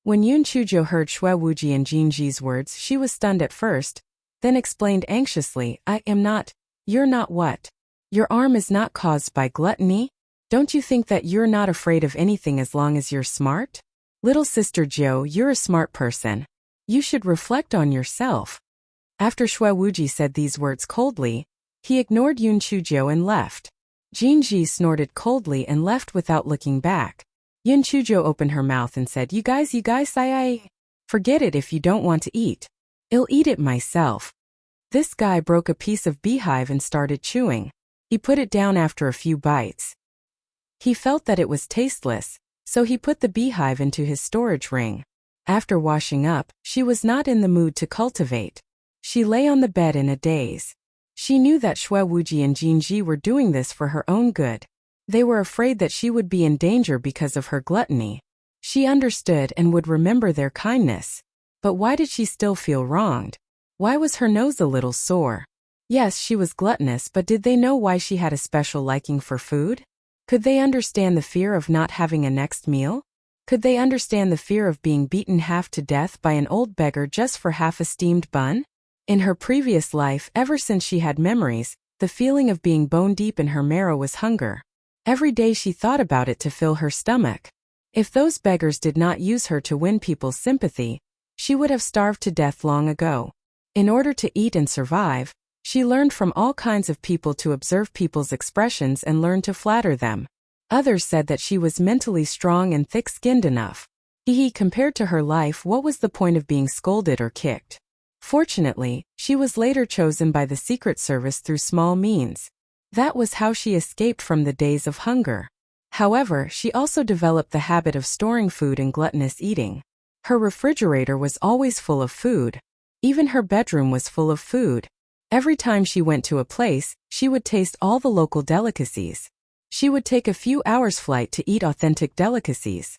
When Yun Chujo heard Xue Wuji and Jinji's words, she was stunned at first, then explained anxiously, I am not. You're not what? Your arm is not caused by gluttony? Don't you think that you're not afraid of anything as long as you're smart? Little sister Jo, you're a smart person. You should reflect on yourself. After Xue Wuji said these words coldly, he ignored Yun Chujo and left. Jinji snorted coldly and left without looking back. Yun Chujo opened her mouth and said, You guys, I forget it if you don't want to eat. I'll eat it myself. This guy broke a piece of beehive and started chewing. He put it down after a few bites. He felt that it was tasteless, so he put the beehive into his storage ring. After washing up, she was not in the mood to cultivate. She lay on the bed in a daze. She knew that Xue Wuji and Jinji were doing this for her own good. They were afraid that she would be in danger because of her gluttony. She understood and would remember their kindness. But why did she still feel wronged? Why was her nose a little sore? Yes, she was gluttonous, but did they know why she had a special liking for food? Could they understand the fear of not having a next meal? Could they understand the fear of being beaten half to death by an old beggar just for half a steamed bun? In her previous life, ever since she had memories, the feeling of being bone deep in her marrow was hunger. Every day she thought about it to fill her stomach. If those beggars did not use her to win people's sympathy, she would have starved to death long ago. In order to eat and survive, she learned from all kinds of people to observe people's expressions and learn to flatter them. Others said that she was mentally strong and thick-skinned enough. Compared to her life, what was the point of being scolded or kicked? Fortunately, she was later chosen by the Secret Service through small means. That was how she escaped from the days of hunger. However, she also developed the habit of storing food and gluttonous eating. Her refrigerator was always full of food. Even her bedroom was full of food. Every time she went to a place, she would taste all the local delicacies. She would take a few hours' flight to eat authentic delicacies.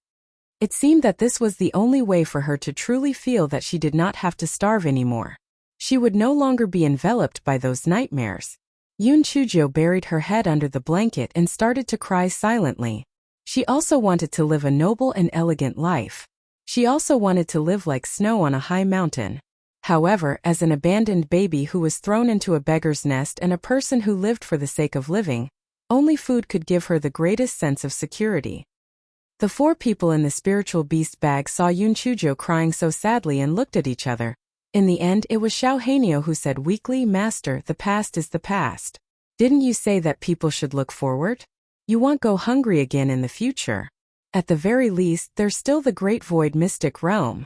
It seemed that this was the only way for her to truly feel that she did not have to starve anymore. She would no longer be enveloped by those nightmares. Yun Chujo buried her head under the blanket and started to cry silently. She also wanted to live a noble and elegant life. She also wanted to live like snow on a high mountain. However, as an abandoned baby who was thrown into a beggar's nest and a person who lived for the sake of living, only food could give her the greatest sense of security. The four people in the spiritual beast bag saw Yun Chujo crying so sadly and looked at each other. In the end, it was Xiao Hanyo who said weakly, Master, the past is the past. Didn't you say that people should look forward? You won't go hungry again in the future. At the very least, there's still the great void mystic realm.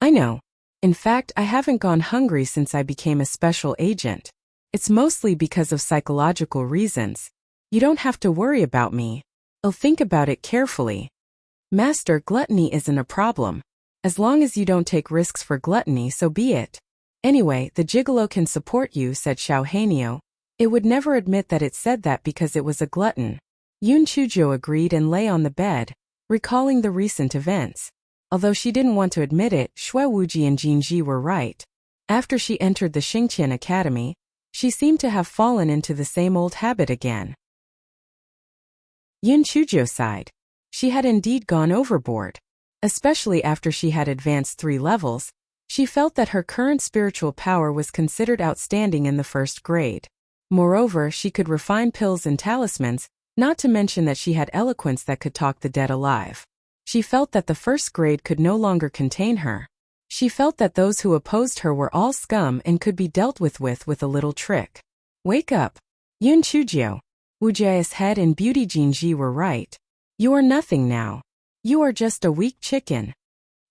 I know. In fact, I haven't gone hungry since I became a special agent. It's mostly because of psychological reasons. You don't have to worry about me. I'll think about it carefully. Master, gluttony isn't a problem. As long as you don't take risks for gluttony, so be it. Anyway, the gigolo can support you, said Xiao Hanyo. It would never admit that it said that because it was a glutton. Yun Chujo agreed and lay on the bed, recalling the recent events. Although she didn't want to admit it, Xue Wuji and Jinji were right. After she entered the Xingqian Academy, she seemed to have fallen into the same old habit again. Yun Chujo sighed. She had indeed gone overboard. Especially after she had advanced 3 levels, she felt that her current spiritual power was considered outstanding in the 1st grade. Moreover, she could refine pills and talismans, not to mention that she had eloquence that could talk the dead alive. She felt that the 1st grade could no longer contain her. She felt that those who opposed her were all scum and could be dealt with a little trick. Wake up. Yun Chujo. Wujia's head and Beauty Jinji were right. You are nothing now. You are just a weak chicken.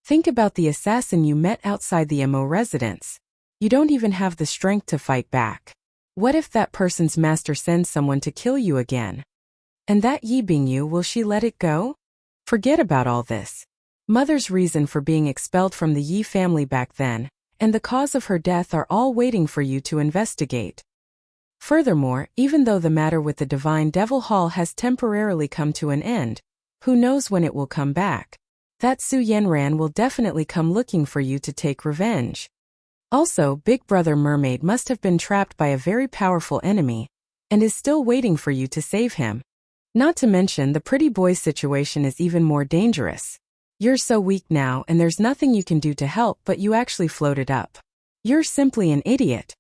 Think about the assassin you met outside the MO residence. You don't even have the strength to fight back. What if that person's master sends someone to kill you again? And that Yi Bingyu, will she let it go? Forget about all this. Mother's reason for being expelled from the Yi family back then, and the cause of her death are all waiting for you to investigate. Furthermore, even though the matter with the Divine Devil Hall has temporarily come to an end, who knows when it will come back? That Su Yenran will definitely come looking for you to take revenge. Also, Big Brother Mermaid must have been trapped by a very powerful enemy, and is still waiting for you to save him. Not to mention the pretty boy's situation is even more dangerous. You're so weak now and there's nothing you can do to help, but you actually floated up. You're simply an idiot.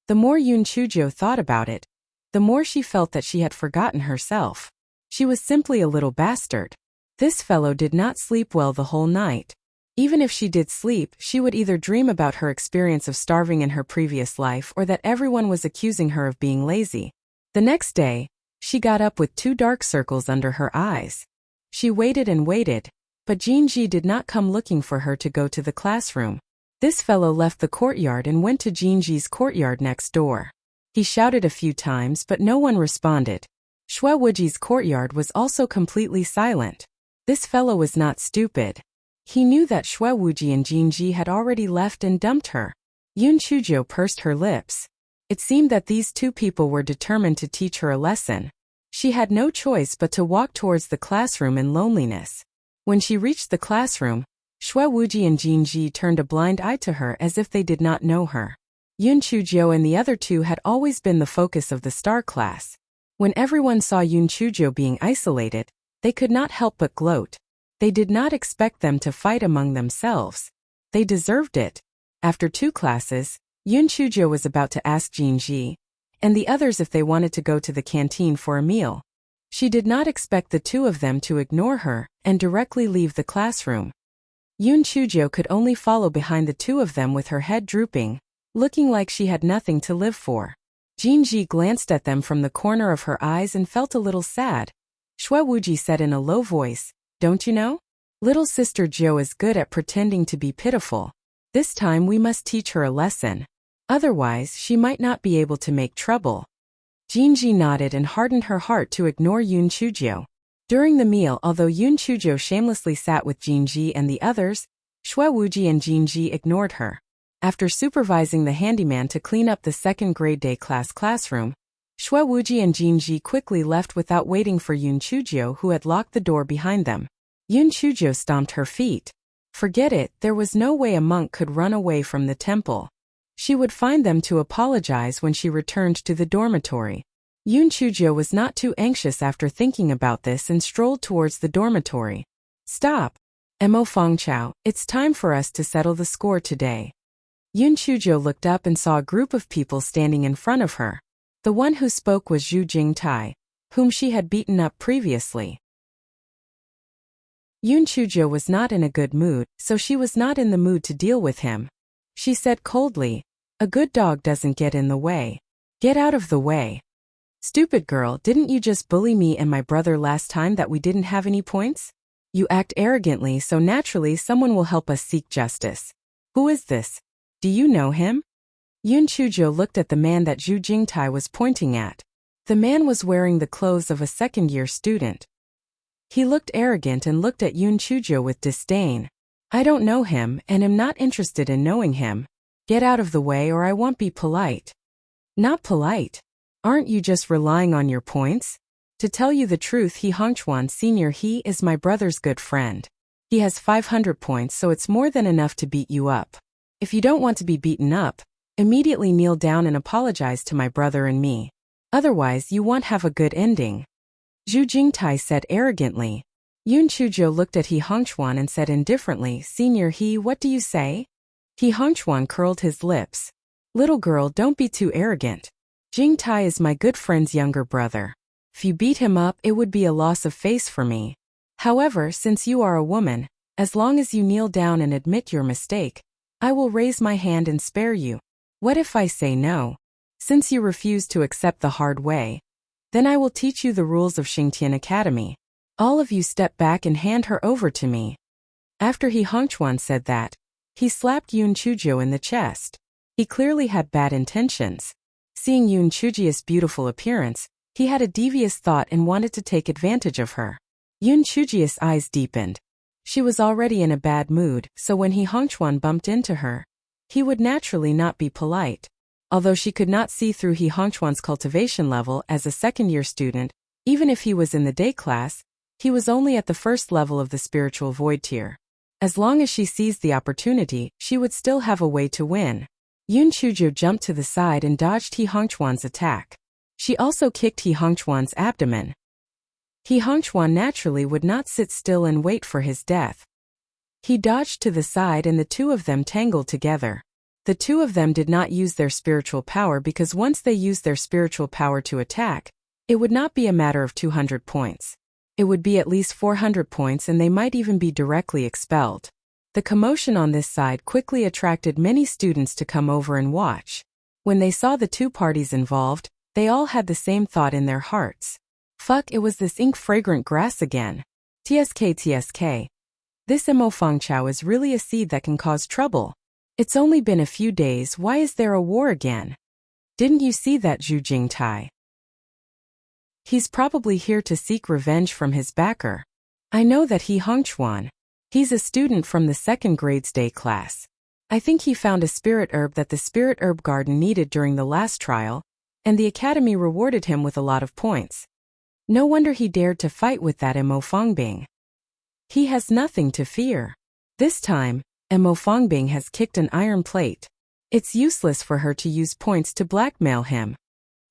The more Yoon Chujio thought about it, the more she felt that she had forgotten herself. She was simply a little bastard. This fellow did not sleep well the whole night. Even if she did sleep, she would either dream about her experience of starving in her previous life or that everyone was accusing her of being lazy. The next day, she got up with 2 dark circles under her eyes. She waited and waited, but Jinji did not come looking for her to go to the classroom. This fellow left the courtyard and went to Jinji's courtyard next door. He shouted a few times but no one responded. Shue Wuji's courtyard was also completely silent. This fellow was not stupid. He knew that Shue Wuji and Jinji had already left and dumped her. Yoon Chujio pursed her lips. It seemed that these 2 people were determined to teach her a lesson. She had no choice but to walk towards the classroom in loneliness. When she reached the classroom, Shue Wuji and Jinji turned a blind eye to her as if they did not know her. Yoon Chujio and the other 2 had always been the focus of the star class. When everyone saw Yoon Chujio being isolated, they could not help but gloat. They did not expect them to fight among themselves. They deserved it. After 2 classes, Yoon Chujio was about to ask Jinji and the others if they wanted to go to the canteen for a meal. She did not expect the 2 of them to ignore her and directly leave the classroom. Yoon Chujio could only follow behind the 2 of them with her head drooping, looking like she had nothing to live for. Jinji glanced at them from the corner of her eyes and felt a little sad. Shue Wuji said in a low voice, "Don't you know? Little sister Jo is good at pretending to be pitiful. This time we must teach her a lesson. Otherwise, she might not be able to make trouble." Jinji nodded and hardened her heart to ignore Yoon Chujio. During the meal, although Yoon Chujio shamelessly sat with Jinji and the others, Shue Wuji and Jinji ignored her. After supervising the handyman to clean up the 2nd grade day classroom, Shue Wuji and Jinji quickly left without waiting for Yoon Chujio, who had locked the door behind them. Yoon Chujio stomped her feet. Forget it, there was no way a monk could run away from the temple. She would find them to apologize when she returned to the dormitory. Yoon Chujio was not too anxious after thinking about this and strolled towards the dormitory. "Stop. Mo Fengchao, it's time for us to settle the score today." Yoon Chujio looked up and saw a group of people standing in front of her. The one who spoke was Zhu Jingtai, whom she had beaten up previously. Yoon Chujio was not in a good mood, so she was not in the mood to deal with him. She said coldly, "A good dog doesn't get in the way. Get out of the way." "Stupid girl, didn't you just bully me and my brother last time that we didn't have any points? You act arrogantly, so naturally someone will help us seek justice. Who is this? Do you know him?" Yoon Chujio looked at the man that Zhu Jingtai was pointing at. The man was wearing the clothes of a second-year student. He looked arrogant and looked at Yoon Chujio with disdain. "I don't know him and am not interested in knowing him. Get out of the way or I won't be polite." "Not polite? Aren't you just relying on your points? To tell you the truth, He Hongchuan Sr. He is my brother's good friend. He has 500 points, so it's more than enough to beat you up. If you don't want to be beaten up, immediately kneel down and apologize to my brother and me. Otherwise you won't have a good ending." Zhu Jingtai said arrogantly. Yoon Chujio looked at He Hongchuan and said indifferently, "Senior He, what do you say?" He Hongchuan curled his lips. "Little girl, don't be too arrogant. Jingtai is my good friend's younger brother. If you beat him up, it would be a loss of face for me. However, since you are a woman, as long as you kneel down and admit your mistake, I will raise my hand and spare you. What if I say no? Since you refuse to accept the hard way, then I will teach you the rules of Xingtian Academy. All of you step back and hand her over to me." After He Hongchuan said that, he slapped Yoon Chujio in the chest. He clearly had bad intentions. Seeing Yoon Chujio's beautiful appearance, he had a devious thought and wanted to take advantage of her. Yoon Chujio's eyes deepened. She was already in a bad mood, so when He Hongchuan bumped into her, he would naturally not be polite. Although she could not see through He Hongchuan's cultivation level as a second-year student, even if he was in the day class, he was only at the first level of the spiritual void tier. As long as she seized the opportunity, she would still have a way to win. Yoon Chujio jumped to the side and dodged He Hongchuan's attack. She also kicked He Hongchuan's abdomen. He Hongchuan naturally would not sit still and wait for his death. He dodged to the side and the two of them tangled together. The two of them did not use their spiritual power because once they used their spiritual power to attack, it would not be a matter of 200 points. It would be at least 400 points and they might even be directly expelled. The commotion on this side quickly attracted many students to come over and watch. When they saw the two parties involved, they all had the same thought in their hearts. Fuck, it was this ink-fragrant grass again. TSK. This Emofangchao is really a seed that can cause trouble. It's only been a few days, why is there a war again? Didn't you see that Zhu Jingtai? He's probably here to seek revenge from his backer. I know that he Hongchuan. He's a student from the second grade's day class. I think he found a spirit herb that the spirit herb garden needed during the last trial, and the academy rewarded him with a lot of points. No wonder he dared to fight with that Mo Fongbing. He has nothing to fear. This time, Mo Fongbing has kicked an iron plate. It's useless for her to use points to blackmail him.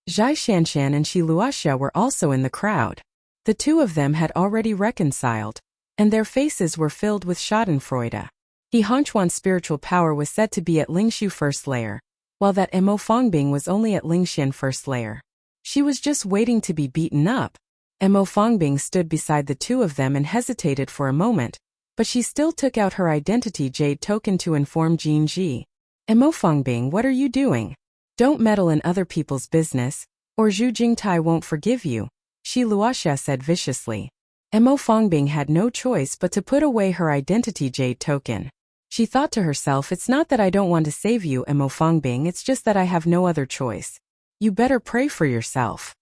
Zhai Shanshan and Shi Luoxia were also in the crowd. The two of them had already reconciled, and their faces were filled with schadenfreude. He Hongchuan's spiritual power was said to be at Lingshu first layer, while that Mo Fongbing was only at Lingxian first layer. She was just waiting to be beaten up. Mo Fongbing stood beside the two of them and hesitated for a moment, but she still took out her identity jade token to inform Jin Ji. Mo Fongbing, what are you doing? Don't meddle in other people's business, or Zhu Jingtai won't forgive you, Shi Luoxia said viciously. Mo Fongbing had no choice but to put away her identity jade token. She thought to herself, it's not that I don't want to save you, Mo Fongbing, it's just that I have no other choice. You better pray for yourself.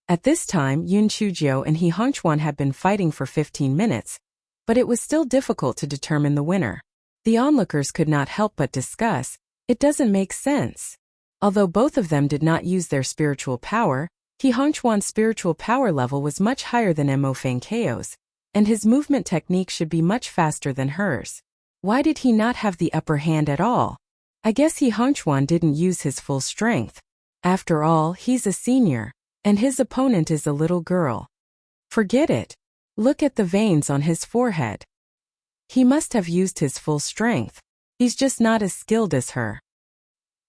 At this time, Yun Chujiu and He Hongchuan had been fighting for 15 minutes, but it was still difficult to determine the winner. The onlookers could not help but discuss, it doesn't make sense. Although both of them did not use their spiritual power, He Hongchuan's spiritual power level was much higher than Mo Fangkeo's, and his movement technique should be much faster than hers. Why did he not have the upper hand at all? I guess He Hongchuan didn't use his full strength. After all, he's a senior, and his opponent is a little girl. Forget it. Look at the veins on his forehead. He must have used his full strength. He's just not as skilled as her.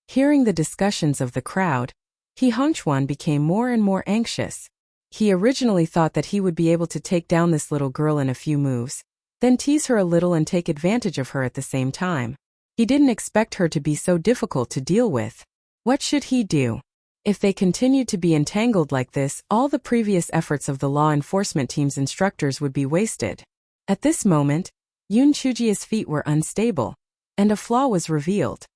Hearing the discussions of the crowd, He Hongchuan became more and more anxious. He originally thought that he would be able to take down this little girl in a few moves, then tease her a little and take advantage of her at the same time. He didn't expect her to be so difficult to deal with. What should he do? If they continued to be entangled like this, all the previous efforts of the law enforcement team's instructors would be wasted. At this moment, Yun Chujia's feet were unstable, and a flaw was revealed.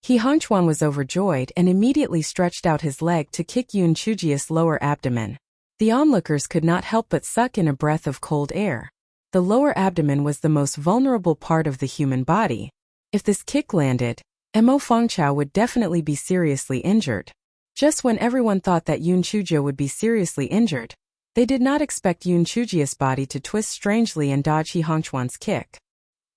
He Hongchuan was overjoyed and immediately stretched out his leg to kick Yun Chujia's lower abdomen. The onlookers could not help but suck in a breath of cold air. The lower abdomen was the most vulnerable part of the human body. If this kick landed, Mo Fangchao would definitely be seriously injured. Just when everyone thought that Yun Chujiu would be seriously injured, they did not expect Yun Chujia's body to twist strangely and dodge He Hongchuan's kick.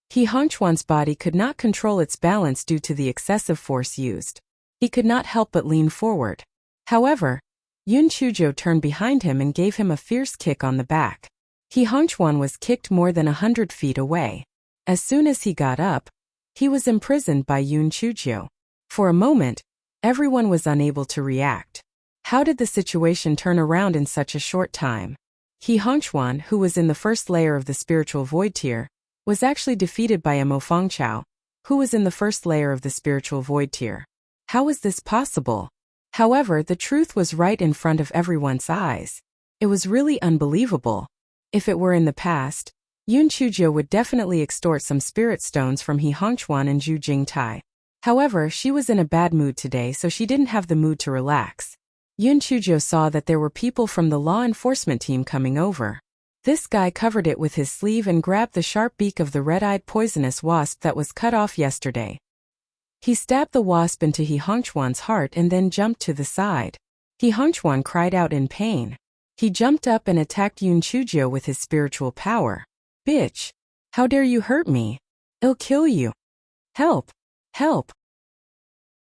He Hongchuan's body could not control its balance due to the excessive force used. He could not help but lean forward. However, Yun Chujiu turned behind him and gave him a fierce kick on the back. He Hongchuan was kicked more than 100 feet away. As soon as he got up, he was imprisoned by Yun Chujiu. For a moment, everyone was unable to react. How did the situation turn around in such a short time? He Hongchuan, who was in the first layer of the spiritual void tier, was actually defeated by Mo Fangchao, who was in the first layer of the spiritual void tier. How was this possible? However, the truth was right in front of everyone's eyes. It was really unbelievable. If it were in the past, Yun Chujiu would definitely extort some spirit stones from He Hongchuan and Zhu Jingtai. However, she was in a bad mood today, so she didn't have the mood to relax. Yun Chujiu saw that there were people from the law enforcement team coming over. This guy covered it with his sleeve and grabbed the sharp beak of the red-eyed poisonous wasp that was cut off yesterday. He stabbed the wasp into He Hongchuan's heart and then jumped to the side. He Hongchuan cried out in pain. He jumped up and attacked Yun Chujiu with his spiritual power. Bitch! How dare you hurt me? I'll kill you. Help! Help!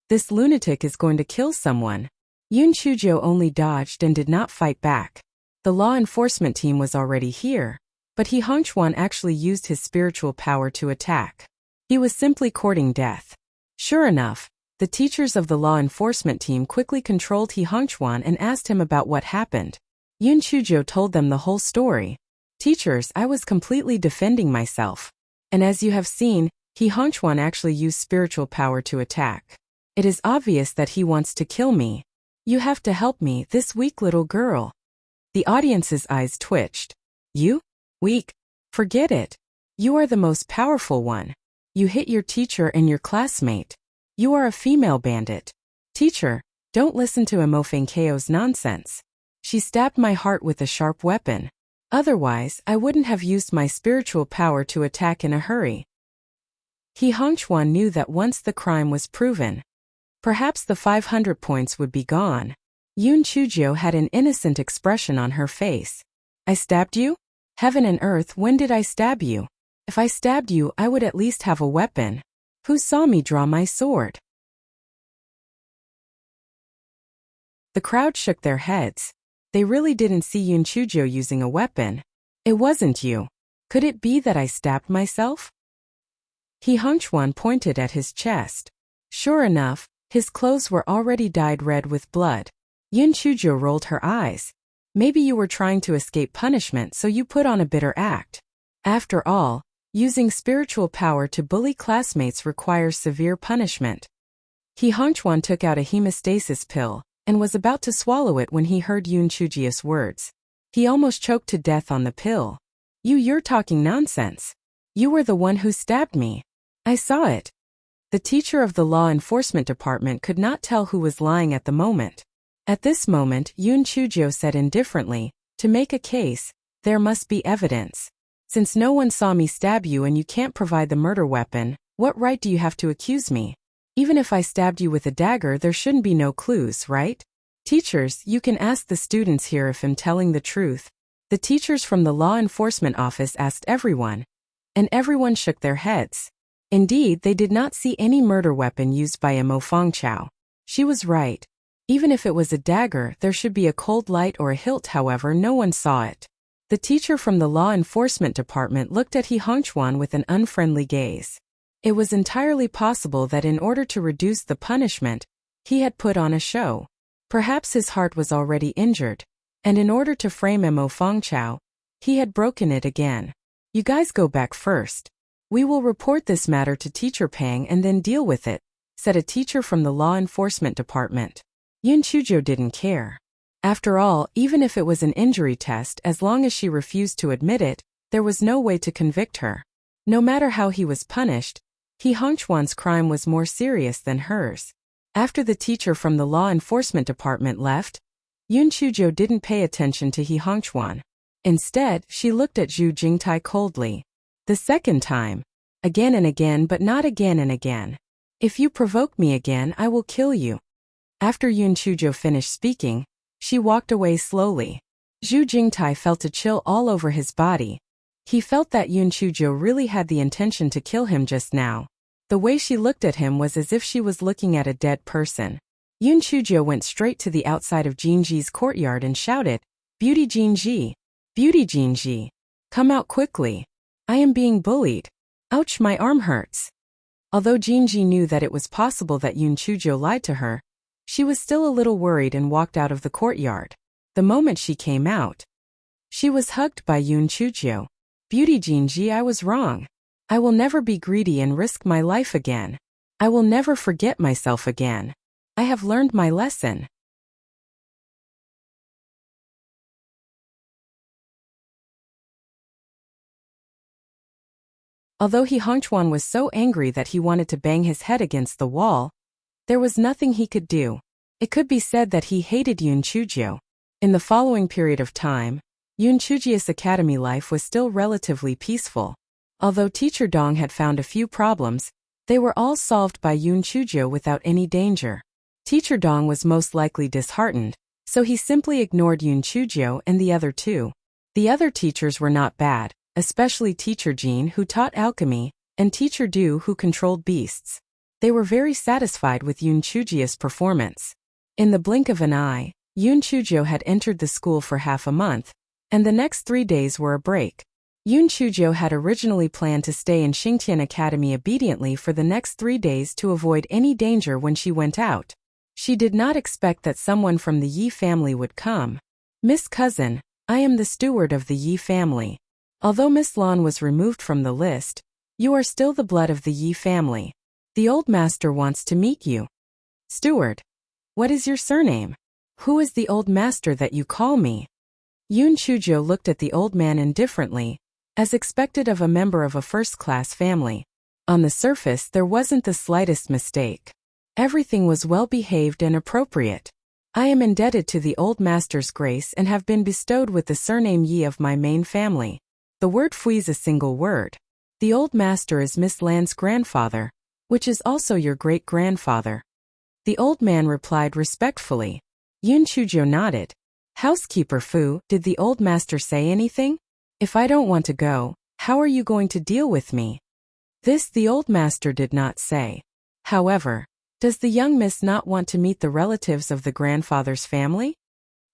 This lunatic is going to kill someone. Yun Chujiu only dodged and did not fight back. The law enforcement team was already here. But He Hongchuan actually used his spiritual power to attack. He was simply courting death. Sure enough, the teachers of the law enforcement team quickly controlled He Hongchuan and asked him about what happened. Yun Chuzhou told them the whole story. Teachers, I was completely defending myself. And as you have seen, He Hongchuan actually used spiritual power to attack. It is obvious that he wants to kill me. You have to help me, this weak little girl. The audience's eyes twitched. You? Weak? Forget it. You are the most powerful one. You hit your teacher and your classmate. You are a female bandit. Teacher, don't listen to Emofeng Ko's nonsense. She stabbed my heart with a sharp weapon. Otherwise, I wouldn't have used my spiritual power to attack in a hurry. He Hongchuan knew that once the crime was proven, perhaps the 500 points would be gone. Yun Chuzhou had an innocent expression on her face. I stabbed you? Heaven and earth, when did I stab you? If I stabbed you, I would at least have a weapon. Who saw me draw my sword? The crowd shook their heads. They really didn't see Yun Chuzhou using a weapon. It wasn't you. Could it be that I stabbed myself? He Hongchuan pointed at his chest. Sure enough, his clothes were already dyed red with blood. Yun Chuzhou rolled her eyes. Maybe you were trying to escape punishment, so you put on a bitter act. After all, using spiritual power to bully classmates requires severe punishment. He Hongchuan took out a hemostasis pill and was about to swallow it when he heard Yun Chuzhou's words. He almost choked to death on the pill. You're talking nonsense. You were the one who stabbed me. I saw it. The teacher of the law enforcement department could not tell who was lying at the moment. At this moment, Yun Chuzhou said indifferently, to make a case, there must be evidence. Since no one saw me stab you and you can't provide the murder weapon, what right do you have to accuse me? Even if I stabbed you with a dagger, there shouldn't be no clues, right? Teachers, you can ask the students here if I'm telling the truth. The teachers from the law enforcement office asked everyone, and everyone shook their heads. Indeed, they did not see any murder weapon used by Mo Fangchao. She was right. Even if it was a dagger, there should be a cold light or a hilt, however, no one saw it. The teacher from the law enforcement department looked at He Hongchuan with an unfriendly gaze. It was entirely possible that in order to reduce the punishment, he had put on a show. Perhaps his heart was already injured, and in order to frame Mo Fangchao, he had broken it again. You guys go back first. We will report this matter to Teacher Pang and then deal with it, said a teacher from the law enforcement department. Yun Chuzhou didn't care. After all, even if it was an injury test, as long as she refused to admit it, there was no way to convict her. No matter how he was punished, He Hongchuan's crime was more serious than hers. After the teacher from the law enforcement department left, Yun Chuzhou didn't pay attention to He Hongchuan. Instead, she looked at Zhu Jingtai coldly. The second time. Again and again, but not again and again. If you provoke me again, I will kill you. After Yun Chuzhou finished speaking, she walked away slowly. Zhu Jingtai felt a chill all over his body. He felt that Yun Chuzhou really had the intention to kill him just now. The way she looked at him was as if she was looking at a dead person. Yun Chuzhou went straight to the outside of Jinji's courtyard and shouted, Beauty Jinji! Beauty Jinji! Come out quickly! I am being bullied. Ouch, my arm hurts. Although Jinji knew that it was possible that Yun Chuzhou lied to her, she was still a little worried and walked out of the courtyard. The moment she came out, she was hugged by Yun Chuzhou. Beauty Jinji, I was wrong. I will never be greedy and risk my life again. I will never forget myself again. I have learned my lesson. Although He Hongchuan was so angry that he wanted to bang his head against the wall, there was nothing he could do. It could be said that he hated Yun Chuzhou. In the following period of time, Yun Chuzhou's academy life was still relatively peaceful. Although Teacher Dong had found a few problems, they were all solved by Yun Chuzhou without any danger. Teacher Dong was most likely disheartened, so he simply ignored Yun Chuzhou and the other two. The other teachers were not bad, especially Teacher Jean, who taught alchemy, and Teacher Du, who controlled beasts. They were very satisfied with Yun Chuzhou's performance. In the blink of an eye, Yun Chuzhou had entered the school for half a month, and the next 3 days were a break. Yoon Chujo had originally planned to stay in Xingtian Academy obediently for the next 3 days to avoid any danger when she went out. She did not expect that someone from the Yi family would come. Miss Cousin, I am the steward of the Yi family. Although Miss Lan was removed from the list, you are still the blood of the Yi family. The old master wants to meet you. Steward. What is your surname? Who is the old master that you call me? Yoon Chujo looked at the old man indifferently, as expected of a member of a first-class family. On the surface there wasn't the slightest mistake. Everything was well-behaved and appropriate. I am indebted to the old master's grace and have been bestowed with the surname Yi of my main family. The word Fui is a single word. The old master is Miss Lan's grandfather, which is also your great-grandfather. The old man replied respectfully. Yoon Chujo nodded. Housekeeper Fu, did the old master say anything? If I don't want to go, how are you going to deal with me? This the old master did not say. However, does the young miss not want to meet the relatives of the grandfather's family?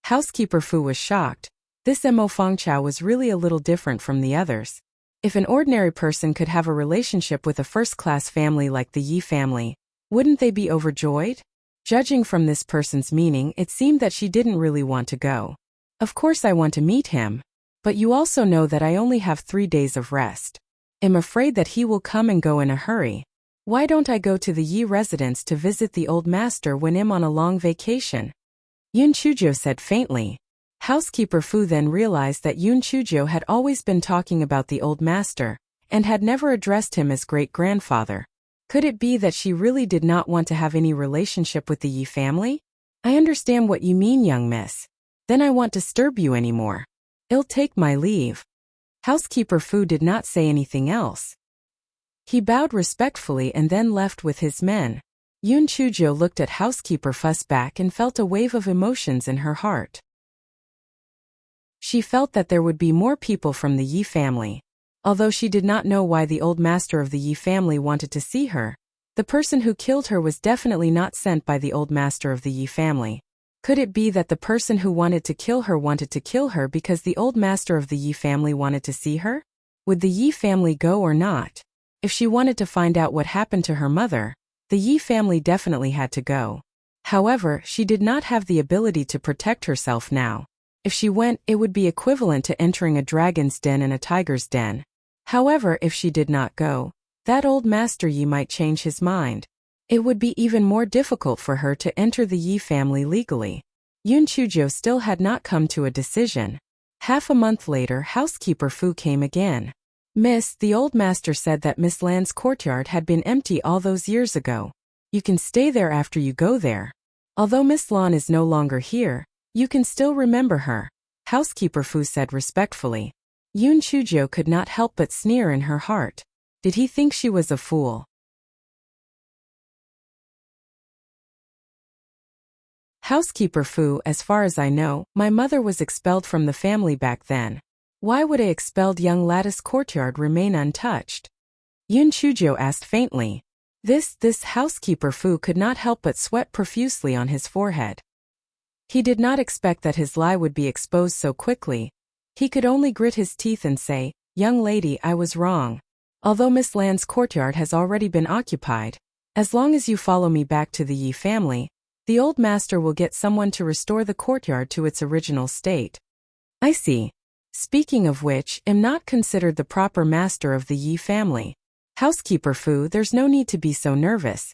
Housekeeper Fu was shocked. This Mo Fangchao was really a little different from the others. If an ordinary person could have a relationship with a first-class family like the Yi family, wouldn't they be overjoyed? Judging from this person's meaning, it seemed that she didn't really want to go. Of course I want to meet him. But you also know that I only have 3 days of rest. I'm afraid that he will come and go in a hurry. Why don't I go to the Yi residence to visit the old master when I'm on a long vacation? Yoon Chujo said faintly. Housekeeper Fu then realized that Yoon Chujo had always been talking about the old master, and had never addressed him as great-grandfather. Could it be that she really did not want to have any relationship with the Yi family? I understand what you mean, young miss. Then I won't disturb you anymore. I'll take my leave. Housekeeper Fu did not say anything else. He bowed respectfully and then left with his men. Yoon Chujo looked at Housekeeper Fu's back and felt a wave of emotions in her heart. She felt that there would be more people from the Yi family. Although she did not know why the old master of the Yi family wanted to see her, the person who killed her was definitely not sent by the old master of the Yi family. Could it be that the person who wanted to kill her because the old master of the Yi family wanted to see her? Would the Yi family go or not? If she wanted to find out what happened to her mother, the Yi family definitely had to go. However, she did not have the ability to protect herself now. If she went, it would be equivalent to entering a dragon's den and a tiger's den. However, if she did not go, that old master Yi might change his mind. It would be even more difficult for her to enter the Yi family legally. Yoon Chujo still had not come to a decision. Half a month later, Housekeeper Fu came again. Miss, the old master said that Miss Lan's courtyard had been empty all those years ago. You can stay there after you go there. Although Miss Lan is no longer here, you can still remember her, Housekeeper Fu said respectfully. Yoon Chujo could not help but sneer in her heart. Did he think she was a fool? Housekeeper Fu, as far as I know, my mother was expelled from the family back then. Why would a expelled young lattice courtyard remain untouched? Yoon Chujo asked faintly. This Housekeeper Fu could not help but sweat profusely on his forehead. He did not expect that his lie would be exposed so quickly. He could only grit his teeth and say, "Young lady, I was wrong. Although Miss Lan's courtyard has already been occupied, as long as you follow me back to the Yi family, the old master will get someone to restore the courtyard to its original state." I see. Speaking of which, am not considered the proper master of the Yi family. Housekeeper Fu, there's no need to be so nervous.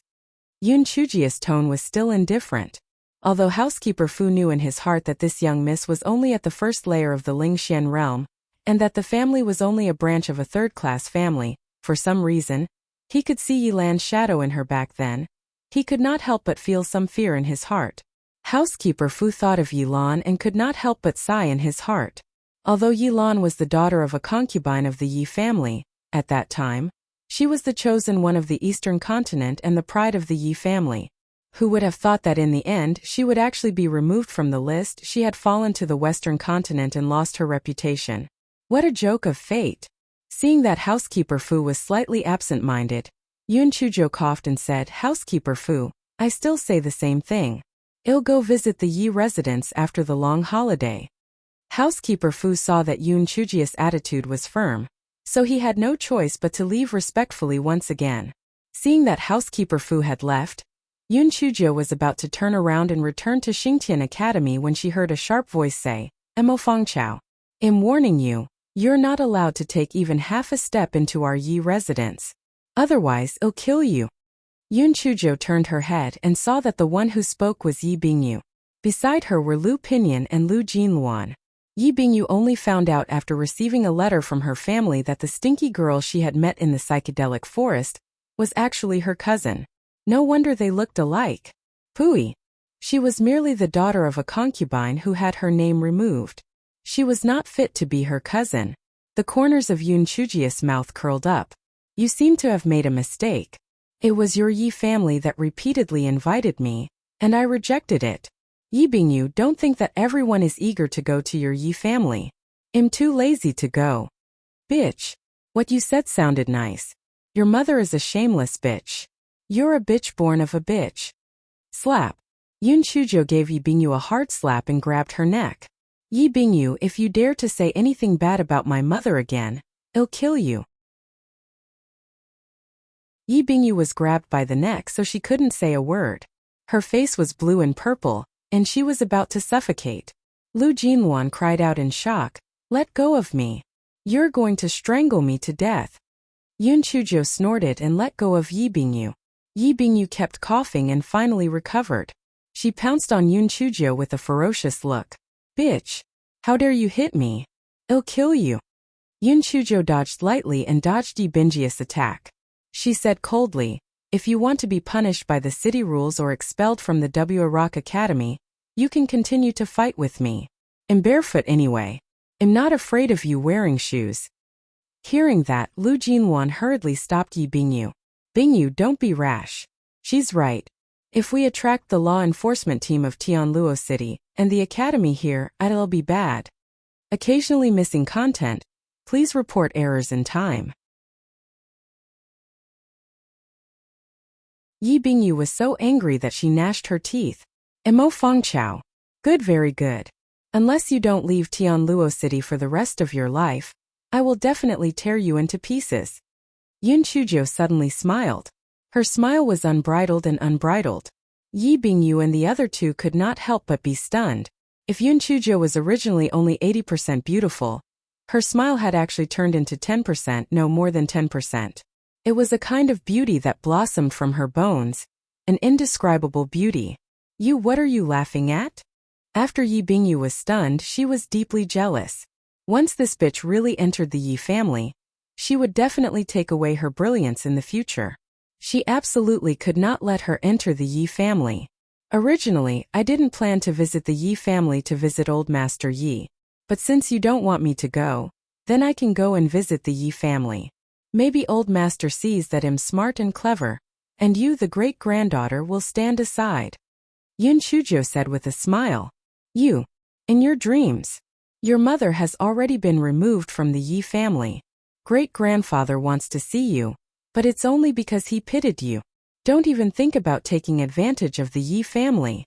Yoon Chujia's tone was still indifferent. Although Housekeeper Fu knew in his heart that this young miss was only at the first layer of the Lingxian realm, and that the family was only a branch of a third-class family, for some reason, he could see Yi Lan's shadow in her back then. He could not help but feel some fear in his heart. Housekeeper Fu thought of Yi Lan and could not help but sigh in his heart. Although Yi Lan was the daughter of a concubine of the Yi family, at that time, she was the chosen one of the Eastern continent and the pride of the Yi family. Who would have thought that in the end she would actually be removed from the list? She had fallen to the Western continent and lost her reputation. What a joke of fate. Seeing that Housekeeper Fu was slightly absent-minded, Yoon Chujo coughed and said, "Housekeeper Fu, I still say the same thing. I'll go visit the Yi residence after the long holiday." Housekeeper Fu saw that Yun Chujia's attitude was firm, so he had no choice but to leave respectfully once again. Seeing that Housekeeper Fu had left, Yun Chujia was about to turn around and return to Xingtian Academy when she heard a sharp voice say, "Emo Fangchao. I'm warning you, you're not allowed to take even half a step into our Yi residence. Otherwise, I'll kill you." Yun Chuzhou turned her head and saw that the one who spoke was Yi Bingyu. Beside her were Lu Pinyin and Lu Jinluan. Yi Bingyu only found out after receiving a letter from her family that the stinky girl she had met in the psychedelic forest was actually her cousin. No wonder they looked alike. Pooey. She was merely the daughter of a concubine who had her name removed. She was not fit to be her cousin. The corners of Yun Chujia's mouth curled up. "You seem to have made a mistake. It was your Yi family that repeatedly invited me, and I rejected it. Yi Bingyu, don't think that everyone is eager to go to your Yi family. I'm too lazy to go." "Bitch. What you said sounded nice. Your mother is a shameless bitch. You're a bitch born of a bitch." Slap. Yun Chuzhou gave Yi Bingyu a hard slap and grabbed her neck. "Yi Bingyu, if you dare to say anything bad about my mother again, I'll kill you." Yi Bingyu was grabbed by the neck so she couldn't say a word. Her face was blue and purple, and she was about to suffocate. Lu Jinluan cried out in shock, "Let go of me. You're going to strangle me to death." Yun Chuzhou snorted and let go of Yi Bingyu. Yi Bingyu kept coughing and finally recovered. She pounced on Yun Chuzhou with a ferocious look. "Bitch. How dare you hit me? I'll kill you." Yun Chuzhou dodged lightly and dodged Yi Bingyi's attack. She said coldly, "If you want to be punished by the city rules or expelled from the Rock Academy, you can continue to fight with me. I'm barefoot anyway. I'm not afraid of you wearing shoes." Hearing that, Lu Jinluan hurriedly stopped Yi Bingyu. "Bingyu, don't be rash. She's right. If we attract the law enforcement team of Tianluo City and the academy here, it'll be bad. Occasionally missing content. Please report errors in time." Yi Bingyu was so angry that she gnashed her teeth. "Emo Fangchao. Good, very good. Unless you don't leave Tianluo City for the rest of your life, I will definitely tear you into pieces." Yun Chuzhou suddenly smiled. Her smile was unbridled and unbridled. Yi Bingyu and the other two could not help but be stunned. If Yun Chuzhou was originally only 80% beautiful, her smile had actually turned into 10%, no more than 10%. It was a kind of beauty that blossomed from her bones, an indescribable beauty. "You, what are you laughing at?" After Yi Bingyu was stunned, she was deeply jealous. Once this bitch really entered the Yi family, she would definitely take away her brilliance in the future. She absolutely could not let her enter the Yi family. "Originally, I didn't plan to visit the Yi family to visit Old Master Yi. But since you don't want me to go, then I can go and visit the Yi family. Maybe Old Master sees that I'm smart and clever, and you, the great-granddaughter, will stand aside." Yun Chuzhou said with a smile. "You. In your dreams. Your mother has already been removed from the Yi family. Great-grandfather wants to see you, but it's only because he pitied you. Don't even think about taking advantage of the Yi family."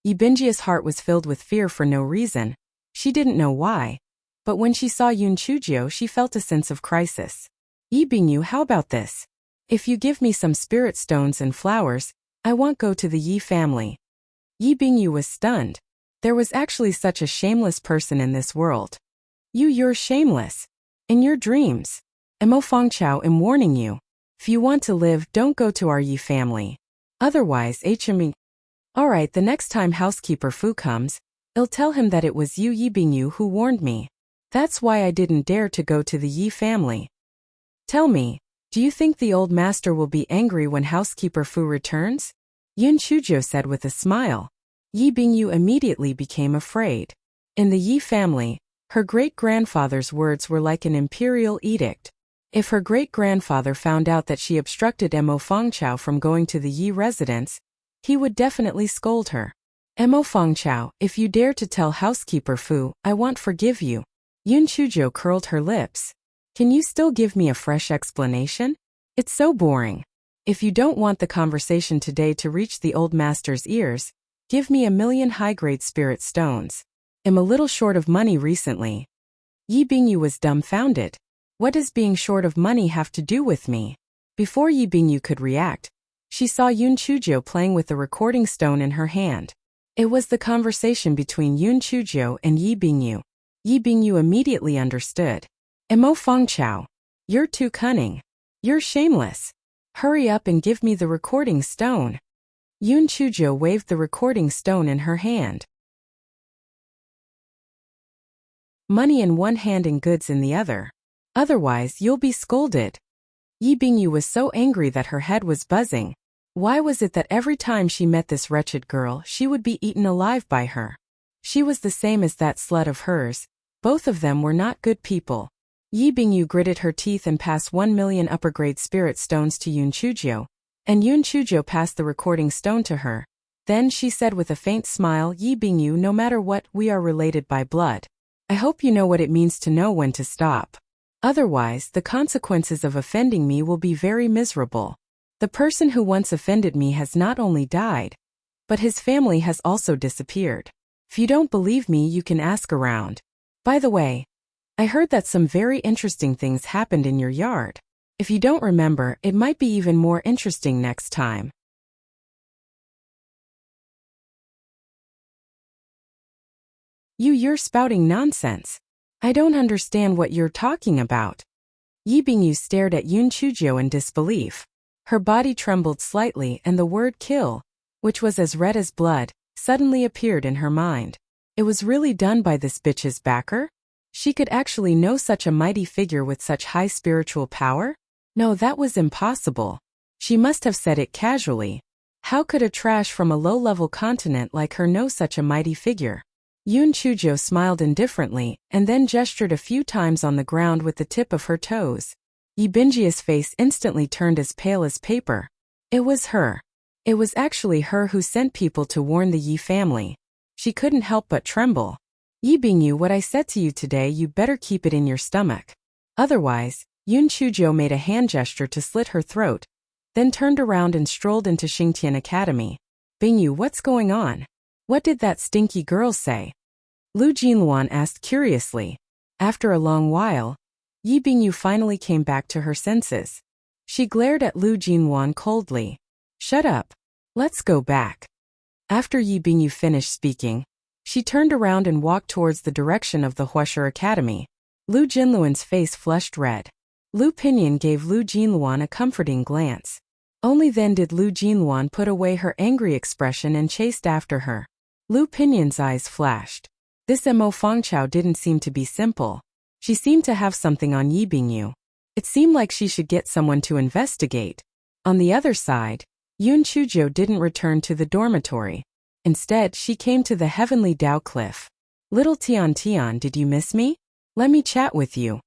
Yi Bingyi's heart was filled with fear for no reason. She didn't know why. But when she saw Yun Chuzhou, she felt a sense of crisis. "Yi Bingyu, how about this? If you give me some spirit stones and flowers, I won't go to the Yi family." Yi Bingyu was stunned. There was actually such a shameless person in this world. You're shameless. In your dreams. Emo Fangchao, I'm warning you. If you want to live, don't go to our Yi family. Otherwise, HME. Alright, the next time Housekeeper Fu comes, I'll tell him that it was you, Yi Bingyu, who warned me. That's why I didn't dare to go to the Yi family. Tell me, do you think the old master will be angry when Housekeeper Fu returns? Yun Chuzhou said with a smile. Yi Bingyu immediately became afraid. In the Yi family, her great-grandfather's words were like an imperial edict. If her great-grandfather found out that she obstructed Emo Fangchao from going to the Yi residence, he would definitely scold her. Emo Fangchao, if you dare to tell Housekeeper Fu, I won't forgive you. Yun Chuzhou curled her lips. Can you still give me a fresh explanation? It's so boring. If you don't want the conversation today to reach the old master's ears, give me 1,000,000 high-grade spirit stones. Am a little short of money recently. Yi Bingyu was dumbfounded. What does being short of money have to do with me? Before Yi Bingyu could react, she saw Yun Chuzhou playing with the recording stone in her hand. It was the conversation between Yun Chuzhou and Yi Bingyu. Yi Bingyu immediately understood. Mo Fengchao, you're too cunning. You're shameless. Hurry up and give me the recording stone. Yun Chuzhou waved the recording stone in her hand. Money in one hand and goods in the other. Otherwise, you'll be scolded. Yi Bingyu was so angry that her head was buzzing. Why was it that every time she met this wretched girl, she would be eaten alive by her? She was the same as that slut of hers. Both of them were not good people. Yi Bingyu gritted her teeth and passed 1 million upper-grade spirit stones to Yun Chuzhou, and Yun Chuzhou passed the recording stone to her. Then she said with a faint smile, Yi Bingyu, no matter what, we are related by blood. I hope you know what it means to know when to stop. Otherwise, the consequences of offending me will be very miserable. The person who once offended me has not only died, but his family has also disappeared. If you don't believe me, you can ask around. By the way, I heard that some very interesting things happened in your yard. If you don't remember, it might be even more interesting next time. You're spouting nonsense. I don't understand what you're talking about. Yi Bingyu stared at Yun Chuzhou in disbelief. Her body trembled slightly and the word kill, which was as red as blood, suddenly appeared in her mind. It was really done by this bitch's backer? She could actually know such a mighty figure with such high spiritual power? No, that was impossible. She must have said it casually. How could a trash from a low-level continent like her know such a mighty figure? Yun Chuzhou smiled indifferently, and then gestured a few times on the ground with the tip of her toes. Yi Bingyi's face instantly turned as pale as paper. It was her. It was actually her who sent people to warn the Yi family. She couldn't help but tremble. Yi Bingyu, what I said to you today, you better keep it in your stomach. Otherwise, Yun Chuzhou made a hand gesture to slit her throat, then turned around and strolled into Xingtian Academy. Bingyu, what's going on? What did that stinky girl say? Lu Jinluan asked curiously. After a long while, Yi Bingyu finally came back to her senses. She glared at Lu Jinluan coldly. Shut up. Let's go back. After Yi Bingyu finished speaking, she turned around and walked towards the direction of the Huasher Academy. Lu Jinluan's face flushed red. Lu Pinyin gave Lu Jinluan a comforting glance. Only then did Lu Jinluan put away her angry expression and chased after her. Lu Pinyin's eyes flashed. This Mo Fengchao didn't seem to be simple. She seemed to have something on Yi Bingyu. It seemed like she should get someone to investigate. On the other side, Yun Chuzhou didn't return to the dormitory. Instead, she came to the Heavenly Dao Cliff. Little Tian Tian, did you miss me? Let me chat with you.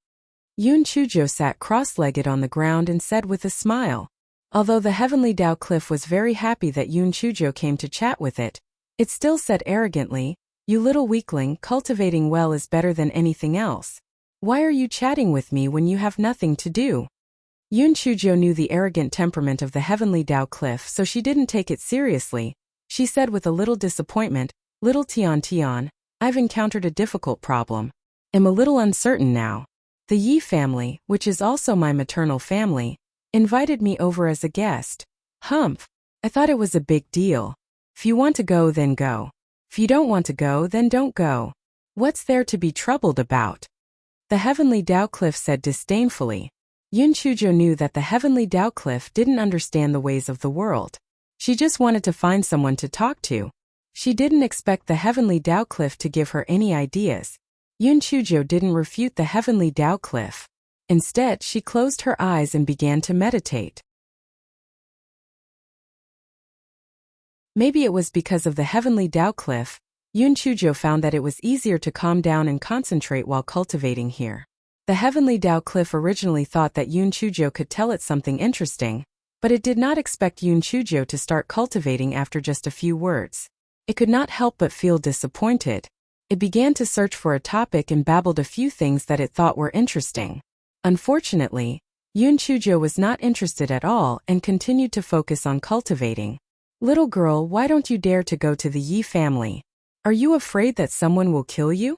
Yun Chuzhou sat cross-legged on the ground and said with a smile. Although the Heavenly Dao Cliff was very happy that Yun Chuzhou came to chat with it, it still said arrogantly, you little weakling, cultivating well is better than anything else. Why are you chatting with me when you have nothing to do? Yun Chuzhou knew the arrogant temperament of the Heavenly Dao Cliff, so she didn't take it seriously. She said with a little disappointment, Little Tian Tian, I've encountered a difficult problem. I'm a little uncertain now. The Yi family, which is also my maternal family, invited me over as a guest. Humph. I thought it was a big deal. If you want to go, then go. If you don't want to go, then don't go. What's there to be troubled about? The Heavenly Dao Cliff said disdainfully. Yun Chuzhou knew that the Heavenly Dao Cliff didn't understand the ways of the world. She just wanted to find someone to talk to. She didn't expect the Heavenly Dao Cliff to give her any ideas. Yun Chuzhou didn't refute the Heavenly Dao Cliff. Instead, she closed her eyes and began to meditate. Maybe it was because of the Heavenly Dao Cliff, Yun Chuzhou found that it was easier to calm down and concentrate while cultivating here. The Heavenly Dao Cliff originally thought that Yun Chuzhou could tell it something interesting, but it did not expect Yun Chuzhou to start cultivating after just a few words. It could not help but feel disappointed. It began to search for a topic and babbled a few things that it thought were interesting. Unfortunately, Yun Chuzhou was not interested at all and continued to focus on cultivating. Little girl, why don't you dare to go to the Yi family? Are you afraid that someone will kill you?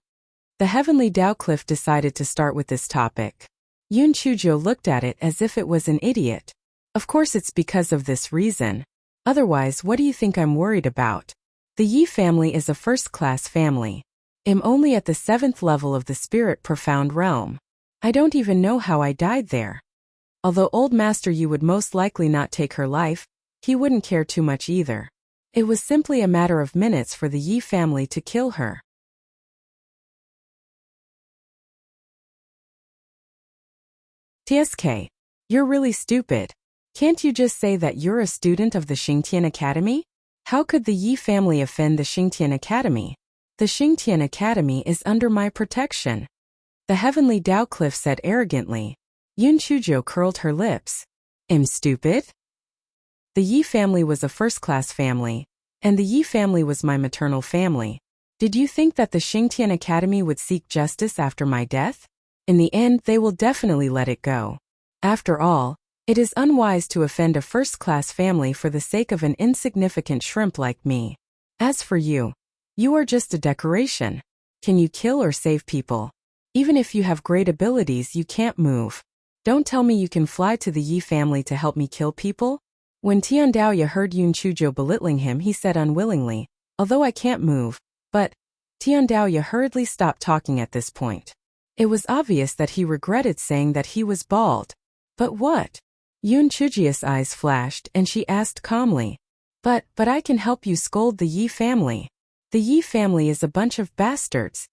The heavenly Tao Cliff decided to start with this topic. Yun Chujo looked at it as if it was an idiot. Of course it's because of this reason. Otherwise, what do you think I'm worried about? The Yi family is a first-class family. I'm only at the 7th level of the spirit profound realm. I don't even know how I died there. Although old Master Yi would most likely not take her life, he wouldn't care too much either. It was simply a matter of minutes for the Yi family to kill her. TSK. You're really stupid. Can't you just say that you're a student of the Xingtian Academy? How could the Yi family offend the Xingtian Academy? The Xingtian Academy is under my protection. The heavenly Tao Cliff said arrogantly. Yun Chujo curled her lips. I'm stupid? The Yi family was a first-class family, and the Yi family was my maternal family. Did you think that the Xingtian Academy would seek justice after my death? In the end, they will definitely let it go. After all, it is unwise to offend a first-class family for the sake of an insignificant shrimp like me. As for you, you are just a decoration. Can you kill or save people? Even if you have great abilities, you can't move. Don't tell me you can fly to the Yi family to help me kill people? When Tian Daoya heard Yun Chujo belittling him, he said unwillingly, although I can't move, but Tian Daoya hurriedly stopped talking at this point. It was obvious that he regretted saying that he was bald. But what? Yun Chujia's eyes flashed and she asked calmly. But I can help you scold the Yi family. The Yi family is a bunch of bastards.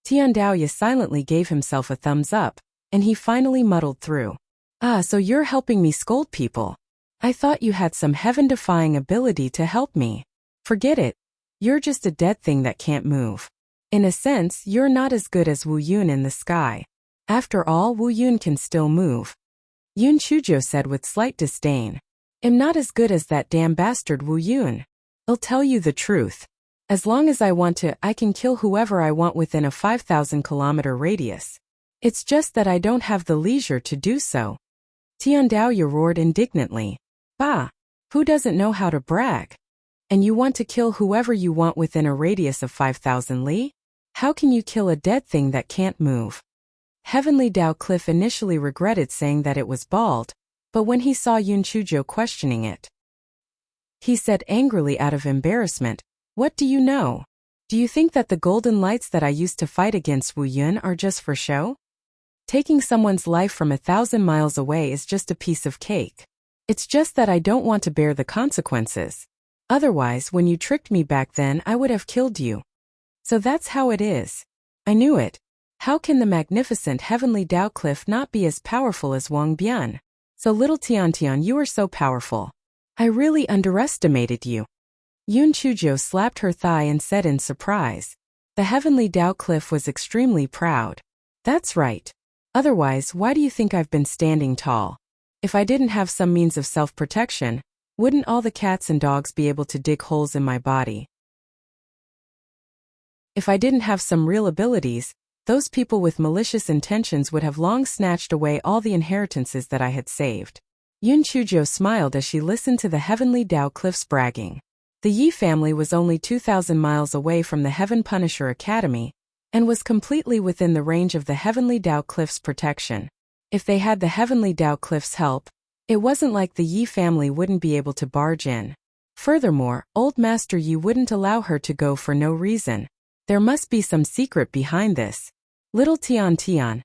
Tian Daoya silently gave himself a thumbs up, and he finally muddled through. Ah, so you're helping me scold people. I thought you had some heaven-defying ability to help me. Forget it. You're just a dead thing that can't move. In a sense, you're not as good as Wu Yun in the sky. After all, Wu Yun can still move. Yun Chujo said with slight disdain. I'm not as good as that damn bastard Wu Yun. I'll tell you the truth. As long as I want to, I can kill whoever I want within a 5,000-kilometer radius. It's just that I don't have the leisure to do so. Tian Daoya roared indignantly. Bah! Who doesn't know how to brag? And you want to kill whoever you want within a radius of 5,000 li? How can you kill a dead thing that can't move? Heavenly Tao Cliff initially regretted saying that it was bald, but when he saw Yun Chujo questioning it, he said angrily out of embarrassment, what do you know? Do you think that the golden lights that I used to fight against Wu Yun are just for show? Taking someone's life from 1,000 miles away is just a piece of cake. It's just that I don't want to bear the consequences. Otherwise, when you tricked me back then, I would have killed you. So that's how it is. I knew it. How can the magnificent heavenly Tao Cliff not be as powerful as Wang Bian? So little Tian Tian, you are so powerful. I really underestimated you. Yun Chujo slapped her thigh and said in surprise. The heavenly Tao Cliff was extremely proud. That's right. Otherwise, why do you think I've been standing tall? If I didn't have some means of self-protection, wouldn't all the cats and dogs be able to dig holes in my body? If I didn't have some real abilities, those people with malicious intentions would have long snatched away all the inheritances that I had saved. Yun Chujo smiled as she listened to the heavenly Tao Cliff's bragging. The Yi family was only 2,000 miles away from the Heaven Punisher Academy, and was completely within the range of the heavenly Tao Cliff's protection. If they had the heavenly Tao Cliff's help, it wasn't like the Yi family wouldn't be able to barge in. Furthermore, old Master Yi wouldn't allow her to go for no reason. There must be some secret behind this. Little Tian Tian,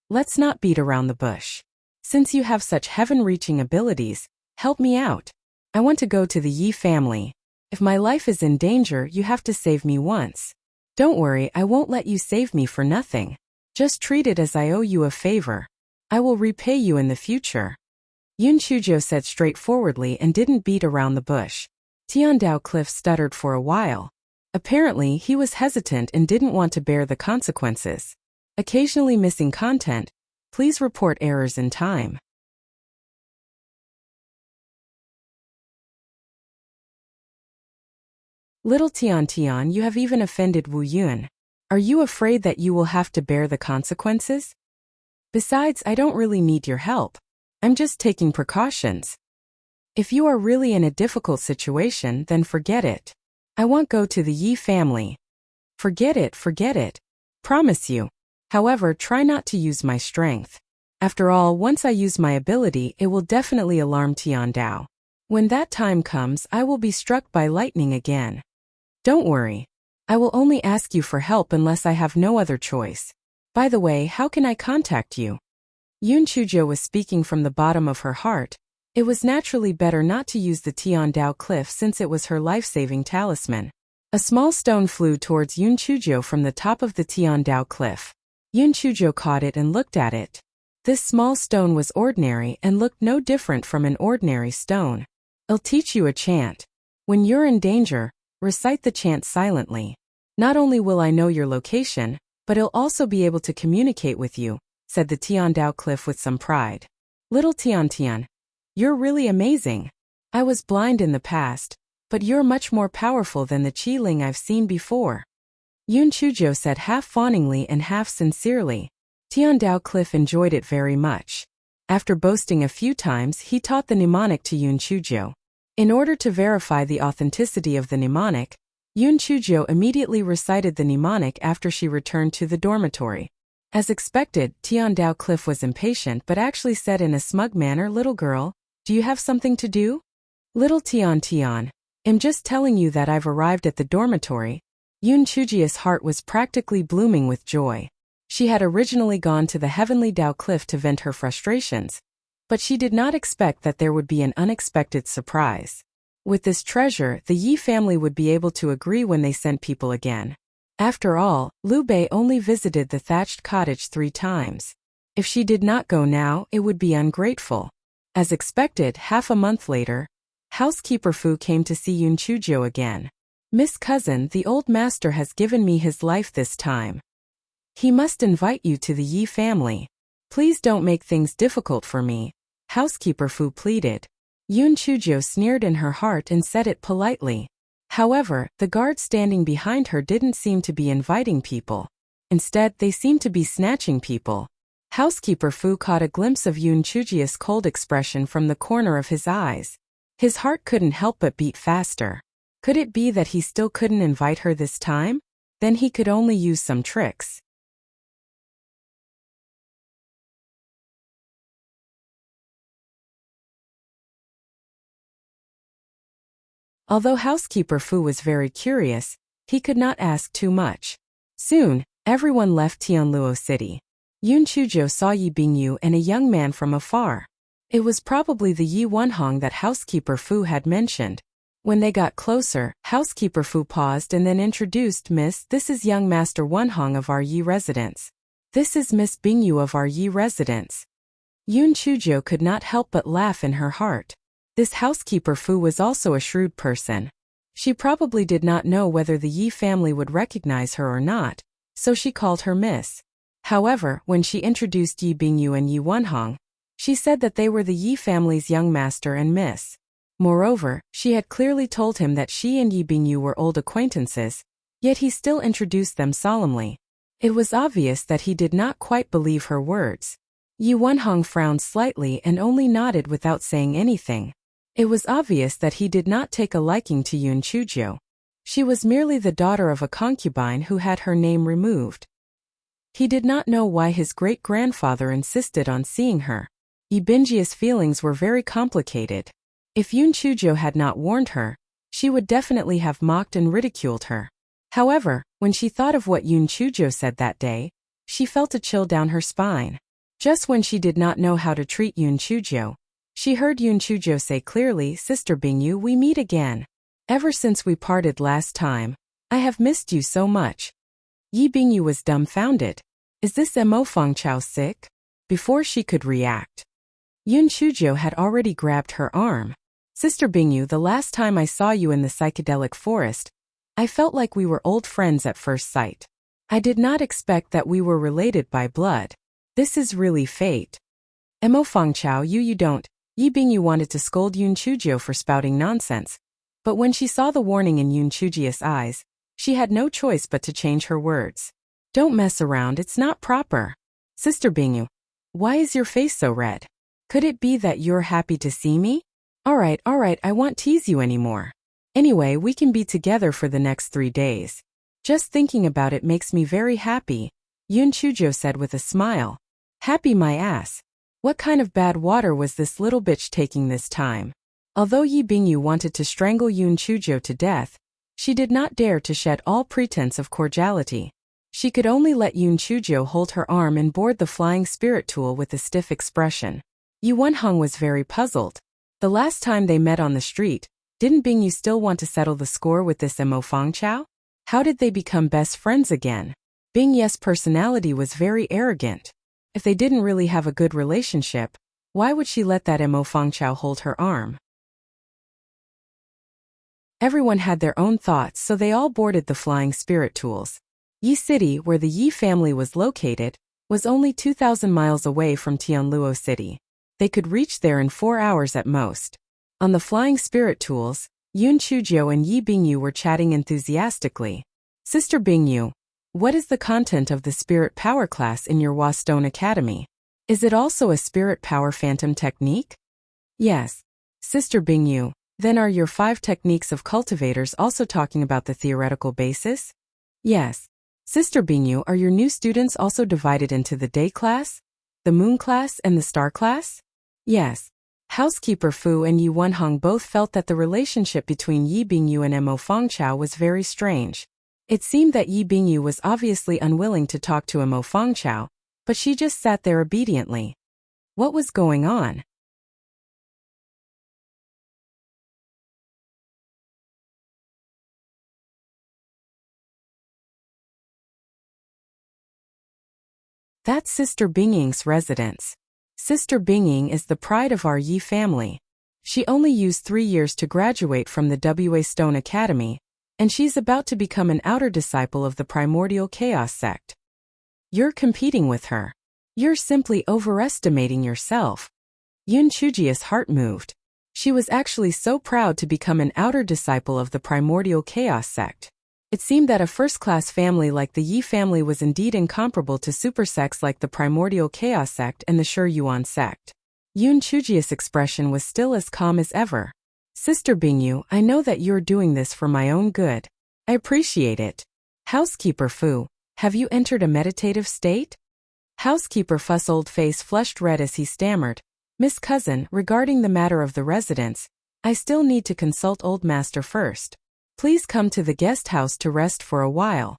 let's not beat around the bush. Since you have such heaven-reaching abilities, help me out. I want to go to the Yi family. If my life is in danger, you have to save me once. Don't worry, I won't let you save me for nothing. Just treat it as I owe you a favor. I will repay you in the future. Yun Chujo said straightforwardly and didn't beat around the bush. Tian Dao Cliff stuttered for a while. Apparently, he was hesitant and didn't want to bear the consequences. Occasionally missing content. Please report errors in time. Little Tian Tian, you have even offended Wu Yun. Are you afraid that you will have to bear the consequences? Besides, I don't really need your help. I'm just taking precautions. If you are really in a difficult situation, then forget it. I won't go to the Yi family. Forget it, forget it. Promise you. However, try not to use my strength. After all, once I use my ability, it will definitely alarm Tiandao. When that time comes, I will be struck by lightning again. Don't worry. I will only ask you for help unless I have no other choice. By the way, how can I contact you? Yun Chujo was speaking from the bottom of her heart. It was naturally better not to use the Tiandao cliff since it was her life-saving talisman. A small stone flew towards Yun Chujo from the top of the Tiandao cliff. Yun Chujo caught it and looked at it. This small stone was ordinary and looked no different from an ordinary stone. I'll teach you a chant. When you're in danger, recite the chant silently. Not only will I know your location, but I'll also be able to communicate with you, said the Tiandao cliff with some pride. Little Tian, you're really amazing. I was blind in the past, but you're much more powerful than the Qiling I've seen before. Yun Chujo said half fawningly and half sincerely. Tiandao cliff enjoyed it very much. After boasting a few times, he taught the mnemonic to Yun Chujo. In order to verify the authenticity of the mnemonic, Yun Chujo immediately recited the mnemonic after she returned to the dormitory. As expected, Tiandao cliff was impatient but actually said in a smug manner, "Little girl, do you have something to do?" Little Tian, I'm just telling you that I've arrived at the dormitory. Yun Chujia's heart was practically blooming with joy. She had originally gone to the Heavenly Dao Cliff to vent her frustrations, but she did not expect that there would be an unexpected surprise. With this treasure, the Yi family would be able to agree when they sent people again. After all, Liu Bei only visited the thatched cottage 3 times. If she did not go now, it would be ungrateful. As expected, half a month later, housekeeper Fu came to see Yun Chujo again. "Miss Cousin, the old master has given me his life this time. He must invite you to the Yi family. Please don't make things difficult for me," housekeeper Fu pleaded. Yun Chujo sneered in her heart and said it politely. However, the guards standing behind her didn't seem to be inviting people. Instead, they seemed to be snatching people. Housekeeper Fu caught a glimpse of Yun Chujia's cold expression from the corner of his eyes. His heart couldn't help but beat faster. Could it be that he still couldn't invite her this time? Then he could only use some tricks. Although housekeeper Fu was very curious, he could not ask too much. Soon, everyone left Tianluo City. Yun Chujo saw Yi Bingyu and a young man from afar. It was probably the Yi Wenhong that housekeeper Fu had mentioned. When they got closer, housekeeper Fu paused and then introduced, "Miss, this is young Master Wenhong of our Yi residence. This is Miss Bingyu of our Yi residence." Yun Chujo could not help but laugh in her heart. This housekeeper Fu was also a shrewd person. She probably did not know whether the Yi family would recognize her or not, so she called her Miss. However, when she introduced Yi Bingyu and Yi Wenhong, she said that they were the Yi family's young master and Miss. Moreover, she had clearly told him that she and Yi Bingyu were old acquaintances, yet he still introduced them solemnly. It was obvious that he did not quite believe her words. Yi Wenhong frowned slightly and only nodded without saying anything. It was obvious that he did not take a liking to Yun Chujo. She was merely the daughter of a concubine who had her name removed. He did not know why his great-grandfather insisted on seeing her. Yi Bingjia's feelings were very complicated. If Yun Chujo had not warned her, she would definitely have mocked and ridiculed her. However, when she thought of what Yun Chujo said that day, she felt a chill down her spine. Just when she did not know how to treat Yun Chujo, she heard Yun Chujo say clearly, "Sister Bingyu, we meet again. Ever since we parted last time, I have missed you so much." Yi Bingyu was dumbfounded. Is this Mo Fengchao sick? Before she could react, Yun Chujo had already grabbed her arm. "Sister Bingyu, the last time I saw you in the psychedelic forest, I felt like we were old friends at first sight. I did not expect that we were related by blood. This is really fate." "Mo Fengchao, you don't." Yi Bingyu wanted to scold Yun Chujo for spouting nonsense, but when she saw the warning in Yun Chujia's eyes, she had no choice but to change her words. "Don't mess around, it's not proper. Sister Bingyu, why is your face so red? Could it be that you're happy to see me? Alright, I won't tease you anymore. Anyway, we can be together for the next 3 days. Just thinking about it makes me very happy, Yun Chujo said with a smile. Happy my ass. What kind of bad water was this little bitch taking this time? Although Yi Bingyu wanted to strangle Yun Chujo to death, she did not dare to shed all pretense of cordiality. She could only let Yun Chujo hold her arm and board the flying spirit tool with a stiff expression. Yu Wenhong was very puzzled. The last time they met on the street, didn't Bingyu still want to settle the score with this Mo Fangchao? How did they become best friends again? Bingyu's personality was very arrogant. If they didn't really have a good relationship, why would she let that Mo Fangchao hold her arm? Everyone had their own thoughts, so they all boarded the flying spirit tools. Yi City, where the Yi family was located, was only 2,000 miles away from Tianluo City. They could reach there in 4 hours at most. On the flying spirit tools, Yun Chujo and Yi Bingyu were chatting enthusiastically. Sister Bingyu, what is the content of the Spirit Power class in your Wastone Academy? Is it also a Spirit Power Phantom technique? Yes. Sister Bingyu, then are your 5 techniques of cultivators also talking about the theoretical basis? Yes. Sister Bingyu, are your new students also divided into the day class, the moon class, and the star class? Yes. Housekeeper Fu and Yi Wenhong both felt that the relationship between Yi Bingyu and Mo Fangchao was very strange. It seemed that Yi Bingyu was obviously unwilling to talk to Mo Fangchao, but she just sat there obediently. What was going on? That's Sister Bingying's residence. Sister Bingying is the pride of our Yi family. She only used 3 years to graduate from the Wastone Academy, and she's about to become an outer disciple of the Primordial Chaos sect. You're competing with her. You're simply overestimating yourself. Yun Chuji's heart moved. She was actually so proud to become an outer disciple of the Primordial Chaos sect. It seemed that a first-class family like the Yi family was indeed incomparable to super sects like the Primordial Chaos sect and the Shi Yuan sect. Yun Chuji's expression was still as calm as ever. Sister Bingyu, I know that you're doing this for my own good. I appreciate it. Housekeeper Fu, have you entered a meditative state? Housekeeper Fu's old face flushed red as he stammered, Miss Cousin, regarding the matter of the residence, I still need to consult Old Master first. Please come to the guest house to rest for a while.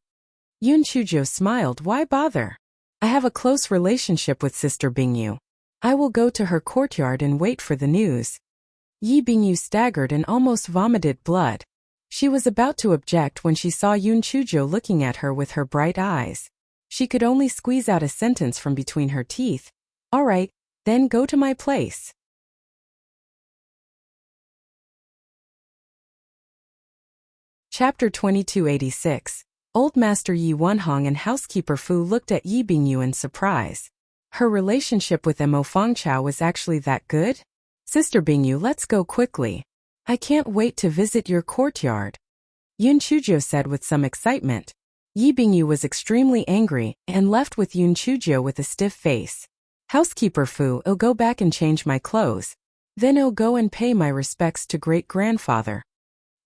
Yun Chujo smiled. Why bother? I have a close relationship with Sister Bingyu. I will go to her courtyard and wait for the news. Yi Bingyu staggered and almost vomited blood. She was about to object when she saw Yun Chujo looking at her with her bright eyes. She could only squeeze out a sentence from between her teeth. All right, then go to my place. Chapter 2286. Old Master Yi Wenhong and Housekeeper Fu looked at Yi Bingyu in surprise. Her relationship with Mo Fangchao was actually that good? Sister Bingyu, let's go quickly. I can't wait to visit your courtyard. Yun Chujo said with some excitement. Yi Bingyu was extremely angry and left with Yun Chujo with a stiff face. Housekeeper Fu, I'll go back and change my clothes. Then I'll go and pay my respects to great-grandfather.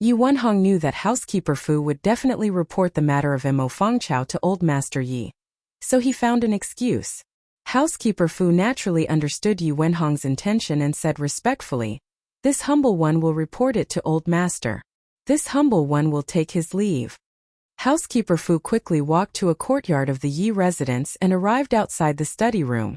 Yi Wenhong knew that Housekeeper Fu would definitely report the matter of Mo Fangchao to Old Master Yi. So he found an excuse. Housekeeper Fu naturally understood Yi Wenhong's intention and said respectfully, This humble one will report it to Old Master. This humble one will take his leave. Housekeeper Fu quickly walked to a courtyard of the Yi residence and arrived outside the study room.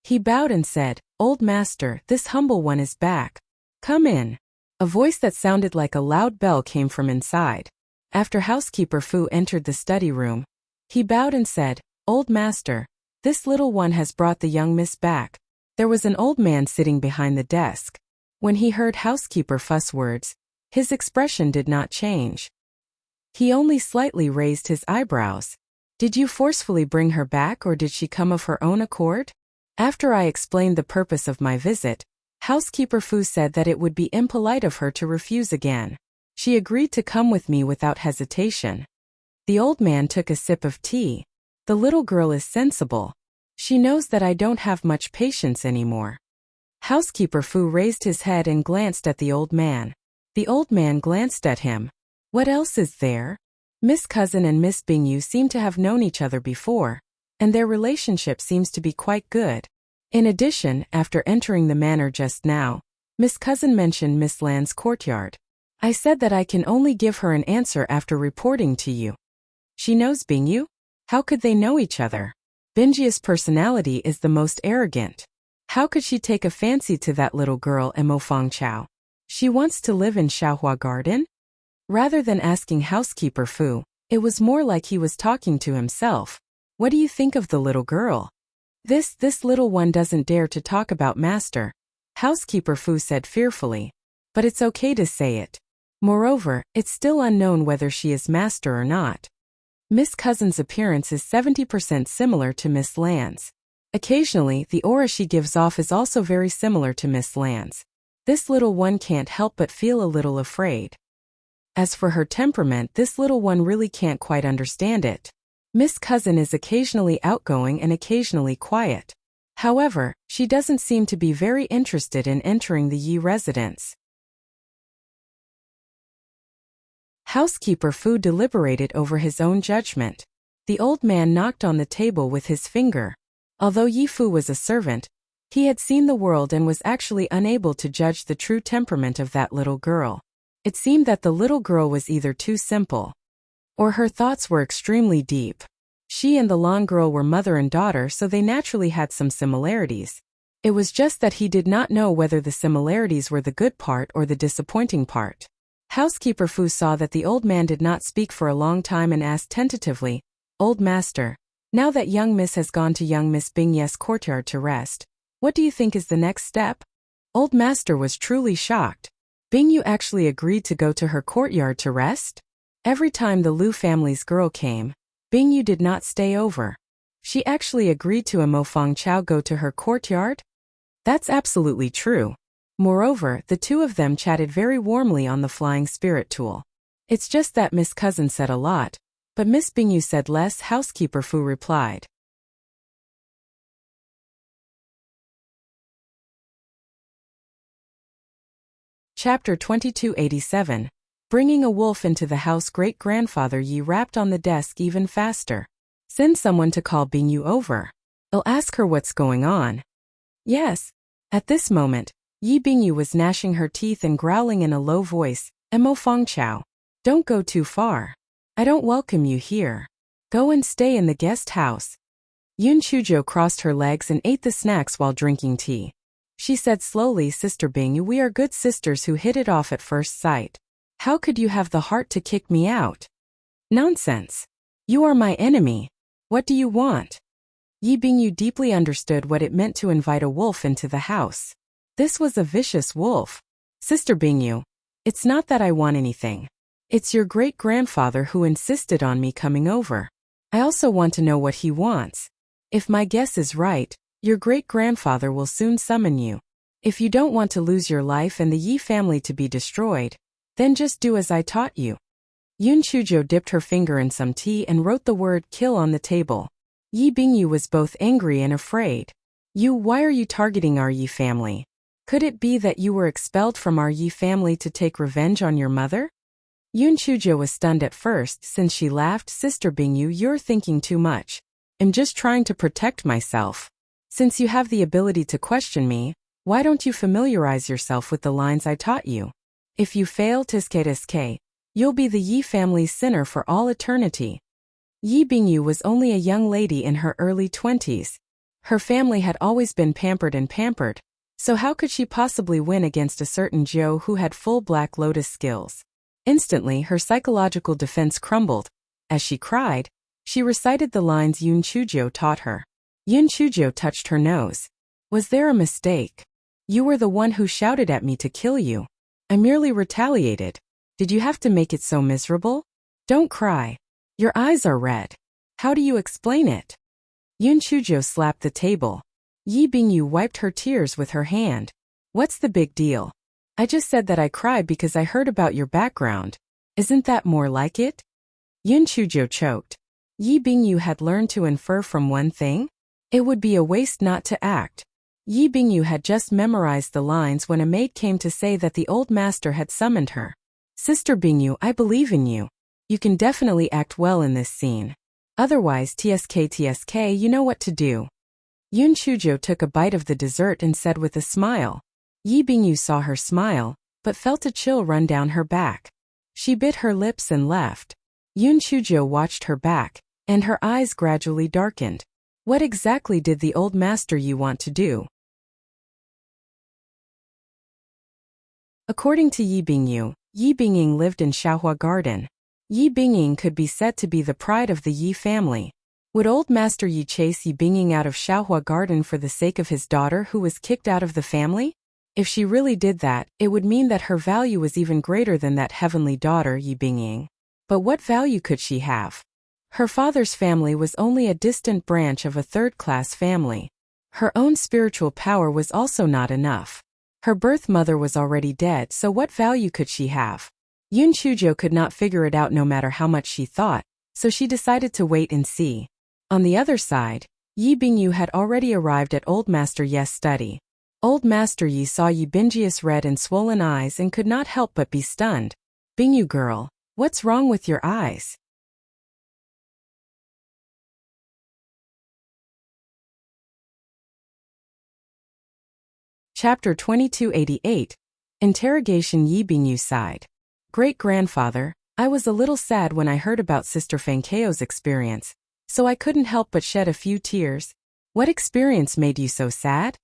He bowed and said, Old Master, this humble one is back. Come in. A voice that sounded like a loud bell came from inside. After Housekeeper Fu entered the study room, he bowed and said, Old Master, this little one has brought the young miss back. There was an old man sitting behind the desk. When he heard Housekeeper Fu's words, his expression did not change. He only slightly raised his eyebrows. Did you forcefully bring her back or did she come of her own accord? After I explained the purpose of my visit, Housekeeper Fu said that it would be impolite of her to refuse again. She agreed to come with me without hesitation. The old man took a sip of tea. The little girl is sensible. She knows that I don't have much patience anymore. Housekeeper Fu raised his head and glanced at the old man. The old man glanced at him. What else is there? Miss Cousin and Miss Bingyu seem to have known each other before, and their relationship seems to be quite good. In addition, after entering the manor just now, Miss Cousin mentioned Miss Lan's courtyard. I said that I can only give her an answer after reporting to you. She knows Bingyu? How could they know each other? Bingyu's personality is the most arrogant. How could she take a fancy to that little girl Mo Fangchao? She wants to live in Xiaohua Garden? Rather than asking housekeeper Fu, it was more like he was talking to himself. What do you think of the little girl? This little one doesn't dare to talk about master. Housekeeper Fu said fearfully. But it's okay to say it. Moreover, it's still unknown whether she is master or not. Miss Cousin's appearance is 70% similar to Miss Lan's. Occasionally, the aura she gives off is also very similar to Miss Lan's. This little one can't help but feel a little afraid. As for her temperament, this little one really can't quite understand it. Miss Cousin is occasionally outgoing and occasionally quiet. However, she doesn't seem to be very interested in entering the Yi residence. Housekeeper Fu deliberated over his own judgment. The old man knocked on the table with his finger. Although Yi Fu was a servant, he had seen the world and was actually unable to judge the true temperament of that little girl. It seemed that the little girl was either too simple, or her thoughts were extremely deep. She and the Lan girl were mother and daughter, so they naturally had some similarities. It was just that he did not know whether the similarities were the good part or the disappointing part. Housekeeper Fu saw that the old man did not speak for a long time and asked tentatively, "Old master, now that young miss has gone to young Miss Bingyu's courtyard to rest, what do you think is the next step?" Old master was truly shocked. Bingyu actually agreed to go to her courtyard to rest? Every time the Lu family's girl came, Bingyu did not stay over. She actually agreed to Mo Fangchao go to her courtyard? That's absolutely true. Moreover, the two of them chatted very warmly on the flying spirit tool. It's just that Miss Cousin said a lot, but Miss Bingyu said less. Housekeeper Fu replied. Chapter 2287. Bringing a wolf into the house. Great-grandfather Yi rapped on the desk even faster. Send someone to call Bingyu over. I'll ask her what's going on. Yes. At this moment, Yi Bingyu was gnashing her teeth and growling in a low voice, Mo Fangchao, don't go too far. I don't welcome you here. Go and stay in the guest house. Yun Chujo crossed her legs and ate the snacks while drinking tea. She said slowly, Sister Bingyu, we are good sisters who hit it off at first sight. How could you have the heart to kick me out? Nonsense. You are my enemy. What do you want? Yi Bingyu deeply understood what it meant to invite a wolf into the house. This was a vicious wolf. Sister Bingyu, it's not that I want anything. It's your great-grandfather who insisted on me coming over. I also want to know what he wants. If my guess is right, your great-grandfather will soon summon you. If you don't want to lose your life and the Yi family to be destroyed, then just do as I taught you. Yun Chujo dipped her finger in some tea and wrote the word kill on the table. Yi Bingyu was both angry and afraid. Why are you targeting our Yi family? Could it be that you were expelled from our Yi family to take revenge on your mother? Yun Chujo was stunned at first since she laughed. Sister Bingyu, you're thinking too much. I'm just trying to protect myself. Since you have the ability to question me, why don't you familiarize yourself with the lines I taught you? If you fail tiske, you'll be the Yi family's sinner for all eternity. Yi Bingyu was only a young lady in her early 20s. Her family had always been pampered, so how could she possibly win against a certain Zhou who had full Black Lotus skills? Instantly, her psychological defense crumbled. As she cried, she recited the lines Yun Chujo taught her. Yun Chujo touched her nose. Was there a mistake? You were the one who shouted at me to kill you. I merely retaliated. Did you have to make it so miserable? Don't cry. Your eyes are red. How do you explain it? Yun Chujo slapped the table. Yi Bingyu wiped her tears with her hand. What's the big deal? I just said that I cried because I heard about your background. Isn't that more like it? Yun Chujo choked. Yi Bingyu had learned to infer from one thing? It would be a waste not to act. Yi Bingyu had just memorized the lines when a maid came to say that the old master had summoned her. Sister Bingyu, I believe in you. You can definitely act well in this scene. Otherwise TSK, you know what to do. Yoon Chujo took a bite of the dessert and said with a smile. Yi Bingyu saw her smile, but felt a chill run down her back. She bit her lips and left. Yoon Chujo watched her back, and her eyes gradually darkened. What exactly did the old master Yi want to do? According to Yi Bingyu, Yi Bingying lived in Xiaohua Garden. Yi Bingying could be said to be the pride of the Yi family. Would old master Yi chase Yi Bingying out of Xiaohua Garden for the sake of his daughter who was kicked out of the family? If she really did that, it would mean that her value was even greater than that heavenly daughter Yi Bingying. But what value could she have? Her father's family was only a distant branch of a third-class family. Her own spiritual power was also not enough. Her birth mother was already dead, so what value could she have? Yoon Chujo could not figure it out no matter how much she thought, so she decided to wait and see. On the other side, Yi Bingyu had already arrived at Old Master Yi's study. Old Master Yi saw Yi Bingyi's red and swollen eyes and could not help but be stunned. Bingyu girl, what's wrong with your eyes? Chapter 2288. Interrogation. Yi Bingyu sighed. Great-grandfather, I was a little sad when I heard about Sister Fangkeo's experience, so I couldn't help but shed a few tears. What experience made you so sad?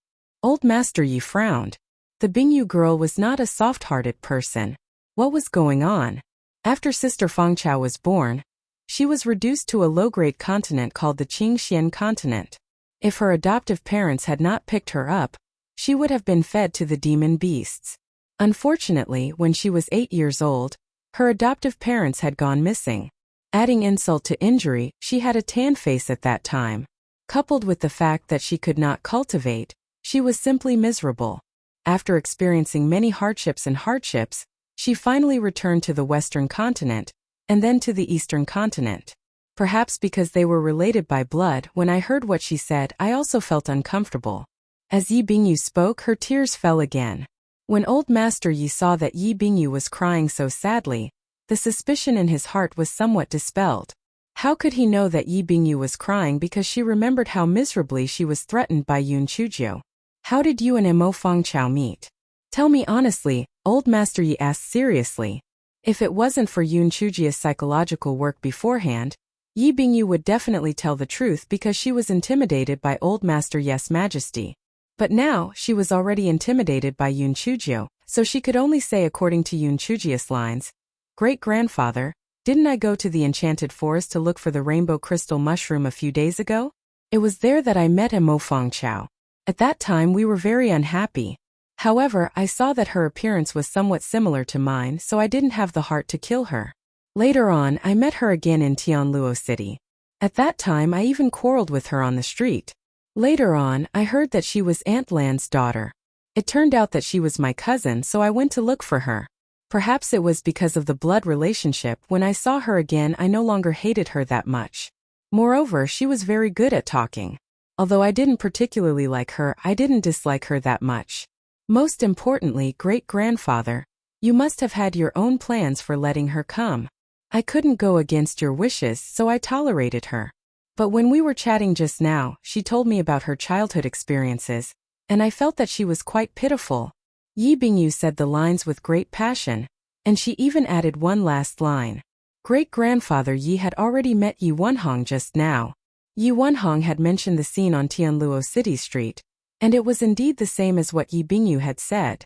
Old Master Yi frowned. The Bingyu girl was not a soft-hearted person. What was going on? After Sister Fangchao was born, she was reduced to a low-grade continent called the Qingxian continent. If her adoptive parents had not picked her up, she would have been fed to the demon beasts. Unfortunately, when she was 8 years old, her adoptive parents had gone missing. Adding insult to injury, she had a tan face at that time. Coupled with the fact that she could not cultivate, she was simply miserable. After experiencing many hardships, she finally returned to the Western continent, and then to the Eastern continent. Perhaps because they were related by blood, when I heard what she said, I also felt uncomfortable. As Yi Bingyu spoke, her tears fell again. When Old Master Yi saw that Yi Bingyu was crying so sadly, the suspicion in his heart was somewhat dispelled. How could he know that Yi Bingyu was crying because she remembered how miserably she was threatened by Yoon Chujo? How did you and Mo Fangchao meet? Tell me honestly, Old Master Yi asked seriously. If it wasn't for Yoon Chujio's psychological work beforehand, Yi Bingyu would definitely tell the truth because she was intimidated by Old Master Yi's majesty. But now, she was already intimidated by Yoon Chujio, so she could only say according to Yoon Chujio's lines, Great-grandfather, didn't I go to the enchanted forest to look for the rainbow crystal mushroom a few days ago? It was there that I met Mo Fangchao. At that time we were very unhappy. However, I saw that her appearance was somewhat similar to mine, so I didn't have the heart to kill her. Later on, I met her again in Tianluo City. At that time I even quarreled with her on the street. Later on, I heard that she was Aunt Lan's daughter. It turned out that she was my cousin, so I went to look for her. Perhaps it was because of the blood relationship. When I saw her again, I no longer hated her that much. Moreover, she was very good at talking. Although I didn't particularly like her, I didn't dislike her that much. Most importantly, great-grandfather, you must have had your own plans for letting her come. I couldn't go against your wishes, so I tolerated her. But when we were chatting just now, she told me about her childhood experiences, and I felt that she was quite pitiful. Yi Bingyu said the lines with great passion, and she even added one last line. Great-grandfather Yi had already met Yi Wenhong just now. Yi Wenhong had mentioned the scene on Tianluo City Street, and it was indeed the same as what Yi Bingyu had said.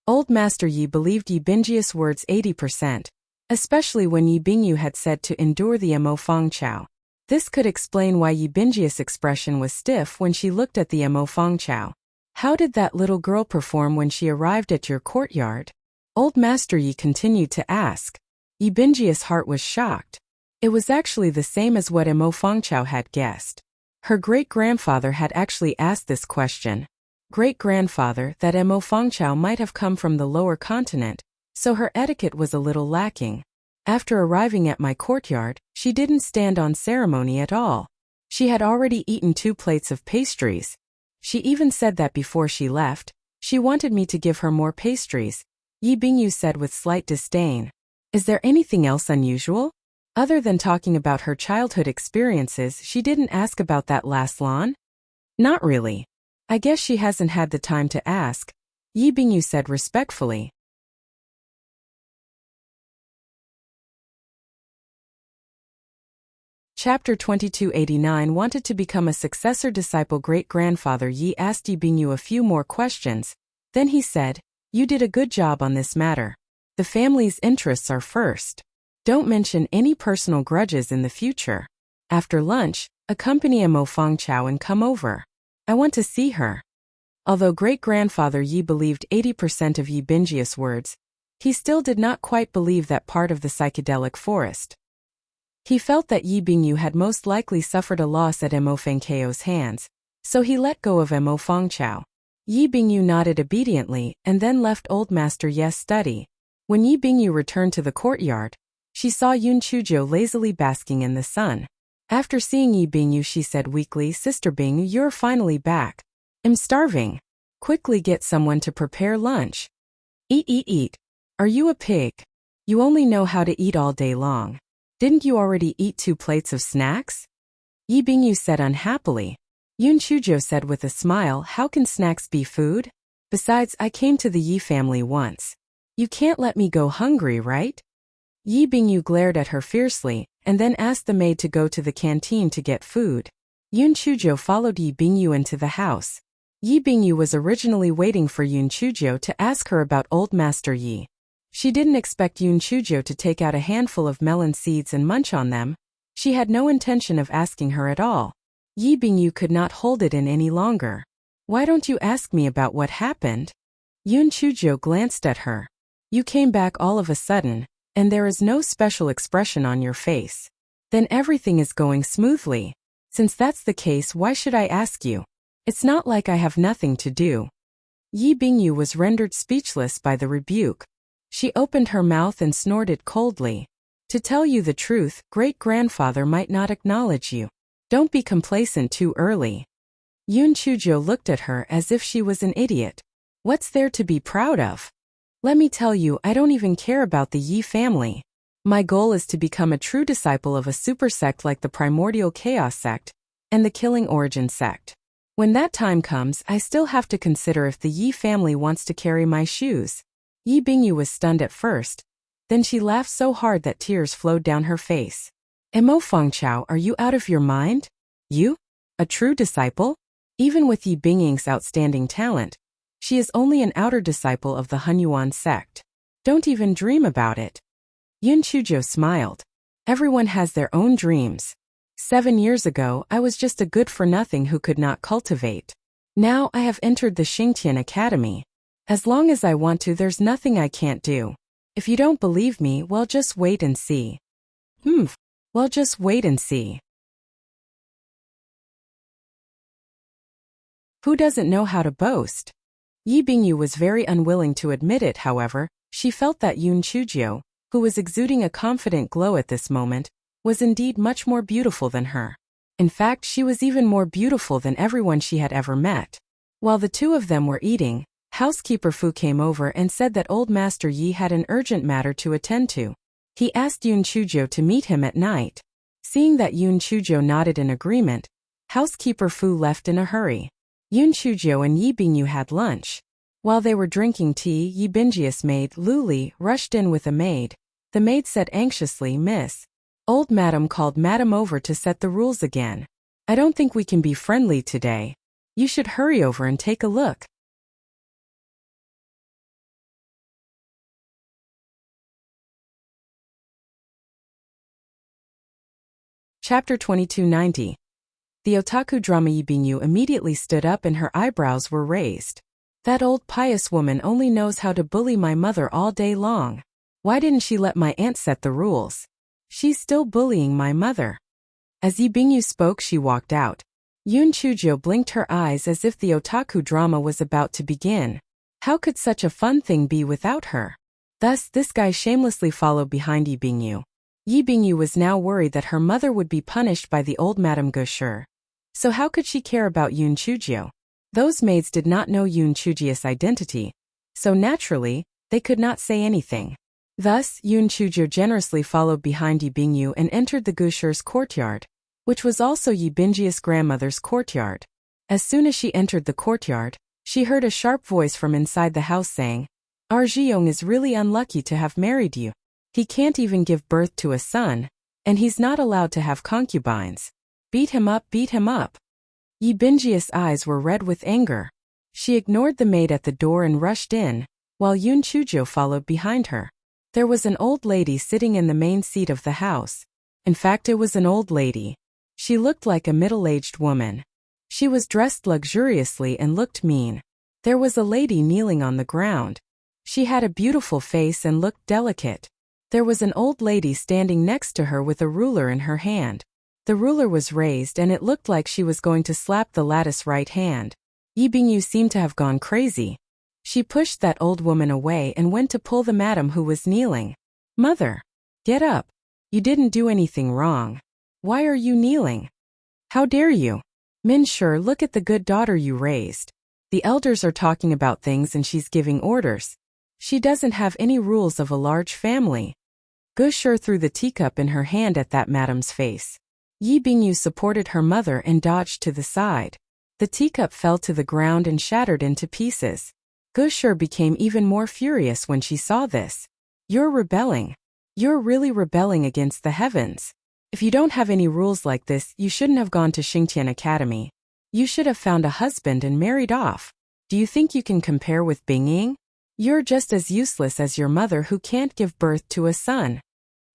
Old Master Yi believed Yi Bingyi's words 80%. Especially when Yi Bingyu had said to endure the Mo Fangchao. This could explain why Yi Bingyi's expression was stiff when she looked at the Mo Fangchao. How did that little girl perform when she arrived at your courtyard? Old Master Yi continued to ask. Yi Bingyi's heart was shocked. It was actually the same as what Mo Fangchao had guessed. Her great-grandfather had actually asked this question. Great-grandfather, that Mo Fangchao might have come from the lower continent, so her etiquette was a little lacking. After arriving at my courtyard, she didn't stand on ceremony at all. She had already eaten 2 plates of pastries. She even said that before she left, she wanted me to give her more pastries. Yi Bingyu said with slight disdain. Is there anything else unusual? Other than talking about her childhood experiences, she didn't ask about that last lawn? Not really. I guess she hasn't had the time to ask, Yi Bingyu said respectfully. Chapter 2289 wanted to become a successor disciple. Great-grandfather Yi asked Yi Bingyu a few more questions. Then he said, you did a good job on this matter. The family's interests are first. Don't mention any personal grudges in the future. After lunch, accompany Mo Fangchao and come over. I want to see her. Although great-grandfather Yi believed 80% of Yi Bingyi's words, he still did not quite believe that part of the psychedelic forest. He felt that Yi Bingyu had most likely suffered a loss at Mo Fangchao's hands, so he let go of Mo Fangchao. Yi Bingyu nodded obediently and then left old Master Ye's study. When Yi Bingyu returned to the courtyard, she saw Yun Chuzhou lazily basking in the sun. After seeing Yi Bingyu, she said weakly, Sister Bing, you're finally back. I'm starving. Quickly get someone to prepare lunch. Eat. Are you a pig? You only know how to eat all day long. Didn't you already eat 2 plates of snacks? Yi Bingyu said unhappily. Yun Chuzhou said with a smile, how can snacks be food? Besides, I came to the Yi family once. You can't let me go hungry, right? Yi Bingyu glared at her fiercely, and then asked the maid to go to the canteen to get food. Yun Chuzhou followed Yi Bingyu into the house. Yi Bingyu was originally waiting for Yun Chuzhou to ask her about old Master Yi. She didn't expect Yun Chuzhou to take out a handful of melon seeds and munch on them. She had no intention of asking her at all. Yi Bingyu could not hold it in any longer. Why don't you ask me about what happened? Yun Chuzhou glanced at her. You came back all of a sudden, and there is no special expression on your face. Then everything is going smoothly. Since that's the case, why should I ask you? It's not like I have nothing to do. Yi Bingyu was rendered speechless by the rebuke. She opened her mouth and snorted coldly. To tell you the truth, great-grandfather might not acknowledge you. Don't be complacent too early. Yun Chuzhou looked at her as if she was an idiot. What's there to be proud of? Let me tell you, I don't even care about the Yi family. My goal is to become a true disciple of a super sect like the Primordial Chaos sect and the Killing Origin sect. When that time comes, I still have to consider if the Yi family wants to carry my shoes. Yi Bingyu was stunned at first. Then she laughed so hard that tears flowed down her face. Mo Fangchao, are you out of your mind? You? A true disciple? Even with Yi Bingying's outstanding talent, she is only an outer disciple of the Hunyuan sect. Don't even dream about it. Yun Chuzhou smiled. Everyone has their own dreams. 7 years ago, I was just a good-for-nothing who could not cultivate. Now I have entered the Xingtian Academy. As long as I want to, there's nothing I can't do. If you don't believe me, well, just wait and see. Well, just wait and see. Who doesn't know how to boast? Yi Bingyu was very unwilling to admit it, however. She felt that Yun Chuzhou, who was exuding a confident glow at this moment, was indeed much more beautiful than her. In fact, she was even more beautiful than everyone she had ever met. While the two of them were eating, Housekeeper Fu came over and said that old Master Yi had an urgent matter to attend to. He asked Yun Chuzhou to meet him at night. Seeing that Yun Chuzhou nodded in agreement, Housekeeper Fu left in a hurry. Yun Chuzhou and Yi Bingyu had lunch. While they were drinking tea, Yi Bingyi's maid, Luli, rushed in with a maid. The maid said anxiously, Miss, old madam called madam over to set the rules again. I don't think we can be friendly today. You should hurry over and take a look. Chapter 2290. The otaku drama. Yi Bingyu immediately stood up and her eyebrows were raised. That old pious woman only knows how to bully my mother all day long. Why didn't she let my aunt set the rules? She's still bullying my mother. As Yi Bingyu spoke, she walked out. Yun Chuzhou blinked her eyes as if the otaku drama was about to begin. How could such a fun thing be without her? Thus, this guy shamelessly followed behind Yi Bingyu. Yi Bingyu was now worried that her mother would be punished by the old Madame Gaucher. So how could she care about Yun Chuzhou? Those maids did not know Yun Chuzhou's identity, so naturally, They could not say anything. Thus, Yun Chujo generously followed behind Yi Bingyu and entered the Gushir's courtyard, which was also Yi Bingji's grandmother's courtyard. As soon as she entered the courtyard, she heard a sharp voice from inside the house saying, "Our Zhiyong is really unlucky to have married you. He can't even give birth to a son, and he's not allowed to have concubines. Beat him up, beat him up." Yi Bingji's eyes were red with anger. She ignored the maid at the door and rushed in, while Yun Chujo followed behind her. There was an old lady sitting in the main seat of the house. In fact, it was an old lady. She looked like a middle-aged woman. She was dressed luxuriously and looked mean. There was a lady kneeling on the ground. She had a beautiful face and looked delicate. There was an old lady standing next to her with a ruler in her hand. The ruler was raised and it looked like she was going to slap the lattice right hand. Yi Bingyu seemed to have gone crazy. She pushed that old woman away and went to pull the madam who was kneeling. "Mother, get up. You didn't do anything wrong. Why are you kneeling? How dare you? Min Sure, look at the good daughter you raised. The elders are talking about things and she's giving orders. She doesn't have any rules of a large family." Gushir threw the teacup in her hand at that madam's face. Yi Bingyu supported her mother and dodged to the side. The teacup fell to the ground and shattered into pieces. Gushir became even more furious when she saw this. "You're rebelling. You're really rebelling against the heavens. If you don't have any rules like this, you shouldn't have gone to Xingtian Academy. You should have found a husband and married off. Do you think you can compare with Bingying? You're just as useless as your mother who can't give birth to a son."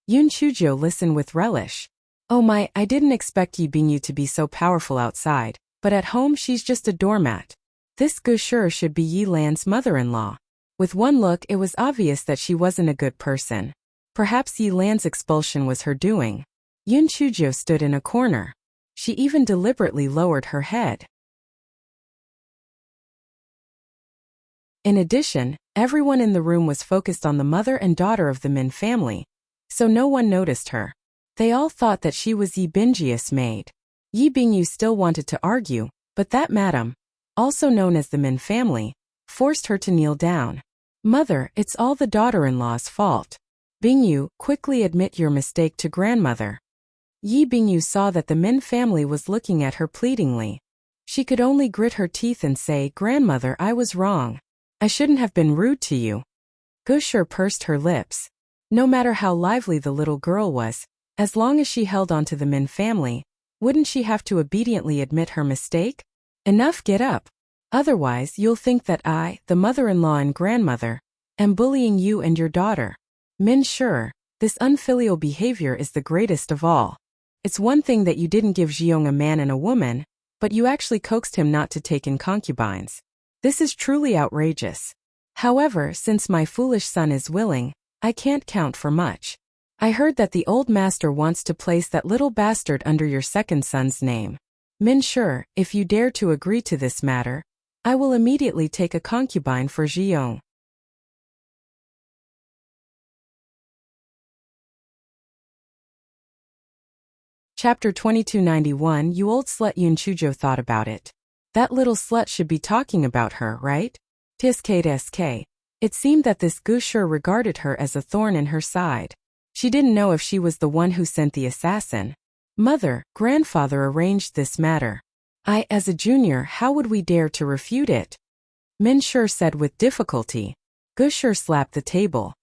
Yun Chujo listened with relish. "Oh my, I didn't expect Yi Bingyu to be so powerful outside, but at home she's just a doormat. This Gushir should be Yi Lan's mother-in-law." With one look, it was obvious that she wasn't a good person. Perhaps Yi Lan's expulsion was her doing. Yun Chujo stood in a corner. She even deliberately lowered her head. In addition, everyone in the room was focused on the mother and daughter of the Min family, so no one noticed her. They all thought that she was Yi Bingji's maid. Yi Bingyu still wanted to argue, but that madam, also known as the Min family, forced her to kneel down. "Mother, it's all the daughter-in-law's fault. Bingyu, quickly admit your mistake to grandmother." Yi Bingyu saw that the Min family was looking at her pleadingly. She could only grit her teeth and say, "Grandmother, I was wrong. I shouldn't have been rude to you." Gushir pursed her lips. No matter how lively the little girl was, as long as she held on to the Min family, wouldn't she have to obediently admit her mistake? "Enough, get up. Otherwise, you'll think that I, the mother-in-law and grandmother, am bullying you and your daughter. Min Sure, this unfilial behavior is the greatest of all. It's one thing that you didn't give Zhiyong a man and a woman, but you actually coaxed him not to take in concubines. This is truly outrageous. However, since my foolish son is willing, I can't count for much. I heard that the old master wants to place that little bastard under your second son's name. Min Sure, if you dare to agree to this matter, I will immediately take a concubine for Zhiyong." Chapter 2291. You old slut. Yun Chujo thought about it. That little slut should be talking about her, right? Tsk. It seemed that this Gushir regarded her as a thorn in her side. She didn't know if she was the one who sent the assassin. "Mother, grandfather arranged this matter. As a junior, how would we dare to refute it?" Min Sure said with difficulty. Gushir slapped the table.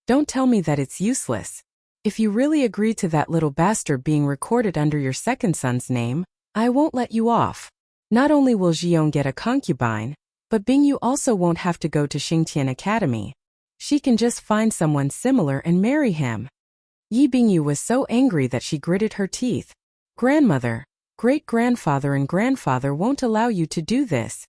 Don't tell me that it's useless. If you really agree to that little bastard being recorded under your second son's name, I won't let you off. Not only will Zhiyong get a concubine, but Bingyu also won't have to go to Xingtian Academy. She can just find someone similar and marry him." Yi Bingyu was so angry that she gritted her teeth. "Grandmother, great-grandfather and grandfather won't allow you to do this."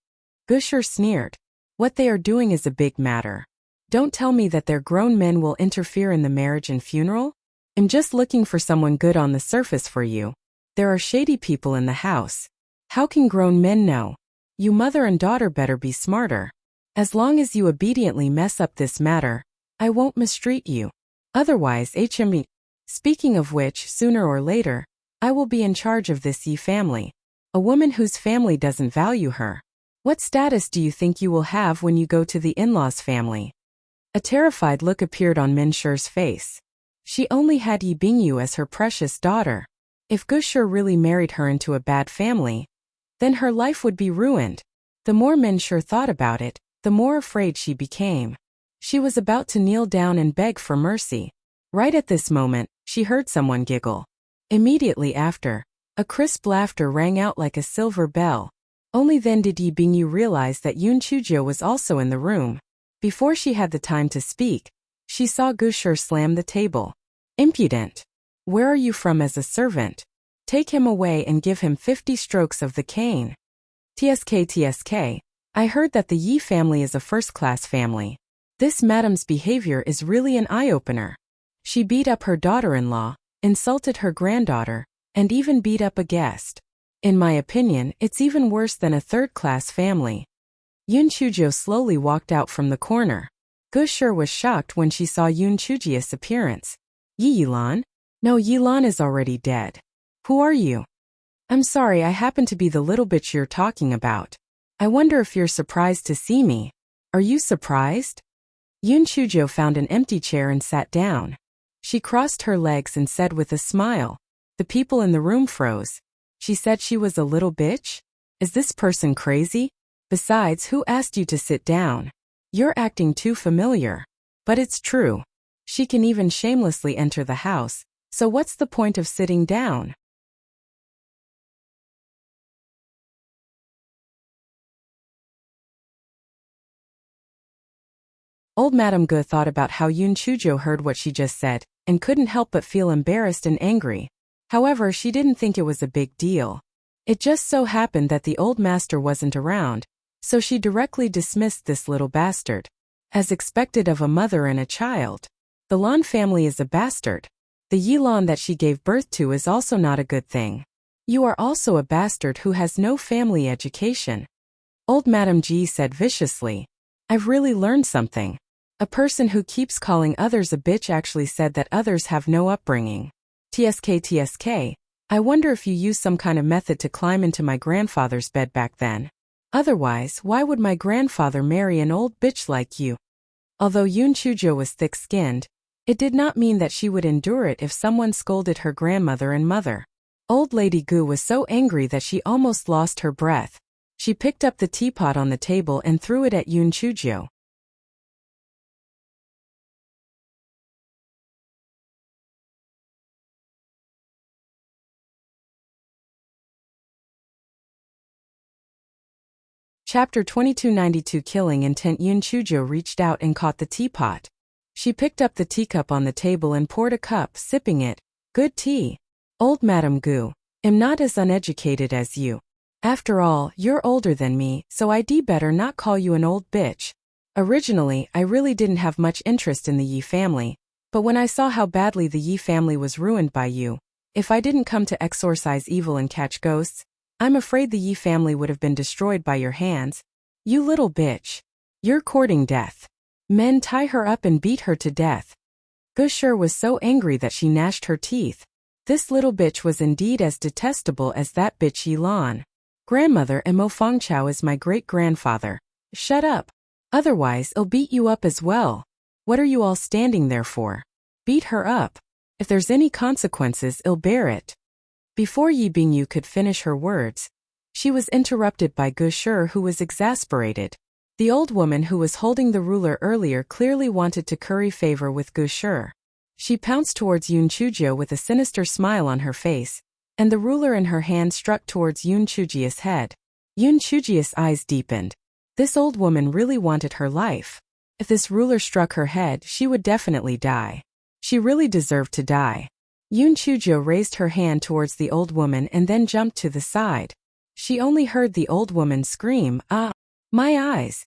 Gushir sneered. "What they are doing is a big matter. Don't tell me that their grown men will interfere in the marriage and funeral. I'm just looking for someone good on the surface for you. There are shady people in the house. How can grown men know? You mother and daughter better be smarter. As long as you obediently mess up this matter, I won't mistreat you. Otherwise, HME. Speaking of which, sooner or later, I will be in charge of this Yi family. A woman whose family doesn't value her. What status do you think you will have when you go to the in-laws' family? A terrified look appeared on Minshir's face. She only had Yi Bingyu as her precious daughter. If Gushir really married her into a bad family, then her life would be ruined. The more Minshir thought about it, the more afraid she became. She was about to kneel down and beg for mercy. Right at this moment, she heard someone giggle. Immediately after, a crisp laughter rang out like a silver bell. Only then did Yi Bingyu realize that Yun Chujio was also in the room. Before she had the time to speak, she saw Gushir slam the table. Impudent! Where are you from as a servant? Take him away and give him 50 strokes of the cane. TSK, I heard that the Yi family is a first-class family. This madam's behavior is really an eye-opener. She beat up her daughter-in-law, insulted her granddaughter, and even beat up a guest. In my opinion, it's even worse than a third-class family. Yun Chujio slowly walked out from the corner. Gushir was shocked when she saw Yun Chujio's appearance. Yi Yilan? No, Yilan is already dead. Who are you? I'm sorry, I happen to be the little bitch you're talking about. I wonder if you're surprised to see me. Are you surprised? Yun Chujio found an empty chair and sat down. She crossed her legs and said with a smile. The people in the room froze. She said she was a little bitch? Is this person crazy? Besides, who asked you to sit down? You're acting too familiar. But it's true. She can even shamelessly enter the house, so what's the point of sitting down? Old Madame Gu thought about how Yun Chujio heard what she just said, and couldn't help but feel embarrassed and angry. However, she didn't think it was a big deal. It just so happened that the old master wasn't around, so she directly dismissed this little bastard. As expected of a mother and a child. The Lan family is a bastard. The Yilan that she gave birth to is also not a good thing. You are also a bastard who has no family education. Old Madame Ji said viciously. I've really learned something. A person who keeps calling others a bitch actually said that others have no upbringing. TSK, I wonder if you used some kind of method to climb into my grandfather's bed back then. Otherwise, why would my grandfather marry an old bitch like you? Although Yun Chujio was thick-skinned, it did not mean that she would endure it if someone scolded her grandmother and mother. Old Lady Gu was so angry that she almost lost her breath. She picked up the teapot on the table and threw it at Yun Chujio. Chapter 2292 Killing Intent. Yun Chujio reached out and caught the teapot. She picked up the teacup on the table and poured a cup, sipping it. Good tea. Old Madame Gu, am not as uneducated as you. After all, you're older than me, so I'd better not call you an old bitch. Originally, I really didn't have much interest in the Yi family, but when I saw how badly the Yi family was ruined by you, if I didn't come to exorcise evil and catch ghosts, I'm afraid the Yi family would have been destroyed by your hands. You little bitch. You're courting death. Men, tie her up and beat her to death. Gushir was so angry that she gnashed her teeth. This little bitch was indeed as detestable as that bitch Yilan. Grandmother, and Mo Fangchao is my great-grandfather. Shut up. Otherwise, I'll beat you up as well. What are you all standing there for? Beat her up. If there's any consequences, I'll bear it. Before Yi Bingyu could finish her words, she was interrupted by Gushir, who was exasperated. The old woman who was holding the ruler earlier clearly wanted to curry favor with Gushir. She pounced towards Yun Chujio with a sinister smile on her face, and the ruler in her hand struck towards Yun Chujio's head. Yun Chujio's eyes deepened. This old woman really wanted her life. If this ruler struck her head, she would definitely die. She really deserved to die. Yun Chujio raised her hand towards the old woman and then jumped to the side. She only heard the old woman scream, "Ah! My eyes!"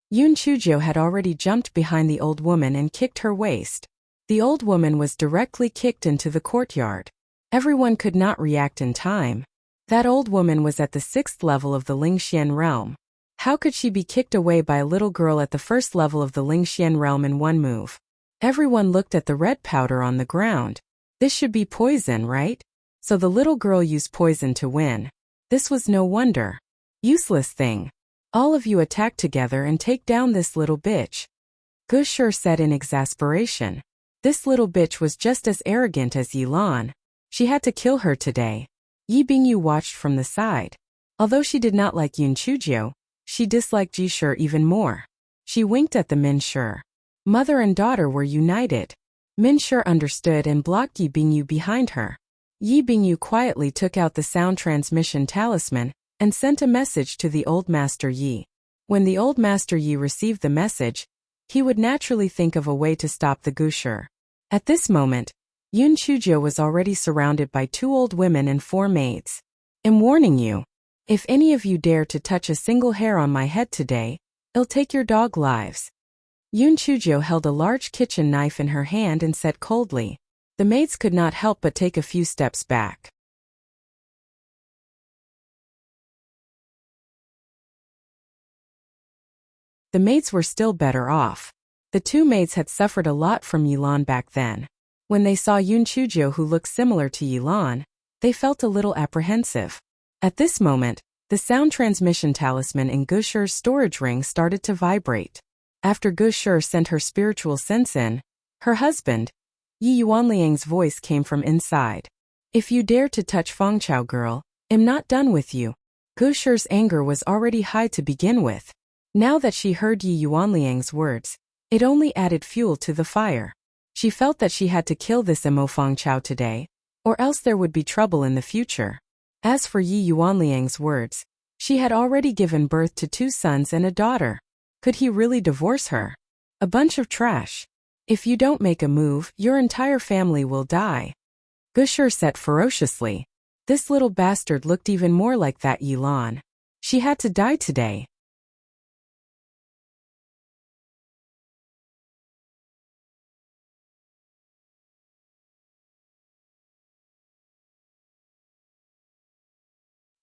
Yun Chujio had already jumped behind the old woman and kicked her waist. The old woman was directly kicked into the courtyard. Everyone could not react in time. That old woman was at the 6th level of the Lingxian realm. How could she be kicked away by a little girl at the 1st level of the Lingxian realm in one move? Everyone looked at the red powder on the ground. This should be poison, right? So the little girl used poison to win. This was no wonder. Useless thing. All of you attack together and take down this little bitch. Gushur said in exasperation. This little bitch was just as arrogant as Yilan. She had to kill her today. Yi Bingyu watched from the side. Although she did not like Yun Chujio, she disliked Jishur even more. She winked at the Minshur. Mother and daughter were united. Minshur understood and blocked Yi Bingyu behind her. Yi Bingyu quietly took out the sound transmission talisman and sent a message to the old Master Yi. When the old Master Yi received the message, he would naturally think of a way to stop the Gushur. At this moment, Yun Chujio was already surrounded by 2 old women and 4 maids. I'm warning you. If any of you dare to touch a single hair on my head today, I'll take your dog lives. Yun Chujio held a large kitchen knife in her hand and said coldly. The maids could not help but take a few steps back. The maids were still better off. The 2 maids had suffered a lot from Yilan back then. When they saw Yun Chujio who looked similar to Yilan, they felt a little apprehensive. At this moment, the sound transmission talisman in Gushur's storage ring started to vibrate. After Gushur sent her spiritual sense in, her husband, Yi Yuanliang's voice came from inside. If you dare to touch Fengchao girl, I'm not done with you. Gushur's anger was already high to begin with. Now that she heard Yi Yuanliang's words, it only added fuel to the fire. She felt that she had to kill this Mo Fengchao today, or else there would be trouble in the future. As for Yi Yuanliang's words, she had already given birth to 2 sons and a daughter. Could he really divorce her? A bunch of trash. If you don't make a move, your entire family will die. Gushur said ferociously. This little bastard looked even more like that Yilan. She had to die today.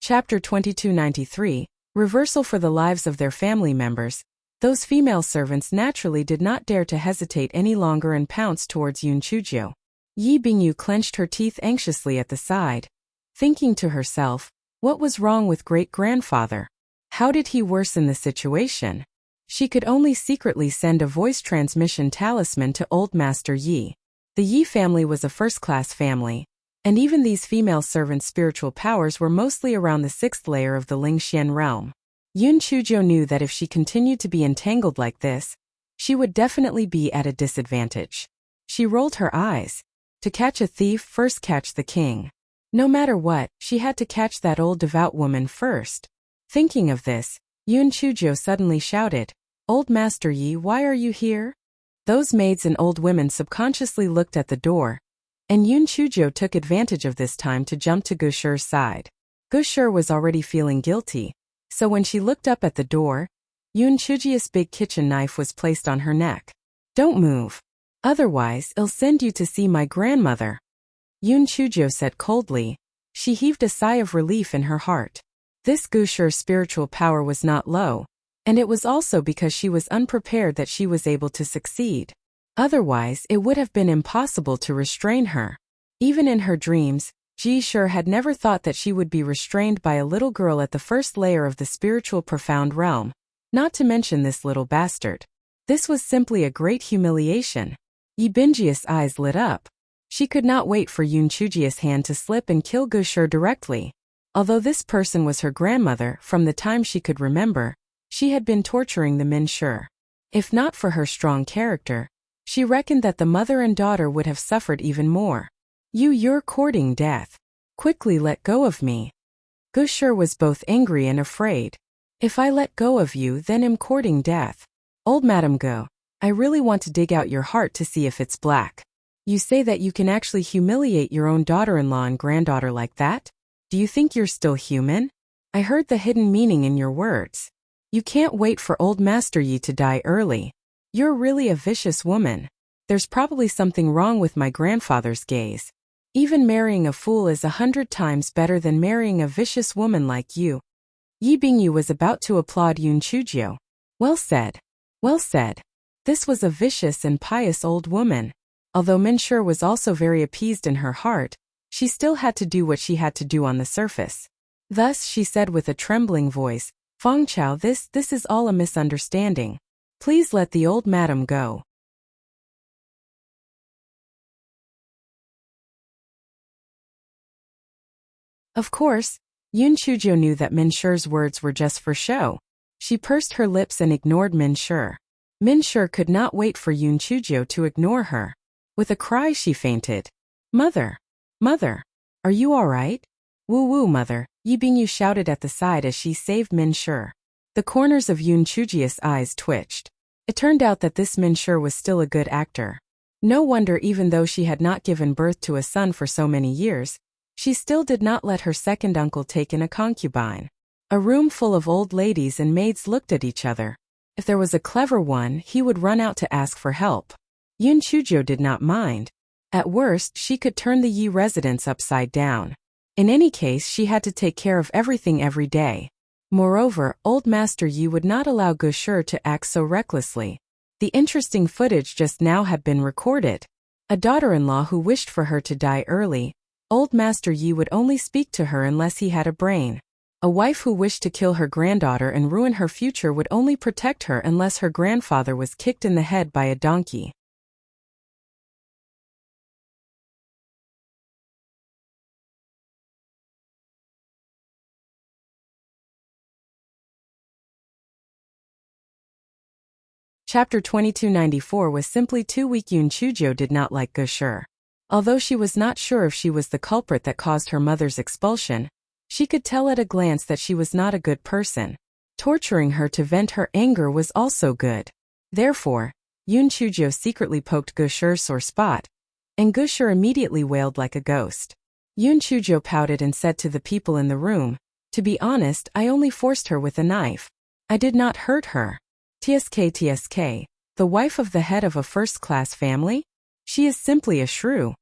Chapter 2293, Reversal for the lives of their family members. Those female servants naturally did not dare to hesitate any longer and pounced towards Yun Chujio. Yi Bingyu clenched her teeth anxiously at the side, thinking to herself, what was wrong with great-grandfather? How did he worsen the situation? She could only secretly send a voice transmission talisman to old Master Yi. The Yi family was a first-class family, and even these female servants' spiritual powers were mostly around the 6th layer of the Lingxian realm. Yun Chujio knew that if she continued to be entangled like this, she would definitely be at a disadvantage. She rolled her eyes. To catch a thief, first catch the king. No matter what, she had to catch that old devout woman first. Thinking of this, Yun Chujio suddenly shouted, Old Master Yi, why are you here? Those maids and old women subconsciously looked at the door, and Yun Chujio took advantage of this time to jump to Gushur's side. Gushur was already feeling guilty, so when she looked up at the door, Yun Chujio's big kitchen knife was placed on her neck. Don't move. Otherwise, I'll send you to see my grandmother. Yun Chujio said coldly. She heaved a sigh of relief in her heart. This Gushur's spiritual power was not low, and it was also because she was unprepared that she was able to succeed. Otherwise, it would have been impossible to restrain her. Even in her dreams, Jishur had never thought that she would be restrained by a little girl at the 1st layer of the spiritual profound realm, not to mention this little bastard. This was simply a great humiliation. Yi Bingyi's eyes lit up. She could not wait for Yun Chujio's hand to slip and kill Gushur directly. Although this person was her grandmother, from the time she could remember, she had been torturing the Minshur. If not for her strong character, she reckoned that the mother and daughter would have suffered even more. You're courting death. Quickly let go of me. Gushur was both angry and afraid. If I let go of you, then I'm courting death. Old Madam Go, I really want to dig out your heart to see if it's black. You say that you can actually humiliate your own daughter-in-law and granddaughter like that? Do you think you're still human? I heard the hidden meaning in your words. You can't wait for old Master Yi to die early. You're really a vicious woman. There's probably something wrong with my grandfather's gaze. Even marrying a fool is 100 times better than marrying a vicious woman like you. Yi Bingyu was about to applaud Yun Chujio. Well said. Well said. This was a vicious and pious old woman. Although Minshur was also very appeased in her heart, she still had to do what she had to do on the surface. Thus she said with a trembling voice, Fengchao, this is all a misunderstanding. Please let the old madam go. Of course, Yun Chujo knew that Min Sher's words were just for show. She pursed her lips and ignored Min Sher. Min Sher could not wait for Yun Chujo to ignore her. With a cry she fainted. Mother! Mother! Are you all right? Woo-woo, mother, Yi Bingyu shouted at the side as she saved Min Sher. The corners of Yun Chujia's eyes twitched. It turned out that this Min Sher was still a good actor. No wonder, even though she had not given birth to a son for so many years, she still did not let her second uncle take in a concubine. A room full of old ladies and maids looked at each other. If there was a clever one, he would run out to ask for help. Yun Chujo did not mind. At worst, she could turn the Yi residence upside down. In any case, she had to take care of everything every day. Moreover, old Master Yi would not allow Gushur to act so recklessly. The interesting footage just now had been recorded. A daughter-in-law who wished for her to die early. Old Master Yi would only speak to her unless he had a brain. A wife who wished to kill her granddaughter and ruin her future would only protect her unless her grandfather was kicked in the head by a donkey. Chapter 2294 was simply too weak. Yun Chujo did not like Gushur. Although she was not sure if she was the culprit that caused her mother's expulsion, she could tell at a glance that she was not a good person. Torturing her to vent her anger was also good. Therefore, Yun Chujo secretly poked Gushur's sore spot, and Gushur immediately wailed like a ghost. Yun Chujo pouted and said to the people in the room, "To be honest, I only forced her with a knife. I did not hurt her. TSK, the wife of the head of a first-class family? She is simply a shrew."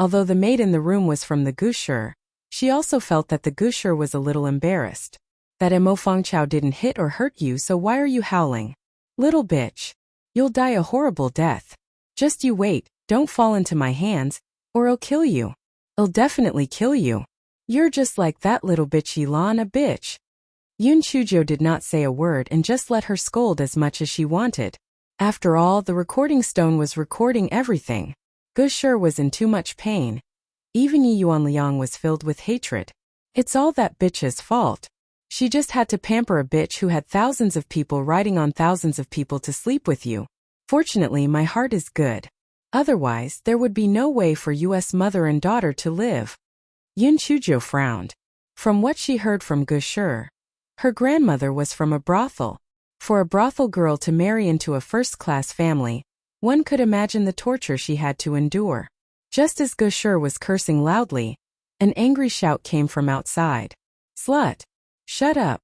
Although the maid in the room was from the Gushur, she also felt that the Gushur was a little embarrassed. That Mo Fangchao didn't hit or hurt you, so why are you howling? Little bitch. You'll die a horrible death. Just you wait, don't fall into my hands, or I'll kill you. I'll definitely kill you. You're just like that little bitch Yilan, a bitch. Yun Chujo did not say a word and just let her scold as much as she wanted. After all, the recording stone was recording everything. Gushur was in too much pain. Even Yi Yuanliang was filled with hatred. It's all that bitch's fault. She just had to pamper a bitch who had thousands of people riding on thousands of people to sleep with you. Fortunately, my heart is good. Otherwise, there would be no way for us mother and daughter to live. Yun Chujo frowned. From what she heard from Gushur, her grandmother was from a brothel. For a brothel girl to marry into a first-class family, one could imagine the torture she had to endure. Just as Gushur was cursing loudly, an angry shout came from outside. "Slut! Shut up!"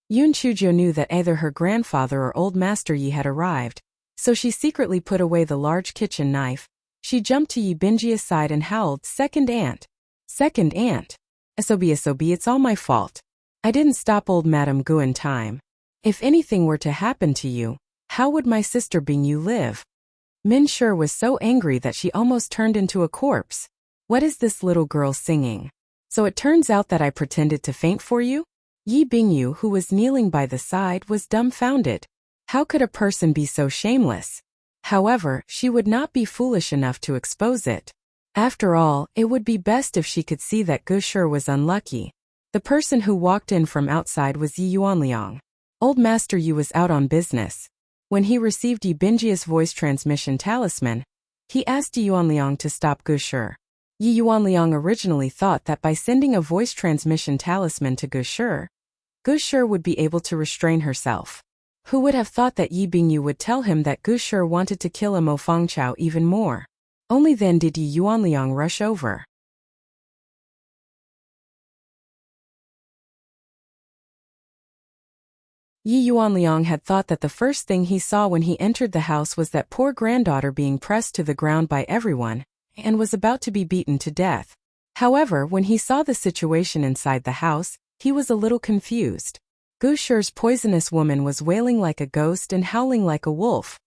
Yun Chujo knew that either her grandfather or old Master Yi had arrived, so she secretly put away the large kitchen knife. She jumped to Yi Binjia's side and howled, "Second aunt! Second aunt! SOB, it's all my fault. I didn't stop old Madame Gu in time. If anything were to happen to you, how would my sister Bingyu live?" Min Sher was so angry that she almost turned into a corpse. "What is this little girl singing? So it turns out that I pretended to faint for you?" Yi Bingyu, who was kneeling by the side, was dumbfounded. How could a person be so shameless? However, she would not be foolish enough to expose it. After all, it would be best if she could see that Gushur was unlucky. The person who walked in from outside was Yi Yuanliang. Old Master Yi was out on business. When he received Yi Binjia's voice transmission talisman, he asked Yi Yuanliang to stop Gushur. Yi Yuanliang originally thought that by sending a voice transmission talisman to Gushur, Gushur would be able to restrain herself. Who would have thought that Yi Bingyu would tell him that Gushur wanted to kill Mo Fangchao even more? Only then did Yi Yuanliang rush over. Yi Yuanliang had thought that the first thing he saw when he entered the house was that poor granddaughter being pressed to the ground by everyone, and was about to be beaten to death. However, when he saw the situation inside the house, he was a little confused. Gushur's poisonous woman was wailing like a ghost and howling like a wolf.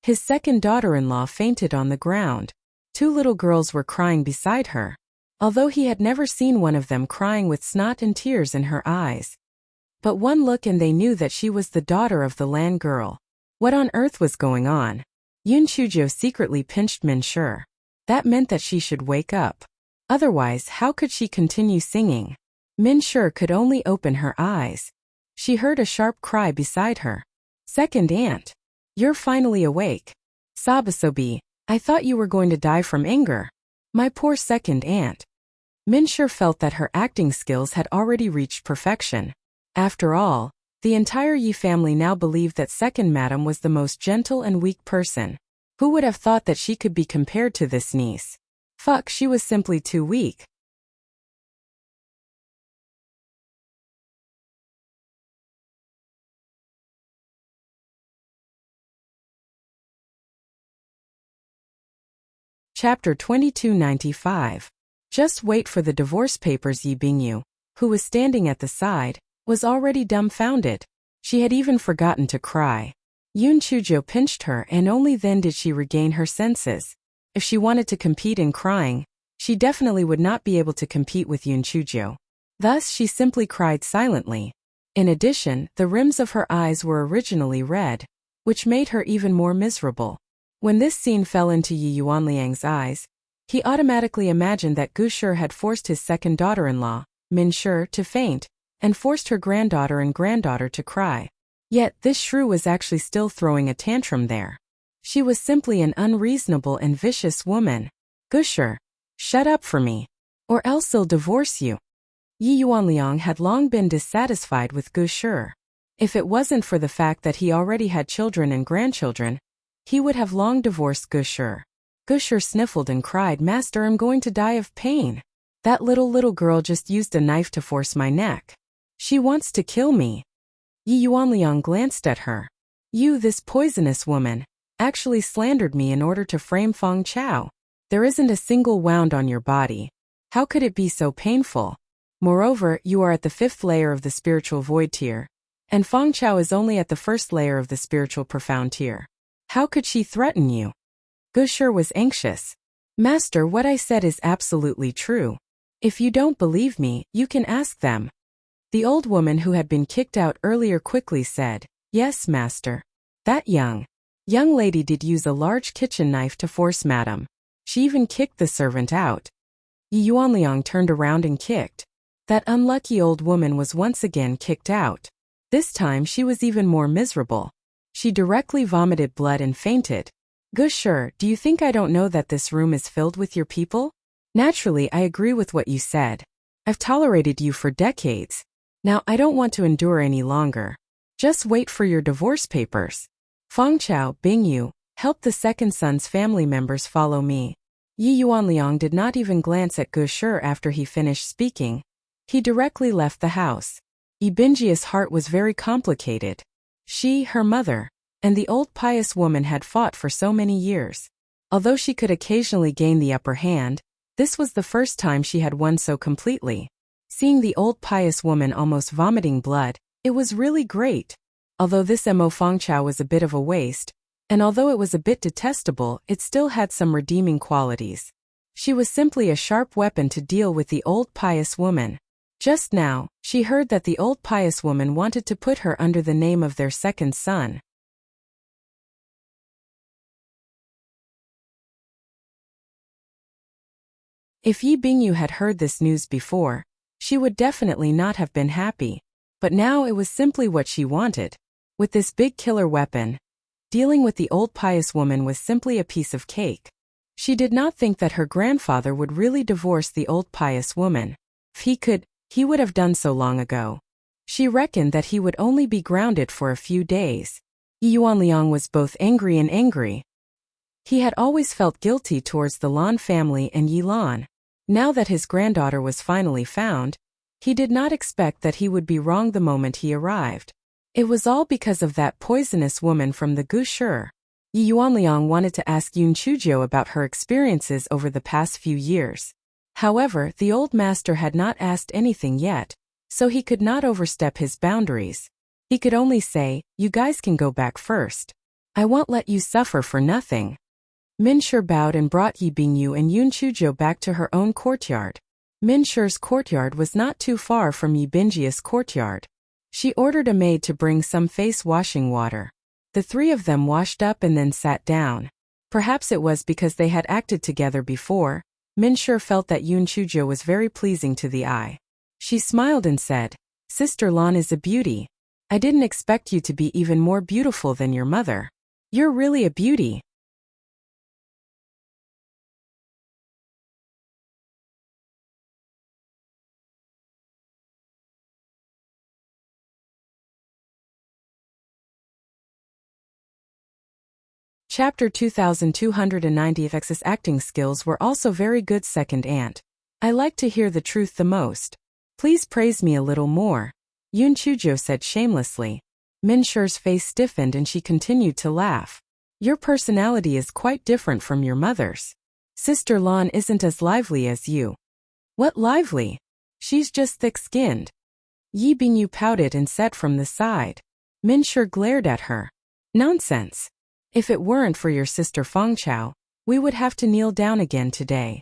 His second daughter-in-law fainted on the ground. Two little girls were crying beside her, although he had never seen one of them crying with snot and tears in her eyes. But one look and they knew that she was the daughter of the land girl. What on earth was going on? Yun Chujo secretly pinched Min Sure. That meant that she should wake up. Otherwise, how could she continue singing? Min Sure could only open her eyes. She heard a sharp cry beside her. Second aunt. You're finally awake. Sabasobi, I thought you were going to die from anger. My poor second aunt. Min Sure felt that her acting skills had already reached perfection. After all, the entire Yi family now believed that second madam was the most gentle and weak person. Who would have thought that she could be compared to this niece? Fuck, she was simply too weak. Chapter 2295. Just wait for the divorce papers. Yi Bingyu, who was standing at the side, was already dumbfounded. She had even forgotten to cry. Yun Chujo pinched her, and only then did she regain her senses. If she wanted to compete in crying, she definitely would not be able to compete with Yun Chujo. Thus she simply cried silently. In addition, the rims of her eyes were originally red, which made her even more miserable. When this scene fell into Yi Yuanliang's eyes, he automatically imagined that Gu Shi had forced his second daughter-in-law, Min Shi, to faint, and forced her granddaughter and granddaughter to cry. Yet this shrew was actually still throwing a tantrum there. She was simply an unreasonable and vicious woman. Gu Shi, shut up for me, or else I'll divorce you. Yi Yuanliang had long been dissatisfied with Gu Shi. If it wasn't for the fact that he already had children and grandchildren, he would have long divorced Gu Shi. Gu Shi sniffled and cried, Master, I'm going to die of pain. That little girl just used a knife to force my neck. She wants to kill me. Yi Yuanliang glanced at her. You, this poisonous woman, actually slandered me in order to frame Feng Chao. There isn't a single wound on your body. How could it be so painful? Moreover, you are at the 5th layer of the spiritual void tier, and Feng Chao is only at the 1st layer of the spiritual profound tier. How could she threaten you? Gu Shi was anxious. Master, what I said is absolutely true. If you don't believe me, you can ask them. The old woman who had been kicked out earlier quickly said, Yes, master. That young lady did use a large kitchen knife to force madam. She even kicked the servant out. Yi Yuanliang turned around and kicked. That unlucky old woman was once again kicked out. This time she was even more miserable. She directly vomited blood and fainted. Gu Shi, do you think I don't know that this room is filled with your people? Naturally, I agree with what you said. I've tolerated you for decades. Now I don't want to endure any longer. Just wait for your divorce papers. Feng Chao, Bingyu, help the second son's family members follow me. Yi Yuanliang did not even glance at Gu Shi after he finished speaking. He directly left the house. Yi Bingjia's heart was very complicated. She, her mother, and the old pious woman had fought for so many years. Although she could occasionally gain the upper hand, this was the first time she had won so completely. Seeing the old pious woman almost vomiting blood, it was really great. Although this Mo Feng Chao was a bit of a waste, and although it was a bit detestable, it still had some redeeming qualities. She was simply a sharp weapon to deal with the old pious woman. Just now, she heard that the old pious woman wanted to put her under the name of their second son. If Yi Bingyu had heard this news before, she would definitely not have been happy. But now it was simply what she wanted. With this big killer weapon, dealing with the old pious woman was simply a piece of cake. She did not think that her grandfather would really divorce the old pious woman. If he could, he would have done so long ago. She reckoned that he would only be grounded for a few days. Yi Yuanliang was both angry and angry. He had always felt guilty towards the Lan family and Yi Lan. Now that his granddaughter was finally found, he did not expect that he would be wrong the moment he arrived. It was all because of that poisonous woman from the Gu Shi. Yi Yuanliang wanted to ask Yun Chujo about her experiences over the past few years. However, the old master had not asked anything yet, so he could not overstep his boundaries. He could only say, you guys can go back first. I won't let you suffer for nothing. Min Shi bowed and brought Yi Bingyu and Yun Chujo back to her own courtyard. Min Shi's courtyard was not too far from Yi Bingjia's courtyard. She ordered a maid to bring some face washing water. The three of them washed up and then sat down. Perhaps it was because they had acted together before. Min-sure felt that Yoon Chujo was very pleasing to the eye. She smiled and said, "Sister Lan is a beauty. I didn't expect you to be even more beautiful than your mother. You're really a beauty." Chapter 2290 X's acting skills were also very good, second aunt. I like to hear the truth the most. Please praise me a little more, Yoon Chujo said shamelessly. Min-sure's face stiffened and she continued to laugh. Your personality is quite different from your mother's. Sister Lan isn't as lively as you. What lively? She's just thick-skinned. Yi Bingyu pouted and said from the side. Min-sure glared at her. Nonsense. If it weren't for your sister Fangchao, we would have to kneel down again today.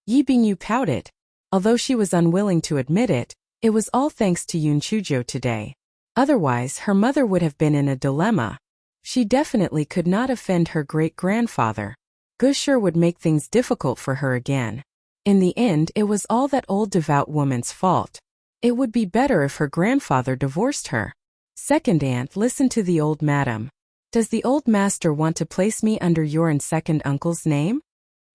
Yi Bingyu pouted. Although she was unwilling to admit it, it was all thanks to Yoon Chujo today. Otherwise, her mother would have been in a dilemma. She definitely could not offend her great-grandfather. Gusher would make things difficult for her again. In the end, it was all that old devout woman's fault. It would be better if her grandfather divorced her. Second aunt, listen to the old madam. Does the old master want to place me under your and second uncle's name?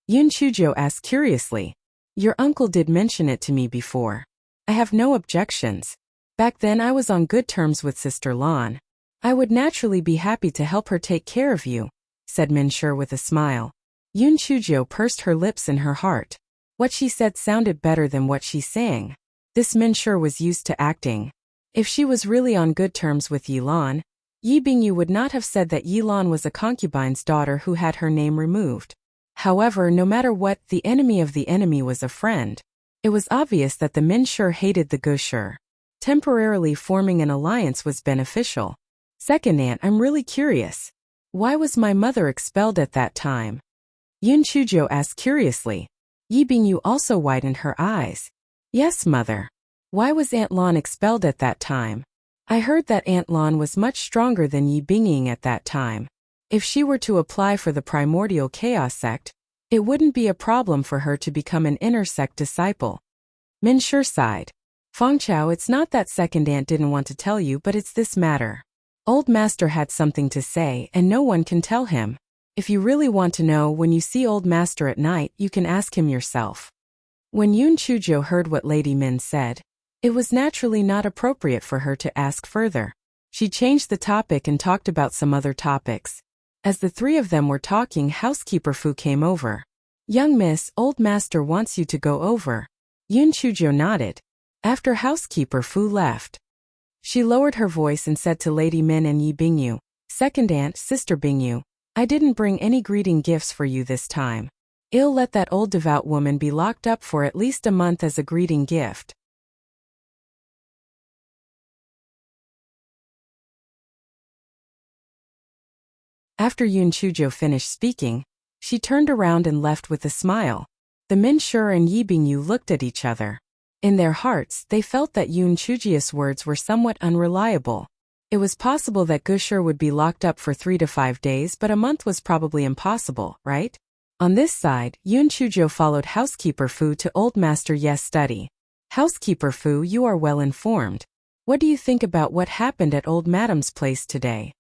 Yoon Chujo asked curiously. Your uncle did mention it to me before. I have no objections. Back then I was on good terms with Sister Lan. I would naturally be happy to help her take care of you, said Min-sure with a smile. Yoon Chujo pursed her lips in her heart. What she said sounded better than what she sang. This Min-sure was used to acting. If she was really on good terms with Yi Lan, Yi Bingyu would not have said that Yi Lan was a concubine's daughter who had her name removed. However, no matter what, the enemy of the enemy was a friend. It was obvious that the Min-sure hated the Gusher. Temporarily forming an alliance was beneficial. Second aunt, I'm really curious. Why was my mother expelled at that time? Yoon Chujo asked curiously. Yi Bingyu also widened her eyes. Yes, mother. Why was Aunt Lan expelled at that time? I heard that Aunt Lan was much stronger than Yi Bingying at that time. If she were to apply for the primordial chaos sect, it wouldn't be a problem for her to become an inner sect disciple. Min-sure sighed. Fangchao, it's not that second aunt didn't want to tell you, but it's this matter. Old master had something to say and no one can tell him. If you really want to know, when you see old master at night, you can ask him yourself. When Yoon Chujo heard what Lady Min said, it was naturally not appropriate for her to ask further. She changed the topic and talked about some other topics. As the three of them were talking, housekeeper Fu came over. Young miss, old master wants you to go over. Yoon Chujo nodded. After housekeeper Fu left, she lowered her voice and said to Lady Min and Yi Bingyu, Second aunt, Sister Bingyu, I didn't bring any greeting gifts for you this time. I'll let that old devout woman be locked up for at least a month as a greeting gift. After Yoon Chujo finished speaking, she turned around and left with a smile. The Min-sure and Yi Bingyu looked at each other. In their hearts, they felt that Yoon Chujo's words were somewhat unreliable. It was possible that Gusher would be locked up for 3 to 5 days, but a month was probably impossible, right? On this side, Yoon Chujo followed housekeeper Fu to old master Ye's study. Housekeeper Fu, you are well informed. What do you think about what happened at old madam's place today?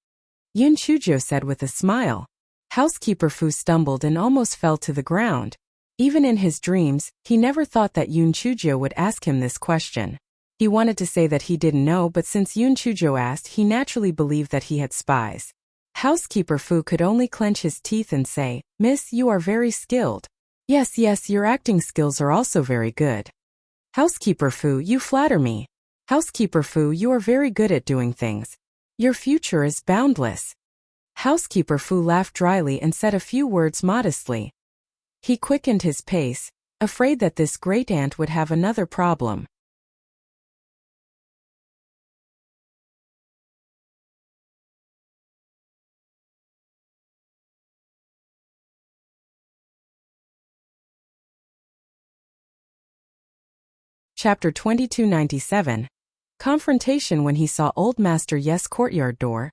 Yoon Chujo said with a smile. Housekeeper Fu stumbled and almost fell to the ground. Even in his dreams, he never thought that Yoon Chujo would ask him this question. He wanted to say that he didn't know, but since Yoon Chujo asked, he naturally believed that he had spies. Housekeeper Fu could only clench his teeth and say, Miss, you are very skilled. Yes, your acting skills are also very good. Housekeeper Fu, you flatter me. Housekeeper Fu, you are very good at doing things. Your future is boundless. Housekeeper Fu laughed dryly and said a few words modestly. He quickened his pace, afraid that this great aunt would have another problem. Chapter 2297. Confrontation. When he saw old master Ye's courtyard door,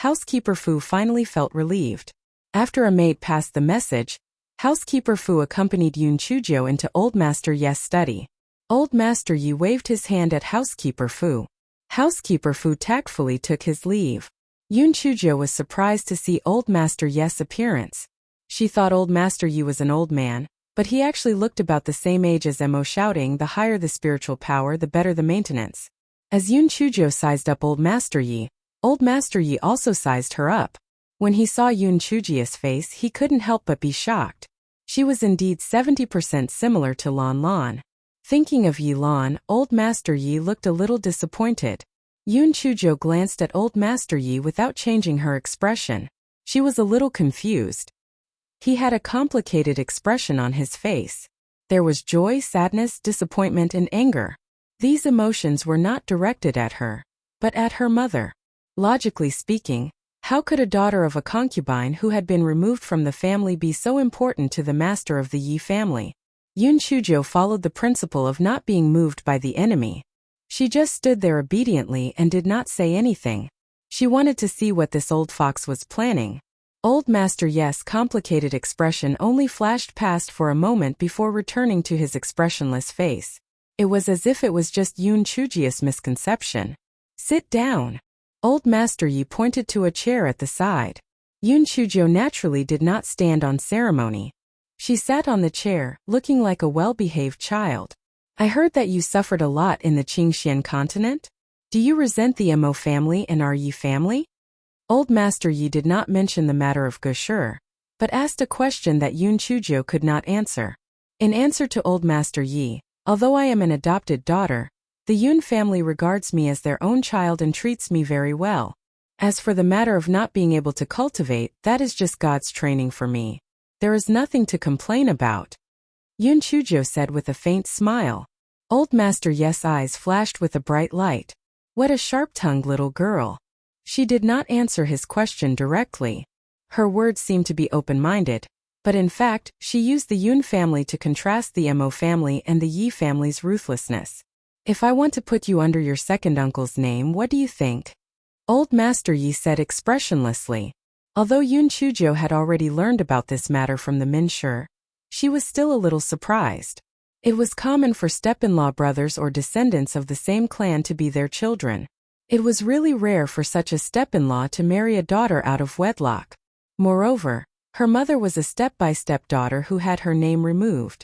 Housekeeper Fu finally felt relieved. After a maid passed the message, Housekeeper Fu accompanied Yun Chuzhou into Old Master Ye's study. Old Master Yi waved his hand at Housekeeper Fu. Housekeeper Fu tactfully took his leave. Yun Chuzhou was surprised to see Old Master Ye's appearance. She thought Old Master Yi was an old man, but he actually looked about the same age as Mo, shouting, "The higher the spiritual power, the better the maintenance." As Yun Chuzhou sized up Old Master Yi also sized her up. When he saw Yun Chuzhou's face, he couldn't help but be shocked. She was indeed 70% similar to Lan Lan. Thinking of Yi Lan, Old Master Yi looked a little disappointed. Yun Chuzhou glanced at Old Master Yi without changing her expression. She was a little confused. He had a complicated expression on his face. There was joy, sadness, disappointment, and anger. These emotions were not directed at her, but at her mother. Logically speaking, how could a daughter of a concubine who had been removed from the family be so important to the master of the Yi family? Yun Chuzhou followed the principle of not being moved by the enemy. She just stood there obediently and did not say anything. She wanted to see what this old fox was planning. Old Master Ye's complicated expression only flashed past for a moment before returning to his expressionless face. It was as if it was just Yun Chuzhou's misconception. "Sit down." Old Master Yi pointed to a chair at the side. Yun Chuzhou naturally did not stand on ceremony. She sat on the chair, looking like a well-behaved child. "I heard that you suffered a lot in the Qingxian continent. Do you resent the Mo family and our Yi family?" Old Master Yi did not mention the matter of Gosher, but asked a question that Yun Chuzhou could not answer. In answer to Old Master Yi, "Although I am an adopted daughter, the Yun family regards me as their own child and treats me very well. As for the matter of not being able to cultivate, that is just God's training for me. There is nothing to complain about," Yun Chuzhou said with a faint smile. Old Master Ye's eyes flashed with a bright light. What a sharp-tongued little girl. She did not answer his question directly. Her words seemed to be open-minded, but in fact, she used the Yun family to contrast the Mo family and the Yi family's ruthlessness. "If I want to put you under your second uncle's name, what do you think?" Old Master Yi said expressionlessly. Although Yun Chuzhou had already learned about this matter from the Minshi, she was still a little surprised. It was common for step-in-law brothers or descendants of the same clan to be their children. It was really rare for such a step-in-law to marry a daughter out of wedlock. Moreover, her mother was a step-by-step daughter who had her name removed.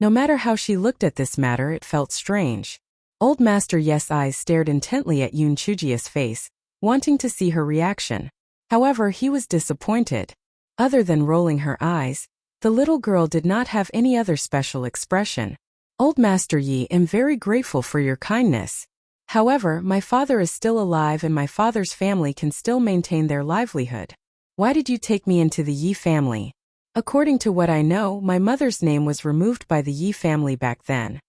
No matter how she looked at this matter, it felt strange. Old Master Ye's eyes stared intently at Yun Chuzhou's face, wanting to see her reaction. However, he was disappointed. Other than rolling her eyes, the little girl did not have any other special expression. "Old Master Yi, am very grateful for your kindness. However, my father is still alive and my father's family can still maintain their livelihood. Why did you take me into the Yi family? According to what I know, my mother's name was removed by the Yi family back then."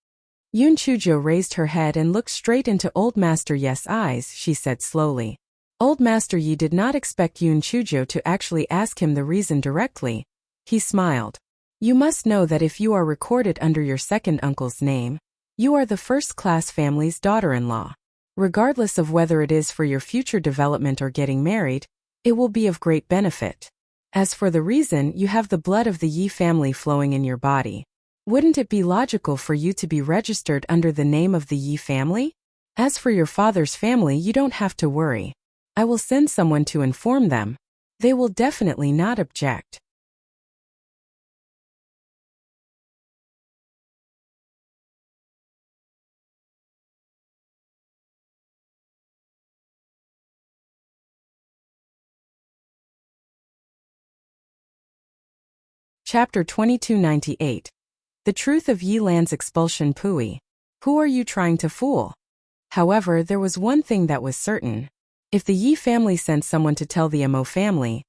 Yun Chuzhou raised her head and looked straight into Old Master Ye's eyes. She said slowly. Old Master Yi did not expect Yun Chuzhou to actually ask him the reason directly. He smiled. "You must know that if you are recorded under your second uncle's name, you are the first-class family's daughter-in-law. Regardless of whether it is for your future development or getting married, it will be of great benefit. As for the reason, you have the blood of the Yi family flowing in your body. Wouldn't it be logical for you to be registered under the name of the Yi family? As for your father's family, you don't have to worry. I will send someone to inform them. They will definitely not object." Chapter 2298. The Truth of Yi Lan's Expulsion. Pui. Who are you trying to fool? However, there was one thing that was certain. If the Yi family sent someone to tell the Mo family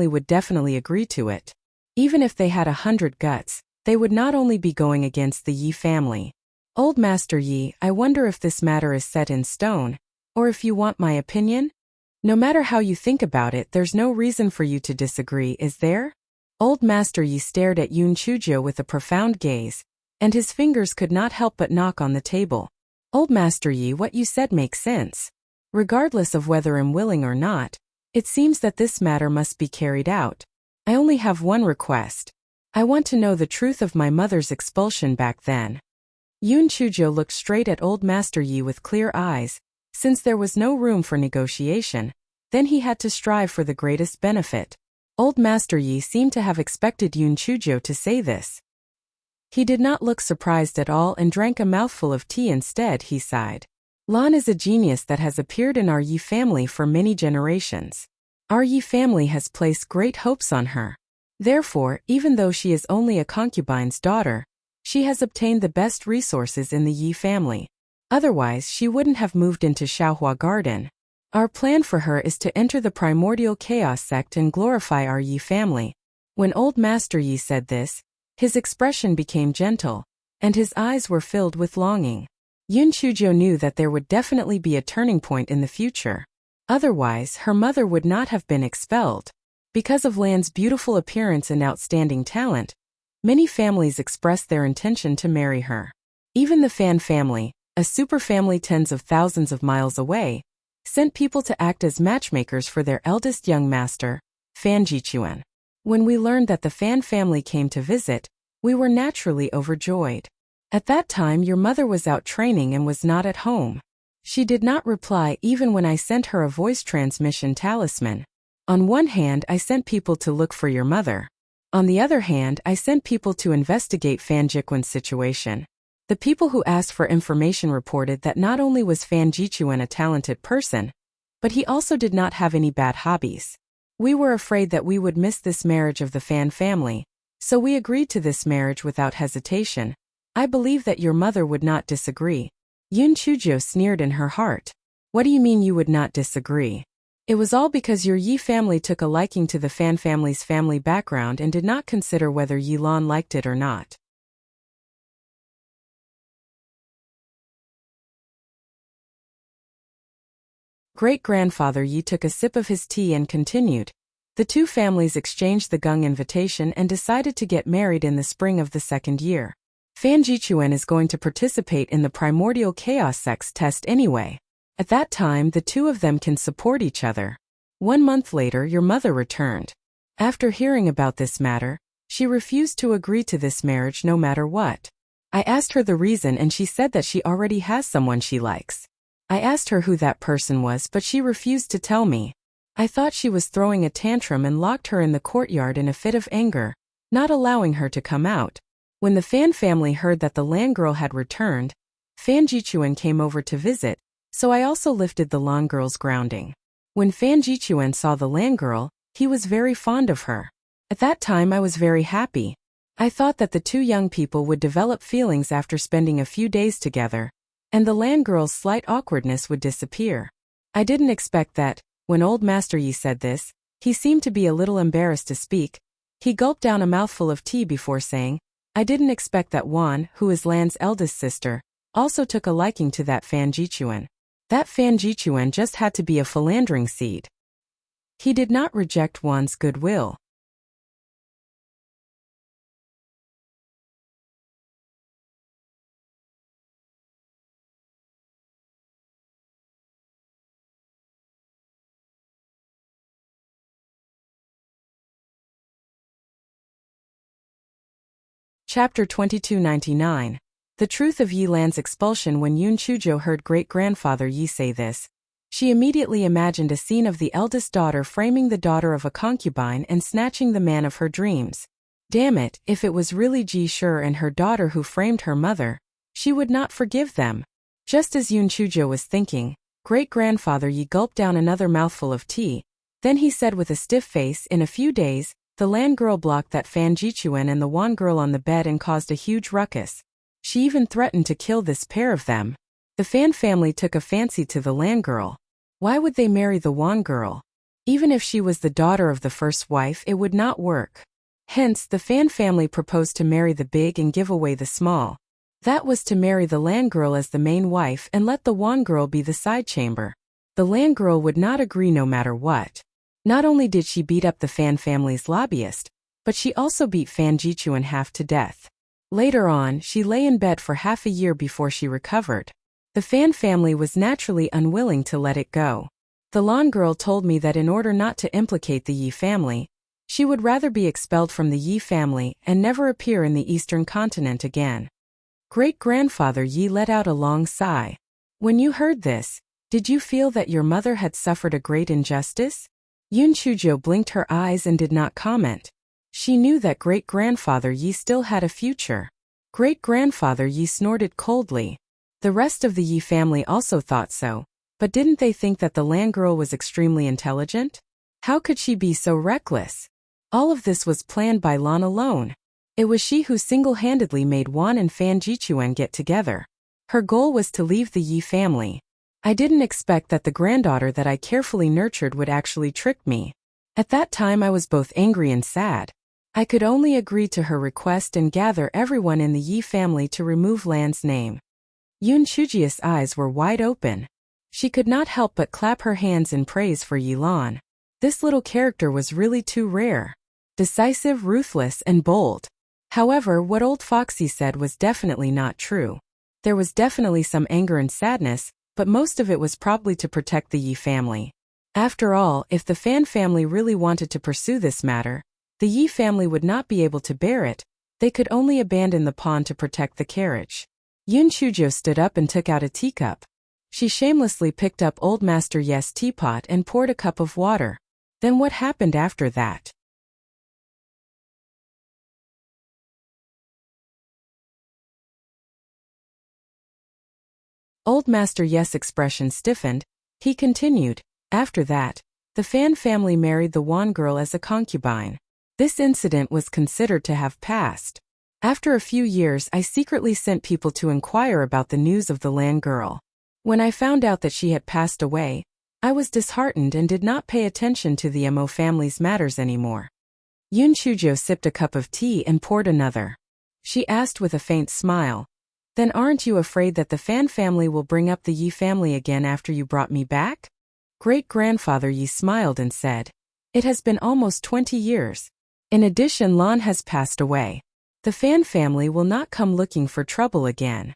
would definitely agree to it. Even if they had 100 guts, they would not only be going against the Yi family. "Old Master Yi, I wonder if this matter is set in stone, or if you want my opinion? No matter how you think about it, there's no reason for you to disagree, is there?" Old Master Yi stared at Yun Chuzhou with a profound gaze, and his fingers could not help but knock on the table. Old Master Yi, what you said makes sense. Regardless of whether I'm willing or not, it seems that this matter must be carried out. I only have one request. I want to know the truth of my mother's expulsion back then. Yun Chujo looked straight at Old Master Yi with clear eyes. Since there was no room for negotiation, then he had to strive for the greatest benefit. Old Master Yi seemed to have expected Yun Chujo to say this. He did not look surprised at all and drank a mouthful of tea instead. He sighed. Lan is a genius that has appeared in our Yi family for many generations. Our Yi family has placed great hopes on her. Therefore, even though she is only a concubine's daughter, she has obtained the best resources in the Yi family. Otherwise, she wouldn't have moved into Xiaohua Garden. Our plan for her is to enter the primordial chaos sect and glorify our Yi family. When Old Master Yi said this, his expression became gentle, and his eyes were filled with longing. Yun Chujo knew that there would definitely be a turning point in the future. Otherwise, her mother would not have been expelled. Because of Lan's beautiful appearance and outstanding talent, many families expressed their intention to marry her. Even the Fan family, a superfamily tens of thousands of miles away, sent people to act as matchmakers for their eldest young master, Fan Jichuan. When we learned that the Fan family came to visit, we were naturally overjoyed. At that time your mother was out training and was not at home. She did not reply even when I sent her a voice transmission talisman. On one hand, I sent people to look for your mother. On the other hand, I sent people to investigate Fan Jichuan's situation. The people who asked for information reported that not only was Fan Jichuan a talented person, but he also did not have any bad hobbies. We were afraid that we would miss this marriage of the Fan family, so we agreed to this marriage without hesitation. I believe that your mother would not disagree. Yun Chujo sneered in her heart. What do you mean you would not disagree? It was all because your Yi family took a liking to the Fan family's family background and did not consider whether Yi Lan liked it or not. Great-grandfather Yi took a sip of his tea and continued. The two families exchanged the Gung invitation and decided to get married in the spring of the second year. Fan Jichuan is going to participate in the primordial chaos sect's test anyway. At that time, the two of them can support each other. 1 month later, your mother returned. After hearing about this matter, she refused to agree to this marriage no matter what. I asked her the reason and she said that she already has someone she likes. I asked her who that person was, but she refused to tell me. I thought she was throwing a tantrum and locked her in the courtyard in a fit of anger, not allowing her to come out. When the Fan family heard that the Lan girl had returned, Fan Jichuan came over to visit, so I also lifted the Lan girl's grounding. When Fan Jichuan saw the Lan girl, he was very fond of her. At that time I was very happy. I thought that the two young people would develop feelings after spending a few days together, and the Lan girl's slight awkwardness would disappear. I didn't expect that. When Old Master Yi said this, he seemed to be a little embarrassed to speak. He gulped down a mouthful of tea before saying, I didn't expect that Wan, who is Lan's eldest sister, also took a liking to that Fan Jichuan. That Fan Jichuan just had to be a philandering seed. He did not reject Wan's goodwill. Chapter 2299. The truth of Yi Lan's expulsion. When Yun Chujo heard great-grandfather Yi say this, she immediately imagined a scene of the eldest daughter framing the daughter of a concubine and snatching the man of her dreams. Damn it, if it was really Ji Shi and her daughter who framed her mother, she would not forgive them. Just as Yun Chujo was thinking, great-grandfather Yi gulped down another mouthful of tea. Then he said with a stiff face, in a few days, the Lan girl blocked that Fan Jichuan and the Wan girl on the bed and caused a huge ruckus. She even threatened to kill this pair of them. The Fan family took a fancy to the Lan girl. Why would they marry the Wan girl? Even if she was the daughter of the first wife, it would not work. Hence, the Fan family proposed to marry the big and give away the small. That was to marry the Lan girl as the main wife and let the Wan girl be the side chamber. The Lan girl would not agree no matter what. Not only did she beat up the Fan family's lobbyist, but she also beat Fan Jichuan half to death. Later on, she lay in bed for half a year before she recovered. The Fan family was naturally unwilling to let it go. The Lan girl told me that in order not to implicate the Yi family, she would rather be expelled from the Yi family and never appear in the Eastern continent again. Great-grandfather Yi let out a long sigh. When you heard this, did you feel that your mother had suffered a great injustice? Yun Chujo blinked her eyes and did not comment. She knew that great-grandfather Yi still had a future. Great-grandfather Yi snorted coldly. The rest of the Yi family also thought so, but didn't they think that the Lan girl was extremely intelligent? How could she be so reckless? All of this was planned by Lan alone. It was she who single-handedly made Wan and Fan Jichuan get together. Her goal was to leave the Yi family. I didn't expect that the granddaughter that I carefully nurtured would actually trick me. At that time I was both angry and sad. I could only agree to her request and gather everyone in the Yi family to remove Lan's name. Yun Chujia's eyes were wide open. She could not help but clap her hands in praise for Yi Lan. This little character was really too rare. Decisive, ruthless, and bold. However, what old Foxy said was definitely not true. There was definitely some anger and sadness, but most of it was probably to protect the Yi family. After all, if the Fan family really wanted to pursue this matter, the Yi family would not be able to bear it. They could only abandon the pawn to protect the carriage. Yun Chujo stood up and took out a teacup. She shamelessly picked up Old Master Ye's teapot and poured a cup of water. Then what happened after that? Old Master Yes' expression stiffened. He continued, after that, the Fan family married the Wan girl as a concubine. This incident was considered to have passed. After a few years I secretly sent people to inquire about the news of the Lan girl. When I found out that she had passed away, I was disheartened and did not pay attention to the Mo family's matters anymore. Yun Chujo sipped a cup of tea and poured another. She asked with a faint smile, then aren't you afraid that the Fan family will bring up the Yi family again after you brought me back? Great-grandfather Yi smiled and said, it has been almost 20 years. In addition, Lan has passed away. The Fan family will not come looking for trouble again.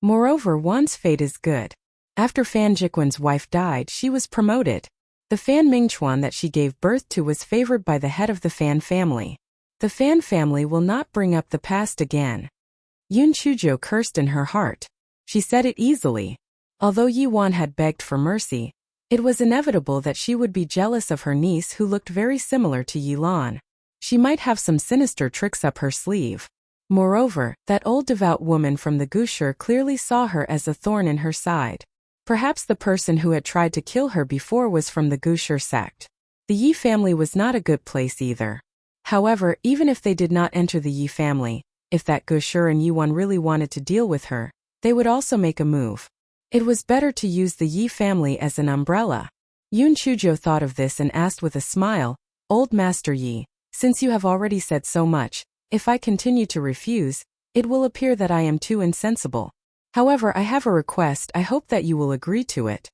Moreover, Wan's fate is good. After Fan Jiquan's wife died, she was promoted. The Fan Mingchuan that she gave birth to was favored by the head of the Fan family. The Fan family will not bring up the past again. Yun Chujo cursed in her heart. She said it easily. Although Yi Wan had begged for mercy, it was inevitable that she would be jealous of her niece who looked very similar to Yi Lan. She might have some sinister tricks up her sleeve. Moreover, that old devout woman from the Gushur clearly saw her as a thorn in her side. Perhaps the person who had tried to kill her before was from the Gushur sect. The Yi family was not a good place either. However, even if they did not enter the Yi family, if that Gushur and Yi Wan really wanted to deal with her, they would also make a move. It was better to use the Yi family as an umbrella. Yun Chujo thought of this and asked with a smile, Old Master Yi, since you have already said so much, if I continue to refuse, it will appear that I am too insensible. However, I have a request. I hope that you will agree to it.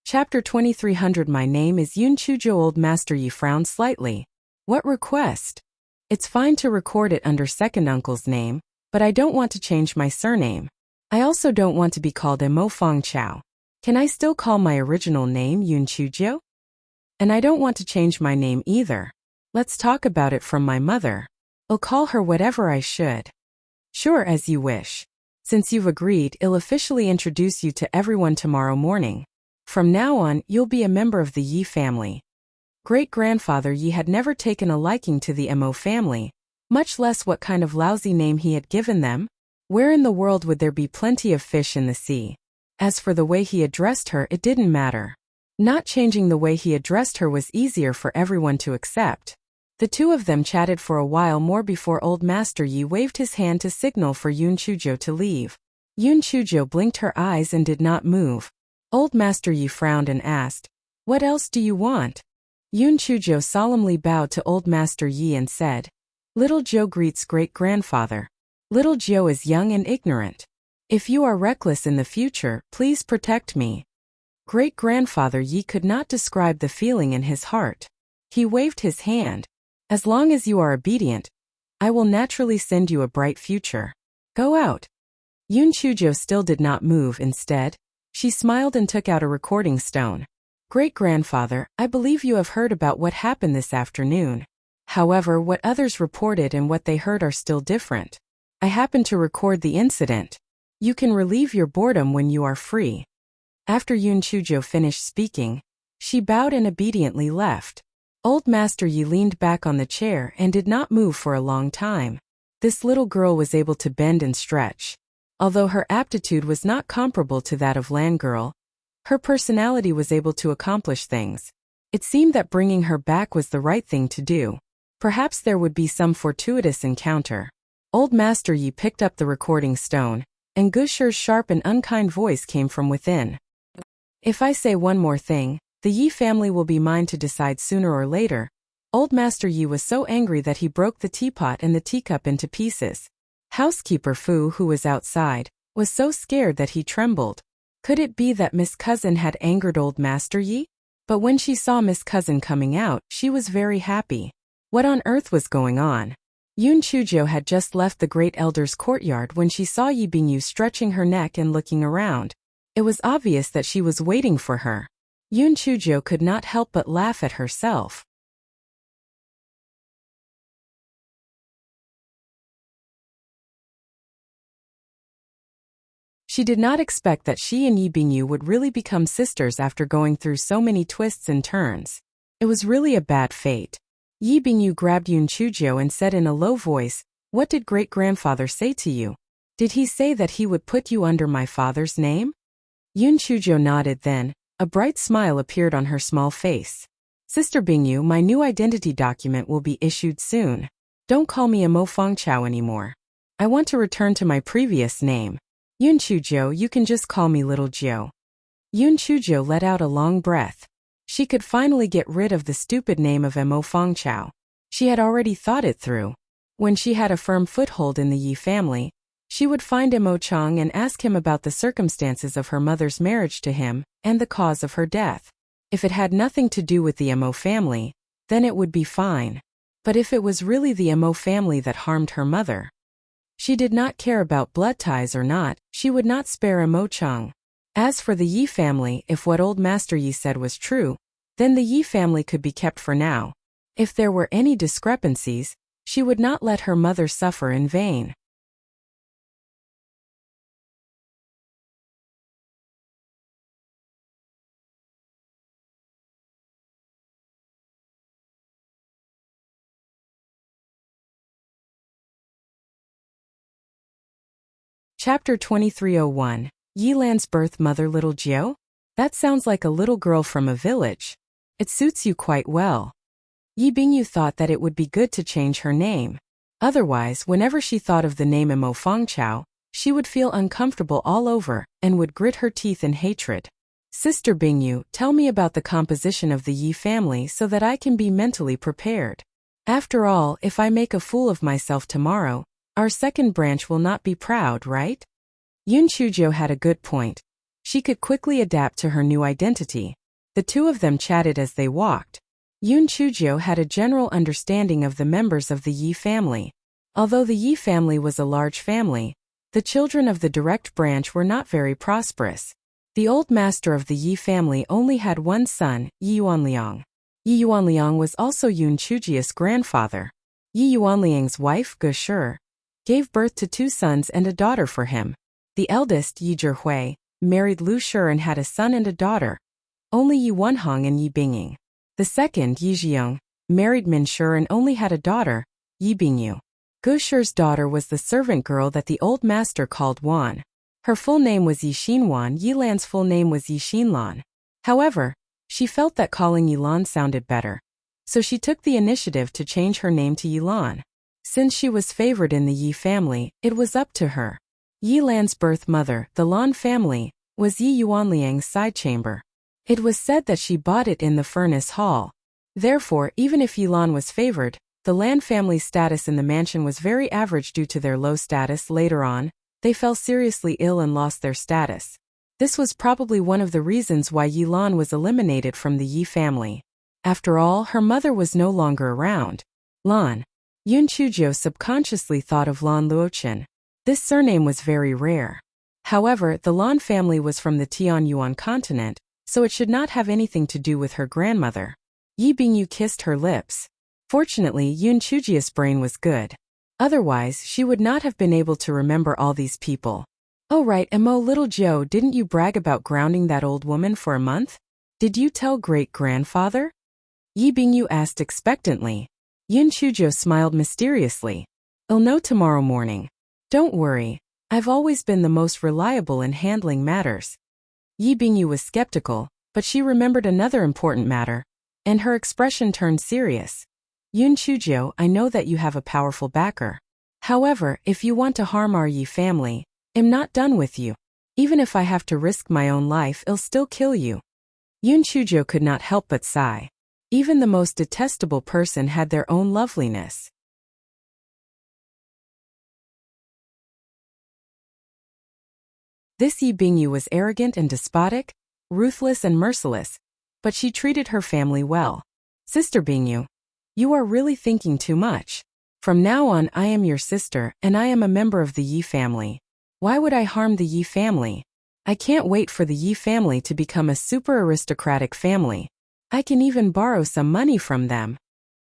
Chapter 2300. My name is Yun Chujo. Old Master Yi frowned slightly. What request? It's fine to record it under second uncle's name, but I don't want to change my surname. I also don't want to be called Mo Fong Chao. Can I still call my original name Yun Chujo? And I don't want to change my name either. Let's talk about it from my mother. I'll call her whatever I should. Sure, as you wish. Since you've agreed, I'll officially introduce you to everyone tomorrow morning. From now on, you'll be a member of the Yi family. Great-grandfather Yi had never taken a liking to the Mo family, much less what kind of lousy name he had given them. Where in the world would there be plenty of fish in the sea? As for the way he addressed her, it didn't matter. Not changing the way he addressed her was easier for everyone to accept. The two of them chatted for a while more before Old Master Yi waved his hand to signal for Yun Chujo to leave. Yun Chujo blinked her eyes and did not move. Old Master Yi frowned and asked, What else do you want? Yun Chujo solemnly bowed to Old Master Yi and said, Little Joe greets great-grandfather. Little Jiu is young and ignorant. If you are reckless in the future, please protect me. Great-grandfather Yi could not describe the feeling in his heart. He waved his hand. As long as you are obedient, I will naturally send you a bright future. Go out. Yun Chujo still did not move. Instead, she smiled and took out a recording stone. Great-grandfather, I believe you have heard about what happened this afternoon. However, what others reported and what they heard are still different. I happened to record the incident. You can relieve your boredom when you are free. After Yun Chujo finished speaking, she bowed and obediently left. Old Master Yi leaned back on the chair and did not move for a long time. This little girl was able to bend and stretch. Although her aptitude was not comparable to that of Land Girl, her personality was able to accomplish things. It seemed that bringing her back was the right thing to do. Perhaps there would be some fortuitous encounter. Old Master Yi picked up the recording stone, and Gusher's sharp and unkind voice came from within. If I say one more thing, the Yi family will be mine to decide sooner or later. Old Master Yi was so angry that he broke the teapot and the teacup into pieces. Housekeeper Fu, who was outside, was so scared that he trembled. Could it be that Miss Cousin had angered Old Master Yi? But when she saw Miss Cousin coming out, she was very happy. What on earth was going on? Yun Chujo had just left the Great Elder's courtyard when she saw Yi Bingyu stretching her neck and looking around. It was obvious that she was waiting for her. Yun Chujo could not help but laugh at herself. She did not expect that she and Yi Bingyu would really become sisters after going through so many twists and turns. It was really a bad fate. Yi Bingyu grabbed Yun Chujo and said in a low voice, "What did great-grandfather say to you? Did he say that he would put you under my father's name?" Yun Chujo nodded. Then a bright smile appeared on her small face. "Sister Bingyu, my new identity document will be issued soon. Don't call me Amo Fengchao anymore. I want to return to my previous name. Yun Chujo, you can just call me Little Jiu." Yun Chujo let out a long breath. She could finally get rid of the stupid name of Amo Fengchao. She had already thought it through. When she had a firm foothold in the Yi family, she would find Amo Chang and ask him about the circumstances of her mother's marriage to him and the cause of her death. If it had nothing to do with the Amo family, then it would be fine. But if it was really the Amo family that harmed her mother, she did not care about blood ties or not, she would not spare Amo Chang. As for the Yi family, if what old Master Yi said was true, then the Yi family could be kept for now. If there were any discrepancies, she would not let her mother suffer in vain. Chapter 2301. Yilan's birth mother. Little Jiu? That sounds like a little girl from a village. It suits you quite well. Yi Bingyu thought that it would be good to change her name. Otherwise, whenever she thought of the name Amo Fengchao, she would feel uncomfortable all over and would grit her teeth in hatred. Sister Bingyu, tell me about the composition of the Yi family so that I can be mentally prepared. After all, if I make a fool of myself tomorrow, our second branch will not be proud, right? Yun Chujo had a good point. She could quickly adapt to her new identity. The two of them chatted as they walked. Yun Chujo had a general understanding of the members of the Yi family. Although the Yi family was a large family, the children of the direct branch were not very prosperous. The old master of the Yi family only had one son, Yi Yuanliang. Yi Yuanliang was also Yun Chujia's grandfather. Yi Yuanliang's wife, Ge gave birth to two sons and a daughter for him. The eldest, Yi Zhihui, married Lu Shi and had a son and a daughter. Only Yi Wenhong and Yi Bingying. The second, Yi Zhiong, married Min Shi and only had a daughter, Yi Bingyu. Gu Shi's daughter was the servant girl that the old master called Wan. Her full name was Yi Xinwan. Yilan's full name was Yi Xinlan. However, she felt that calling Yilan sounded better. So she took the initiative to change her name to Yilan. Since she was favored in the Yi family, it was up to her. Yilan's birth mother, the Lan family, was Yi Yuanliang's side chamber. It was said that she bought it in the furnace hall. Therefore, even if Yilan was favored, The Lan family's status in the mansion was very average due to their low status. Later on, they fell seriously ill and lost their status. This was probably one of the reasons why Yi Lan was eliminated from the Yi family. After all, her mother was no longer around. Lan. Yun Chuzhou subconsciously thought of Lan Luochen. This surname was very rare. However, the Lan family was from the Tianyuan continent, so it should not have anything to do with her grandmother. Yi Bingyu kissed her lips. Fortunately, Yun Chuzhia's brain was good. Otherwise, she would not have been able to remember all these people. Oh right, Mo little Joe, didn't you brag about grounding that old woman for a month? Did you tell great-grandfather? Yi Bingyu asked expectantly. Yun Chuzhou smiled mysteriously. I'll know tomorrow morning. Don't worry, I've always been the most reliable in handling matters. Yi Bingyu was skeptical, but she remembered another important matter, and her expression turned serious. Yun Chuzhou, I know that you have a powerful backer. However, if you want to harm our Yi family, I'm not done with you. Even if I have to risk my own life, I'll still kill you. Yun Chuzhou could not help but sigh. Even the most detestable person had their own loveliness. This Yi Bingyu was arrogant and despotic, ruthless and merciless, but she treated her family well. Sister Bingyu, you are really thinking too much. From now on, I am your sister, and I am a member of the Yi family. Why would I harm the Yi family? I can't wait for the Yi family to become a super aristocratic family. I can even borrow some money from them.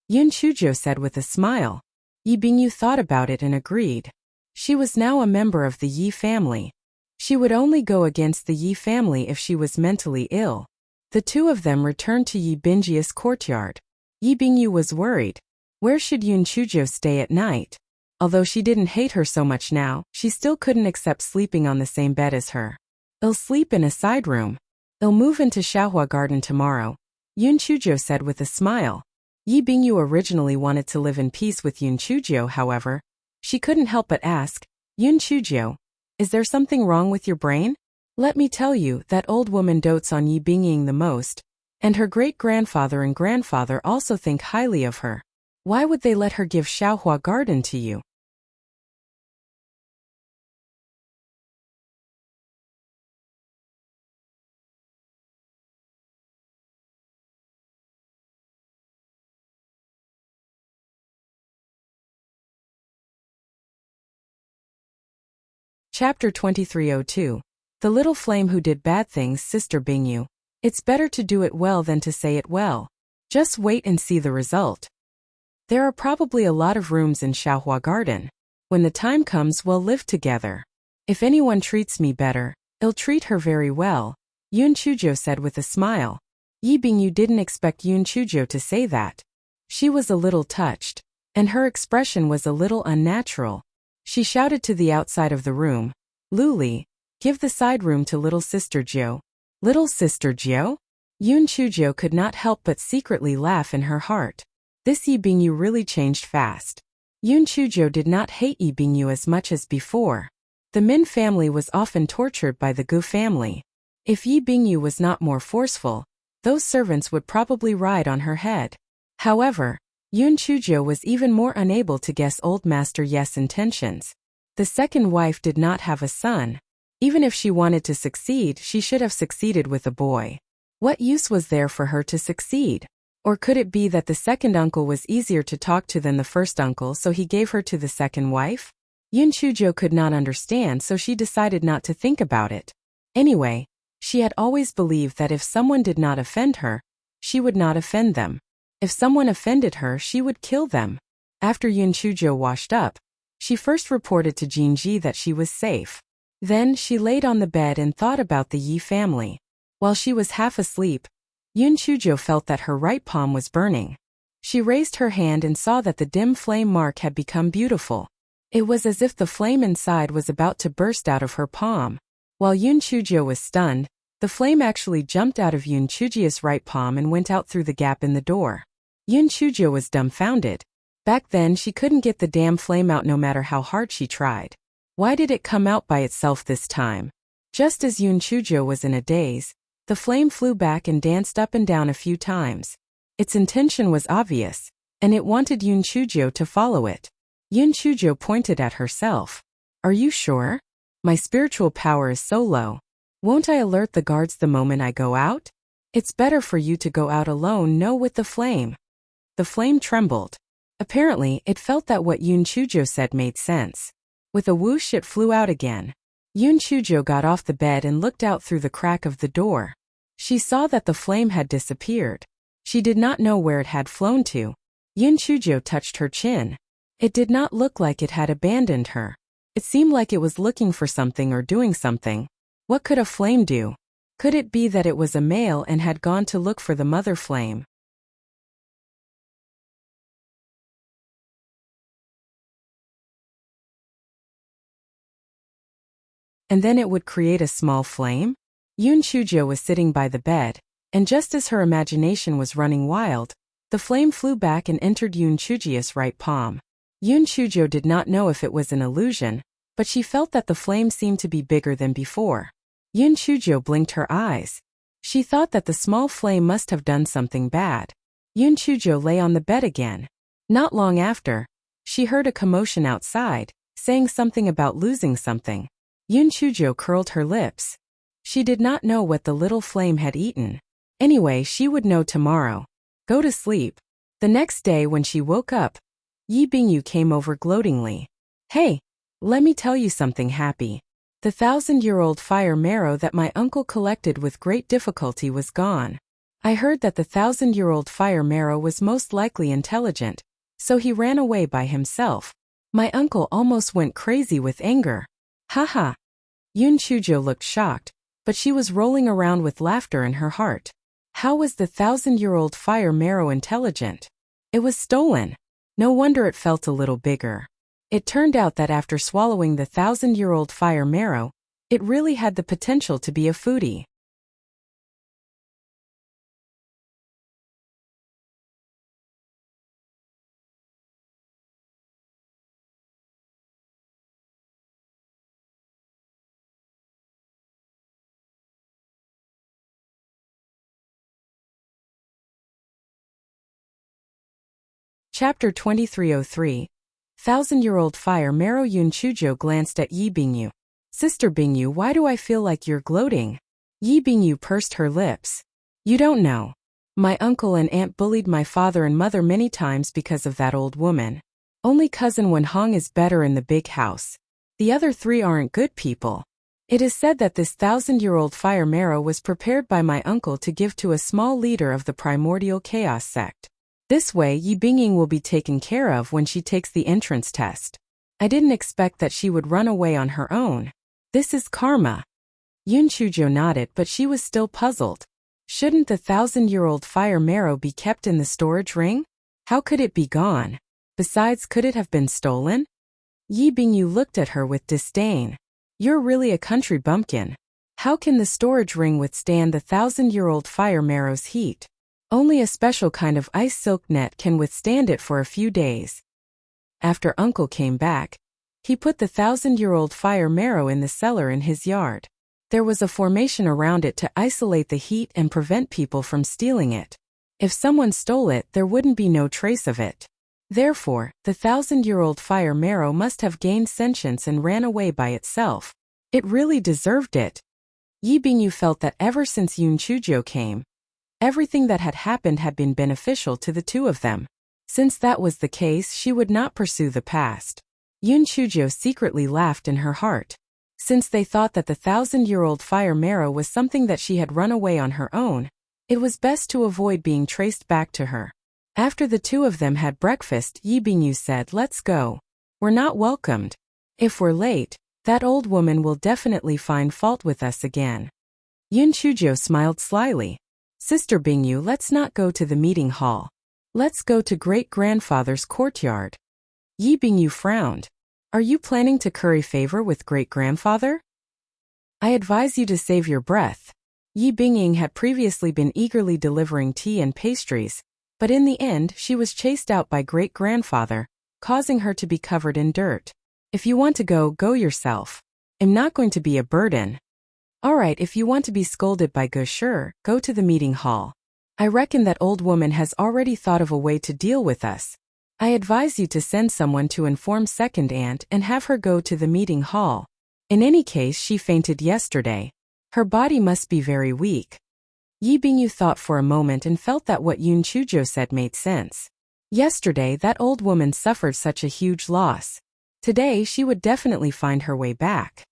Yun Chuzhou said with a smile. Yi Bingyu thought about it and agreed. She was now a member of the Yi family. She would only go against the Yi family if she was mentally ill. The two of them returned to Yi Bingyi's courtyard. Yi Bingyu was worried. Where should Yun Chuzhou stay at night? Although she didn't hate her so much now, she still couldn't accept sleeping on the same bed as her. I'll sleep in a side room. I'll move into Xiaohua Garden tomorrow, Yun Chuzhou said with a smile. Yi Bingyu originally wanted to live in peace with Yun Chuzhou, however. She couldn't help but ask, Yun Chuzhou, is there something wrong with your brain? Let me tell you, that old woman dotes on Yi Bingyu the most, and her great-grandfather and grandfather also think highly of her. Why would they let her give Xiaohua Garden to you? Chapter 2302. The Little Flame Who Did Bad Things. Sister Bingyu. It's better to do it well than to say it well. Just wait and see the result. There are probably a lot of rooms in Xiaohua Garden. When the time comes, we'll live together. If anyone treats me better, I'll treat her very well, Yun Chuzhou said with a smile. Yi Bingyu didn't expect Yun Chuzhou to say that. She was a little touched, and her expression was a little unnatural. She shouted to the outside of the room, Luli, give the side room to little sister Jiu. Little sister Jiu? Yun Chuzhou could not help but secretly laugh in her heart. This Yi Bingyu really changed fast. Yun Chuzhou did not hate Yi Bingyu as much as before. The Min family was often tortured by the Gu family. If Yi Bingyu was not more forceful, those servants would probably ride on her head. However, Yun Chuzhou was even more unable to guess old Master Ye's intentions. The second wife did not have a son. Even if she wanted to succeed, she should have succeeded with a boy. What use was there for her to succeed? Or could it be that the second uncle was easier to talk to than the first uncle, so he gave her to the second wife? Yun Chuzhou could not understand, so she decided not to think about it. Anyway, she had always believed that if someone did not offend her, she would not offend them. If someone offended her, she would kill them. After Yun Chuzhou washed up, she first reported to Jinji that she was safe. Then she laid on the bed and thought about the Yi family. While she was half asleep, Yun Chuzhou felt that her right palm was burning. She raised her hand and saw that the dim flame mark had become beautiful. It was as if the flame inside was about to burst out of her palm. While Yun Chuzhou was stunned, the flame actually jumped out of Yun Chuzhou's right palm and went out through the gap in the door. Yun Chuzhou was dumbfounded. Back then she couldn't get the damn flame out no matter how hard she tried. Why did it come out by itself this time? Just as Yun Chuzhou was in a daze, the flame flew back and danced up and down a few times. Its intention was obvious. and it wanted Yun Chujo to follow it. Yun Chujo pointed at herself. Are you sure? My spiritual power is so low. Won't I alert the guards the moment I go out? It's better for you to go out alone, no, with the flame. The flame trembled. Apparently, it felt that what Yun Chujo said made sense. With a whoosh, it flew out again. Yun Chujo got off the bed and looked out through the crack of the door. She saw that the flame had disappeared. She did not know where it had flown to. Yun Chujo touched her chin. It did not look like it had abandoned her. It seemed like it was looking for something or doing something. What could a flame do? Could it be that it was a male and had gone to look for the mother flame? And then it would create a small flame? Yun Chujo was sitting by the bed, and just as her imagination was running wild, the flame flew back and entered Yun Chujo's right palm. Yun Chujo did not know if it was an illusion, but she felt that the flame seemed to be bigger than before. Yun Chujo blinked her eyes. She thought that the small flame must have done something bad. Yun Chujo lay on the bed again. Not long after, she heard a commotion outside, saying something about losing something. Yun Chujo curled her lips. She did not know what the little flame had eaten. Anyway, she would know tomorrow. Go to sleep. The next day when she woke up, Yi Bingyu came over gloatingly. Hey, let me tell you something happy. The 1,000-year-old fire marrow that my uncle collected with great difficulty was gone. I heard that the 1,000-year-old fire marrow was most likely intelligent, so he ran away by himself. My uncle almost went crazy with anger. Haha. Yun Chujo looked shocked, but she was rolling around with laughter in her heart. How was the 1,000-year-old fire marrow intelligent? It was stolen. No wonder it felt a little bigger. It turned out that after swallowing the 1,000-year-old fire marrow, it really had the potential to be a foodie. Chapter 2303. 1,000-year-old fire marrow. Yun Chujo glanced at Yi Bingyu. Sister Bingyu, why do I feel like you're gloating? Yi Bingyu pursed her lips. You don't know. My uncle and aunt bullied my father and mother many times because of that old woman. Only cousin Wenhong is better in the big house. The other three aren't good people. It is said that this 1,000-year-old fire marrow was prepared by my uncle to give to a small leader of the primordial chaos sect. This way Yi Bingying will be taken care of when she takes the entrance test. I didn't expect that she would run away on her own. This is karma. Yun Chujo nodded, but she was still puzzled. Shouldn't the 1,000-year-old fire marrow be kept in the storage ring? How could it be gone? Besides, could it have been stolen? Yi Bingyu looked at her with disdain. You're really a country bumpkin. How can the storage ring withstand the 1,000-year-old fire marrow's heat? Only a special kind of ice silk net can withstand it for a few days. After Uncle came back, he put the 1,000-year-old fire marrow in the cellar in his yard. There was a formation around it to isolate the heat and prevent people from stealing it. If someone stole it, there wouldn't be no trace of it. Therefore, the 1,000-year-old fire marrow must have gained sentience and ran away by itself. It really deserved it. Yi Bingyu felt that ever since Yun Chujo came, everything that had happened had been beneficial to the two of them. Since that was the case, she would not pursue the past. Yun Chujo secretly laughed in her heart. Since they thought that the 1,000-year-old fire marrow was something that she had run away on her own, it was best to avoid being traced back to her. After the two of them had breakfast, Yi Bingyu said, "Let's go. We're not welcomed. If we're late, that old woman will definitely find fault with us again." Yun Chujo smiled slyly. Sister Bingyu, let's not go to the meeting hall. Let's go to great-grandfather's courtyard. Yi Bingyu frowned. Are you planning to curry favor with great-grandfather? I advise you to save your breath. Yi Bingying had previously been eagerly delivering tea and pastries, but in the end she was chased out by great-grandfather, causing her to be covered in dirt. If you want to go, go yourself. I'm not going to be a burden. Alright, if you want to be scolded by Gosher, go to the meeting hall. I reckon that old woman has already thought of a way to deal with us. I advise you to send someone to inform second aunt and have her go to the meeting hall. In any case, she fainted yesterday. Her body must be very weak. Yi Bingyu thought for a moment and felt that what Yun Chujo said made sense. Yesterday, that old woman suffered such a huge loss. Today, she would definitely find her way back.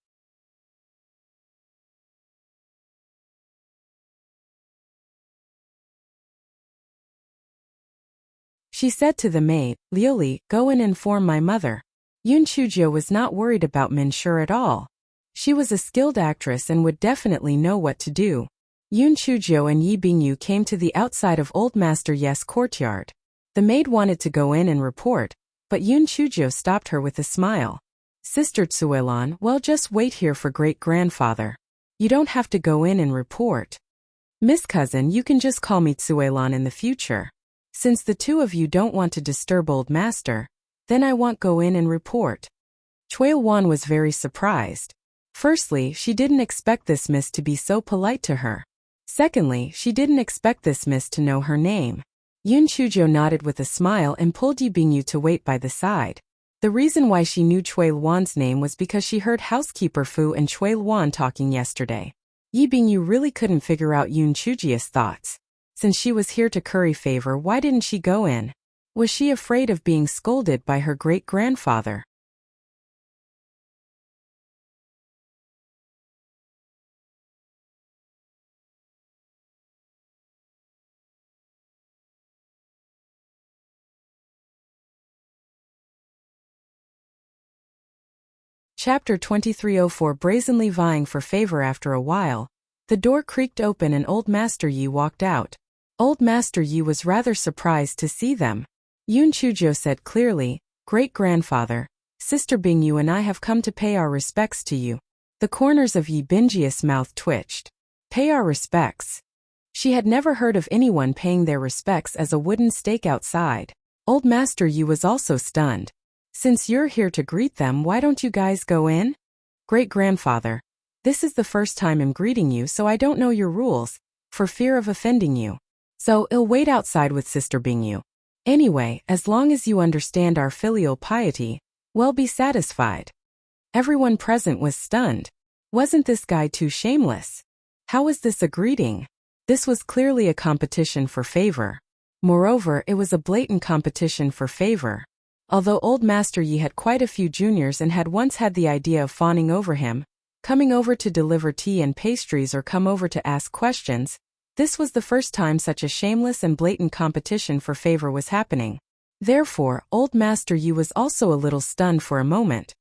She said to the maid, "Liuli, go and inform my mother." Yun Chujo was not worried about Min Sure at all. She was a skilled actress and would definitely know what to do. Yun Chujo and Yi Bingyu came to the outside of Old Master Ye's courtyard. The maid wanted to go in and report, but Yun Chujo stopped her with a smile. "Sister Tsuelan, well, just wait here for great-grandfather. You don't have to go in and report. Miss Cousin, you can just call me Tsuelan in the future. Since the two of you don't want to disturb Old Master, then I won't go in and report." Chuelan was very surprised. Firstly, she didn't expect this miss to be so polite to her. Secondly, she didn't expect this miss to know her name. Yun Chujo nodded with a smile and pulled Yi Bingyu to wait by the side. The reason why she knew Chui Luan's name was because she heard housekeeper Fu and Chui Luan talking yesterday. Yi Bingyu really couldn't figure out Yun Chujia's thoughts. Since she was here to curry favor, why didn't she go in? Was she afraid of being scolded by her great-grandfather? Chapter 2304 Brazenly vying for favor. After a while, the door creaked open and Old Master Yi walked out. Old Master Yi was rather surprised to see them. Yun Chujo said clearly, "Great-grandfather, Sister Bingyu and I have come to pay our respects to you." The corners of Yi Bingjia's mouth twitched. Pay our respects. She had never heard of anyone paying their respects as a wooden stake outside. Old Master Yi was also stunned. "Since you're here to greet them, why don't you guys go in?" "Great-grandfather, this is the first time I'm greeting you, so I don't know your rules, for fear of offending you. So I'll wait outside with Sister Bingyu. Anyway, as long as you understand our filial piety, well, be satisfied." Everyone present was stunned. Wasn't this guy too shameless? How was this a greeting? This was clearly a competition for favor. Moreover, it was a blatant competition for favor. Although Old Master Yi had quite a few juniors and had once had the idea of fawning over him, coming over to deliver tea and pastries or come over to ask questions, this was the first time such a shameless and blatant competition for favor was happening. Therefore, Old Master Yi was also a little stunned for a moment.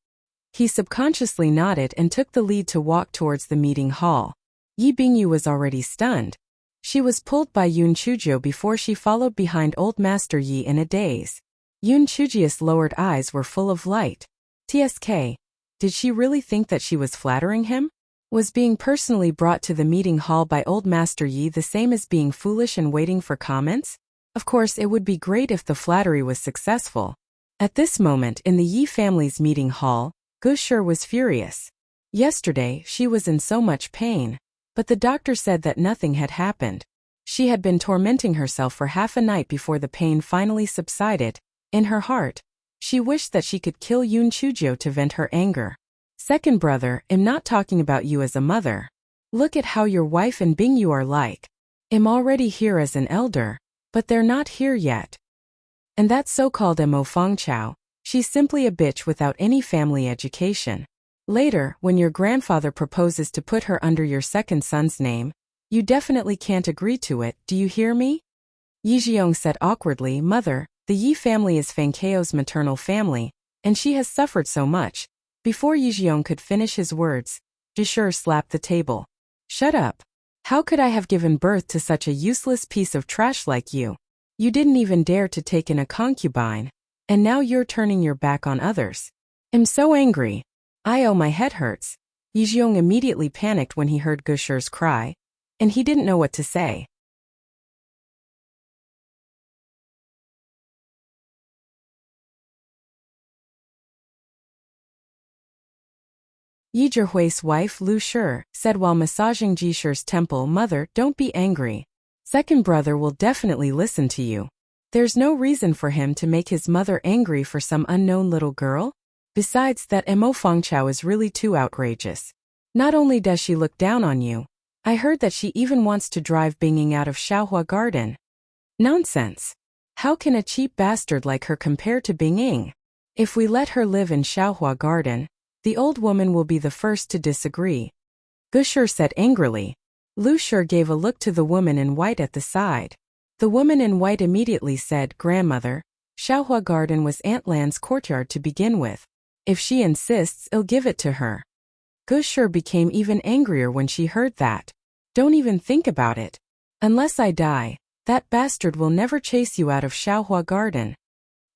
He subconsciously nodded and took the lead to walk towards the meeting hall. Yi Bingyu was already stunned. She was pulled by Yun Chujo before she followed behind Old Master Yi in a daze. Yun Chujia's lowered eyes were full of light. TSK. Did she really think that she was flattering him? Was being personally brought to the meeting hall by Old Master Yi the same as being foolish and waiting for comments? Of course, it would be great if the flattery was successful. At this moment in the Yi family's meeting hall, Gushur was furious. Yesterday, she was in so much pain. But the doctor said that nothing had happened. She had been tormenting herself for half a night before the pain finally subsided. In her heart, she wished that she could kill Yun Chujo to vent her anger. "Second brother, I'm not talking about you as a mother. Look at how your wife and Bingyu are like. I'm already here as an elder, but they're not here yet. And that so-called Mo Fangchao, she's simply a bitch without any family education. Later, when your grandfather proposes to put her under your second son's name, you definitely can't agree to it, do you hear me?" Yi Jiong said awkwardly, "Mother, the Yi family is Fang Keo's maternal family, and she has suffered so much." Before Yi Jiong could finish his words, Jishur slapped the table. "Shut up. How could I have given birth to such a useless piece of trash like you? You didn't even dare to take in a concubine, and now you're turning your back on others. I'm so angry. My head hurts." Yi Jiong immediately panicked when he heard Gushur's cry, and he didn't know what to say. Yi Zhihui's wife Lu Shi said while massaging Jishur's temple, "Mother, don't be angry. Second brother will definitely listen to you. There's no reason for him to make his mother angry for some unknown little girl. Besides, that Mo Fangchao is really too outrageous. Not only does she look down on you, I heard that she even wants to drive Binging out of Xiaohua Garden. Nonsense. How can a cheap bastard like her compare to Binging? If we let her live in Xiaohua Garden, the old woman will be the first to disagree. Gushi said angrily. Lu Shi gave a look to the woman in white at the side. The woman in white immediately said, Grandmother, Xiaohua Garden was Aunt Lan's courtyard to begin with. If she insists, I'll give it to her. Gushi became even angrier when she heard that. Don't even think about it. Unless I die, that bastard will never chase you out of Xiaohua Garden.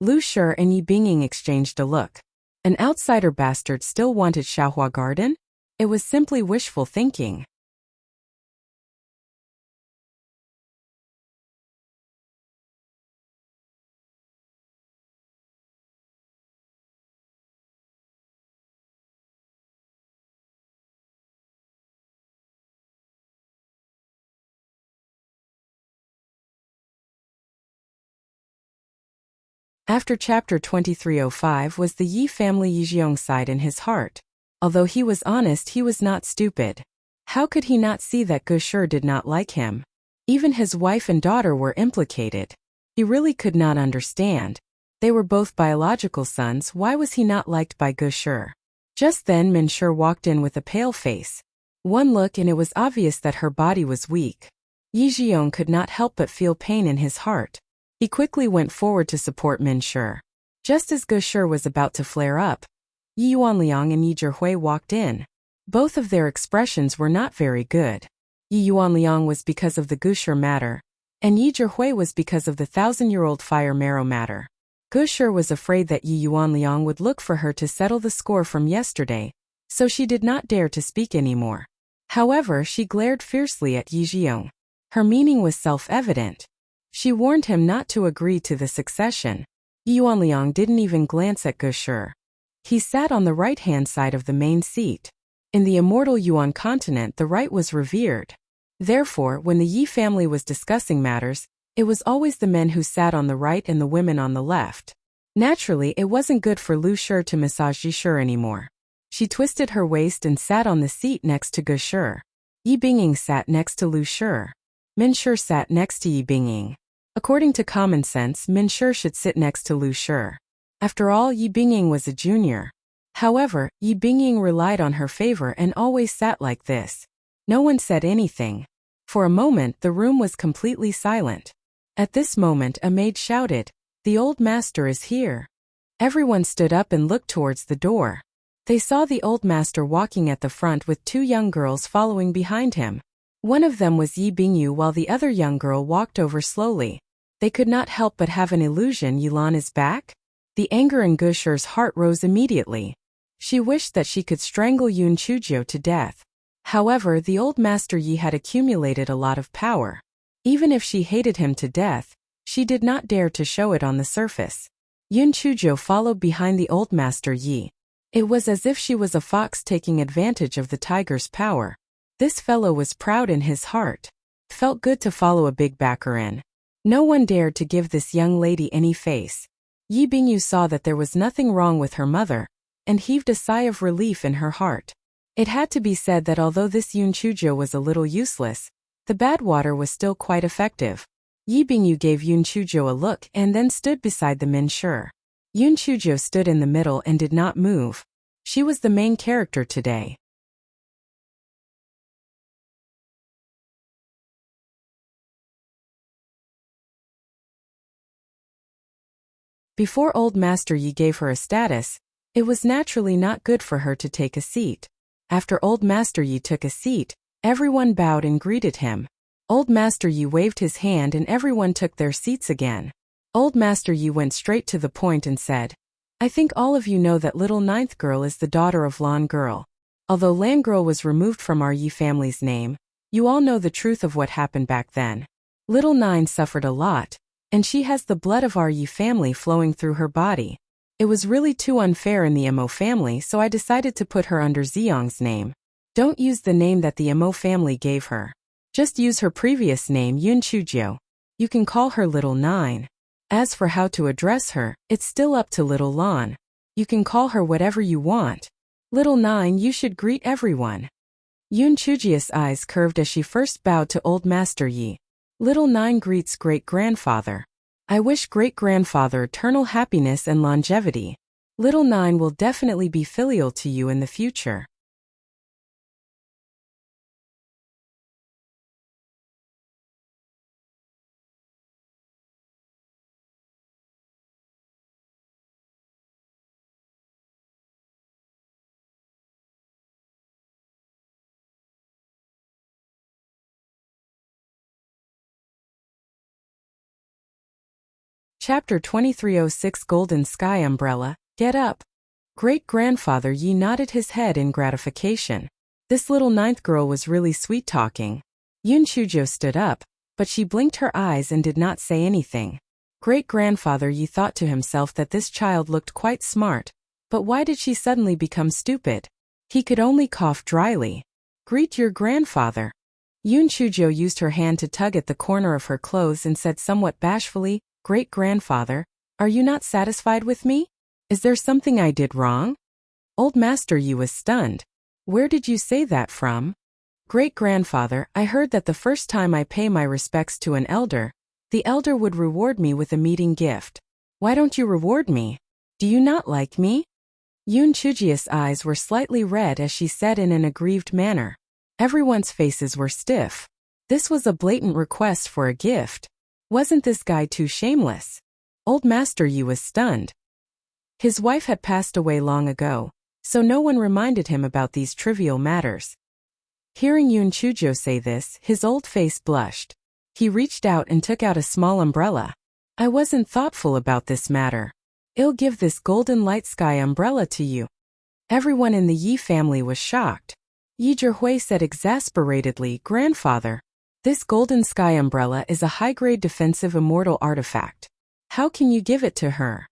Lu Shi and Yi Binging exchanged a look. An outsider bastard still wanted Xiaohua Garden? It was simply wishful thinking. After chapter 2305 was the Yi family Yijiong sighed in his heart. Although he was honest, he was not stupid. How could he not see that Gushi did not like him? Even his wife and daughter were implicated. He really could not understand. They were both biological sons, why was he not liked by Gushi? Just then Minshi walked in with a pale face. One look and it was obvious that her body was weak. Yijiong could not help but feel pain in his heart. He quickly went forward to support Minshi. Just as Gushi was about to flare up, Yi Yuanliang and Yi Zhihui walked in. Both of their expressions were not very good. Yi Yuanliang was because of the Gushi matter, and Yi Zhihui was because of the 1,000-year-old fire marrow matter. Gushi was afraid that Yi Yuanliang would look for her to settle the score from yesterday, so she did not dare to speak anymore. However, she glared fiercely at Yi Zhiong. Her meaning was self-evident. She warned him not to agree to the succession. Yi Yuanliang didn't even glance at Gushi. He sat on the right-hand side of the main seat. In the immortal Yuan continent, the right was revered. Therefore, when the Yi family was discussing matters, it was always the men who sat on the right and the women on the left. Naturally, it wasn't good for Lu Shi to massage Yi Shi anymore. She twisted her waist and sat on the seat next to Gushi. Yi Binging sat next to Lu Shi. Minshi sat next to Yi Binging. According to common sense, Minshi should sit next to Lu Shi. After all, Yi Binging was a junior. However, Yi Binging relied on her favor and always sat like this. No one said anything. For a moment, the room was completely silent. At this moment, a maid shouted, "The old master is here." Everyone stood up and looked towards the door. They saw the old master walking at the front with two young girls following behind him. One of them was Yi Bingyu while the other young girl walked over slowly. They could not help but have an illusion Yilan is back. The anger in Gushi's heart rose immediately. She wished that she could strangle Yun Chuzhou to death. However, the old master Yi had accumulated a lot of power. Even if she hated him to death, she did not dare to show it on the surface. Yun Chuzhou followed behind the old master Yi. It was as if she was a fox taking advantage of the tiger's power. This fellow was proud in his heart. Felt good to follow a big backer in. No one dared to give this young lady any face. Yi Bingyu saw that there was nothing wrong with her mother, and heaved a sigh of relief in her heart. It had to be said that although this Yun Chuzhou was a little useless, the bad water was still quite effective. Yi Bingyu gave Yun Chuzhou a look and then stood beside the Minshi. Yun Chuzhou stood in the middle and did not move. She was the main character today. Before old Master Yi gave her a status, it was naturally not good for her to take a seat. After old Master Yi took a seat, everyone bowed and greeted him. Old Master Yi waved his hand and everyone took their seats again. Old Master Yi went straight to the point and said, "I think all of you know that little ninth girl is the daughter of Lan Girl. Although Lan Girl was removed from our Yi family's name, you all know the truth of what happened back then. Little Nine suffered a lot, and she has the blood of our Yi family flowing through her body. It was really too unfair in the Mo family, so I decided to put her under Xiong's name. Don't use the name that the Mo family gave her. Just use her previous name Yun Chujio. You can call her Little Nine. As for how to address her, it's still up to Little Lon. You can call her whatever you want. Little Nine, you should greet everyone. Yun Chujio's eyes curved as she first bowed to Old Master Yi. Little Nine greets great-grandfather. I wish great-grandfather eternal happiness and longevity. Little Nine will definitely be filial to you in the future. Chapter 2306 Golden Sky Umbrella, Get Up. Great-grandfather Yi nodded his head in gratification. This little ninth girl was really sweet-talking. Yun Chujio stood up, but she blinked her eyes and did not say anything. Great-grandfather Yi thought to himself that this child looked quite smart, but why did she suddenly become stupid? He could only cough dryly. Greet your grandfather. Yun Chujio used her hand to tug at the corner of her clothes and said somewhat bashfully, Great-grandfather, are you not satisfied with me? Is there something I did wrong? Old Master Yi was stunned. Where did you say that from? Great-grandfather, I heard that the first time I pay my respects to an elder, the elder would reward me with a meeting gift. Why don't you reward me? Do you not like me? Yun Chujio's eyes were slightly red as she said in an aggrieved manner. Everyone's faces were stiff. This was a blatant request for a gift. Wasn't this guy too shameless? Old Master Yi was stunned. His wife had passed away long ago, so no one reminded him about these trivial matters. Hearing Yun Chujio say this, his old face blushed. He reached out and took out a small umbrella. I wasn't thoughtful about this matter. I'll give this golden light sky umbrella to you. Everyone in the Yi family was shocked. Yi Zhihui said exasperatedly, Grandfather, this golden sky umbrella is a high-grade defensive immortal artifact. How can you give it to her?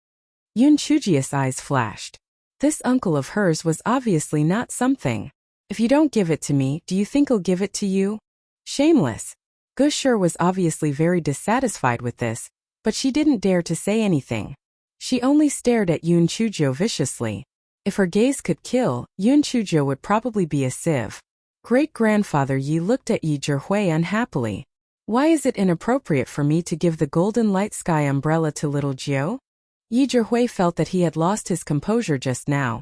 Yun Chujio's eyes flashed. This uncle of hers was obviously not something. If you don't give it to me, do you think I'll give it to you? Shameless. Gushur was obviously very dissatisfied with this, but she didn't dare to say anything. She only stared at Yun Chujio viciously. If her gaze could kill, Yun Chujio would probably be a sieve. Great-grandfather Yi looked at Yi Zhihui unhappily. Why is it inappropriate for me to give the golden light sky umbrella to little Jiu? Yi Zhihui felt that he had lost his composure just now.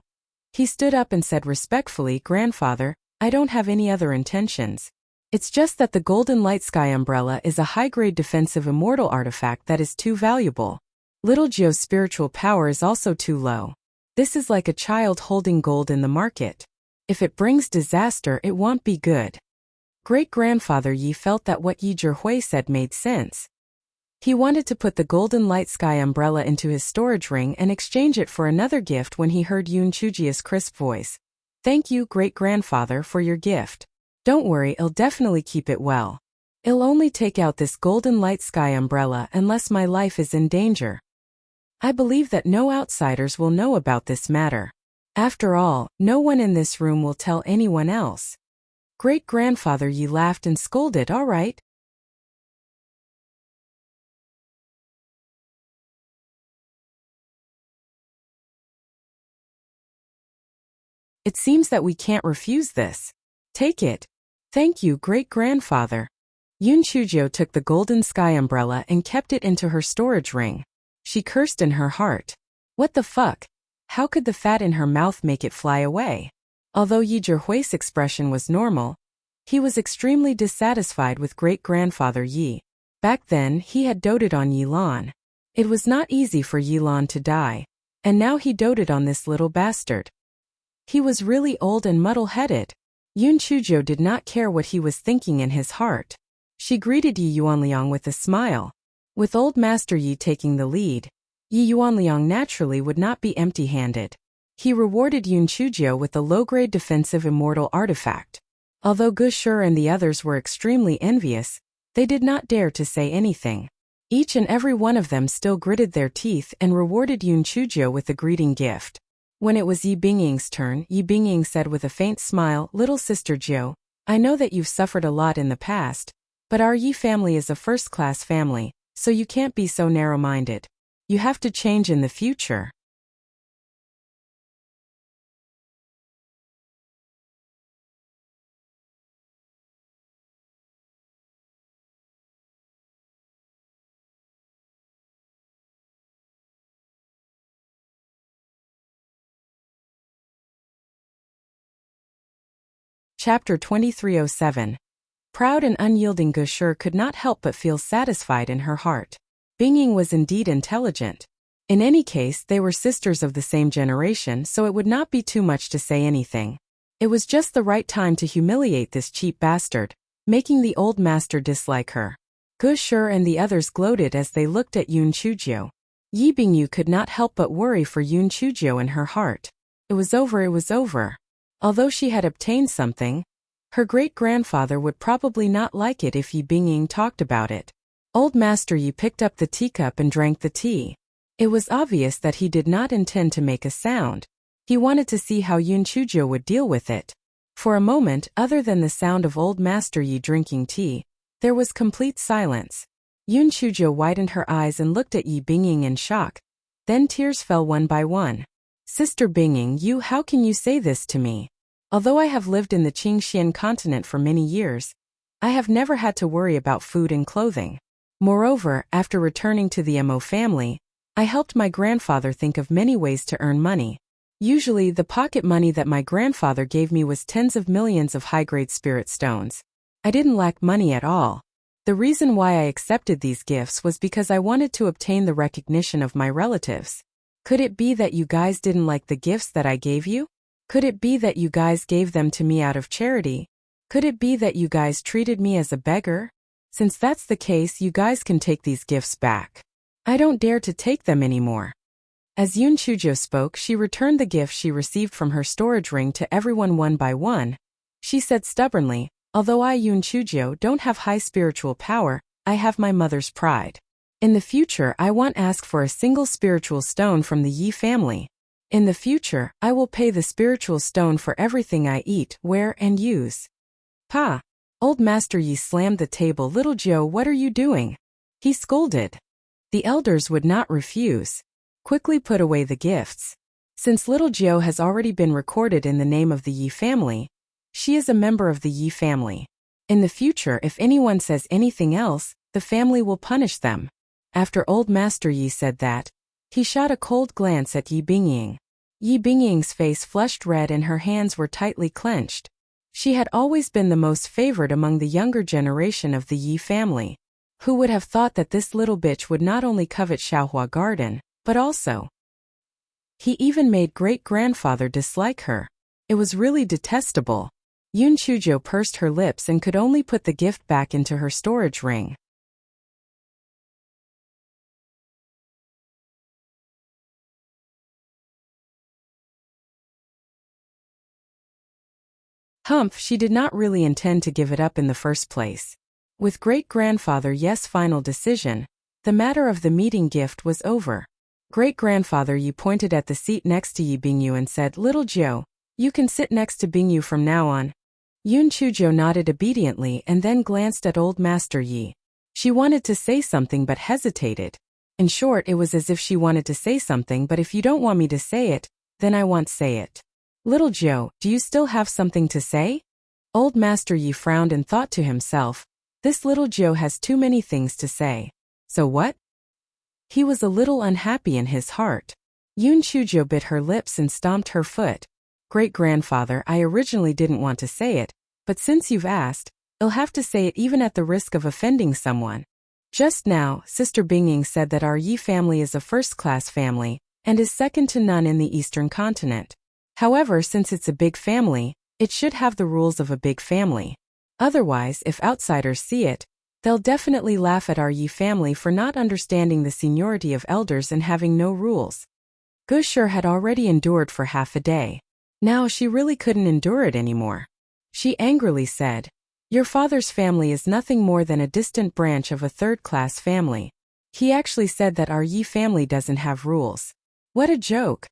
He stood up and said respectfully, Grandfather, I don't have any other intentions. It's just that the golden light sky umbrella is a high-grade defensive immortal artifact that is too valuable. Little Jiu's spiritual power is also too low. This is like a child holding gold in the market. If it brings disaster, it won't be good. Great-grandfather Yi felt that what Yi Zhihui said made sense. He wanted to put the golden light sky umbrella into his storage ring and exchange it for another gift when he heard Yun Chujio's crisp voice. Thank you, great-grandfather, for your gift. Don't worry, I'll definitely keep it well. I'll only take out this golden light sky umbrella unless my life is in danger. I believe that no outsiders will know about this matter. After all, no one in this room will tell anyone else. Great-grandfather Yi laughed and scolded, all right. It seems that we can't refuse this. Take it. Thank you, great-grandfather. Yun Chujio took the golden sky umbrella and kept it into her storage ring. She cursed in her heart. What the fuck? How could the fat in her mouth make it fly away? Although Yi Zhihui's expression was normal, he was extremely dissatisfied with great-grandfather Yi. Back then, he had doted on Yi Lan. It was not easy for Yi Lan to die, and now he doted on this little bastard. He was really old and muddle-headed. Yun Chujio did not care what he was thinking in his heart. She greeted Yi Yuanliang with a smile. With old Master Yi taking the lead, Yi Yuanliang naturally would not be empty-handed. He rewarded Yun Chujio with a low-grade defensive immortal artifact. Although Gushur and the others were extremely envious, they did not dare to say anything. Each and every one of them still gritted their teeth and rewarded Yun Chujio with a greeting gift. When it was Yi Bingying's turn, Yi Bingying said with a faint smile, Little sister Jiu, I know that you've suffered a lot in the past, But our Yi family is a first-class family, so you can't be so narrow-minded. You have to change in the future. Chapter 2307. Proud and unyielding Gushur could not help but feel satisfied in her heart. Bingying was indeed intelligent. In any case, they were sisters of the same generation, so it would not be too much to say anything. It was just the right time to humiliate this cheap bastard, making the old master dislike her. Gushur and the others gloated as they looked at Yun Chujio. Yi Bingyu could not help but worry for Yun Chujio in her heart. It was over. Although she had obtained something, her great-grandfather would probably not like it if Yi Bingying talked about it. Old Master Yi picked up the teacup and drank the tea. It was obvious that he did not intend to make a sound. He wanted to see how Yun Chujio would deal with it. For a moment, other than the sound of Old Master Yi drinking tea, there was complete silence. Yun Chujio widened her eyes and looked at Yi Bingying in shock. Then tears fell one by one. Sister Bingying, how can you say this to me? Although I have lived in the Qingxian continent for many years, I have never had to worry about food and clothing. Moreover, after returning to the Mo family, I helped my grandfather think of many ways to earn money. Usually, the pocket money that my grandfather gave me was tens of millions of high-grade spirit stones. I didn't lack money at all. The reason why I accepted these gifts was because I wanted to obtain the recognition of my relatives. Could it be that you guys didn't like the gifts that I gave you? Could it be that you guys gave them to me out of charity? Could it be that you guys treated me as a beggar? Since that's the case, you guys can take these gifts back. I don't dare to take them anymore. As Yun Chujio spoke, she returned the gifts she received from her storage ring to everyone one by one. She said stubbornly, although I, Yun Chujio, don't have high spiritual power, I have my mother's pride. In the future, I won't ask for a single spiritual stone from the Yi family. In the future, I will pay the spiritual stone for everything I eat, wear, and use. Pa! Old Master Yi slammed the table. Little Joe, what are you doing? He scolded. The elders would not refuse. Quickly put away the gifts. Since little Joe has already been recorded in the name of the Yi family, she is a member of the Yi family. In the future, if anyone says anything else, the family will punish them. After Old Master Yi said that, he shot a cold glance at Yi Bingying. Yi Bingying's face flushed red and her hands were tightly clenched. She had always been the most favored among the younger generation of the Yi family. Who would have thought that this little bitch would not only covet Xiaohua Garden, but also, he even made great-grandfather dislike her. It was really detestable. Yun Chujio pursed her lips and could only put the gift back into her storage ring. Humph, she did not really intend to give it up in the first place. With great-grandfather Yes' final decision, the matter of the meeting gift was over. Great-grandfather Yi pointed at the seat next to Yi Bingyu and said, Little Jiu, you can sit next to Bingyu from now on. Yun Chujio nodded obediently and then glanced at Old Master Yi. She wanted to say something but hesitated. In short, it was as if she wanted to say something, but if you don't want me to say it, then I won't say it. Little Joe, do you still have something to say? Old Master Yi frowned and thought to himself, this little Joe has too many things to say. So what? He was a little unhappy in his heart. Yun Chujio bit her lips and stomped her foot. Great-grandfather, I originally didn't want to say it, but since you've asked, I'll have to say it even at the risk of offending someone. Just now, Sister Bingying said that our Yi family is a first-class family, and is second to none in the Eastern continent. However, since it's a big family, it should have the rules of a big family. Otherwise, if outsiders see it, they'll definitely laugh at our Yi family for not understanding the seniority of elders and having no rules. Gushur had already endured for half a day. Now she really couldn't endure it anymore. She angrily said, Your father's family is nothing more than a distant branch of a third-class family. He actually said that our Yi family doesn't have rules. What a joke.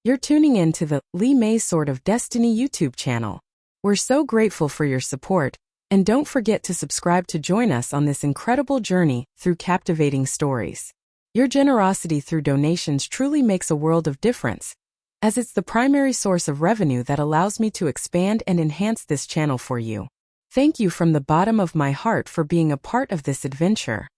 You're tuning in to the Li Mei Sword of Destiny YouTube channel. We're so grateful for your support. And don't forget to subscribe to join us on this incredible journey through captivating stories. Your generosity through donations truly makes a world of difference, as it's the primary source of revenue that allows me to expand and enhance this channel for you. Thank you from the bottom of my heart for being a part of this adventure.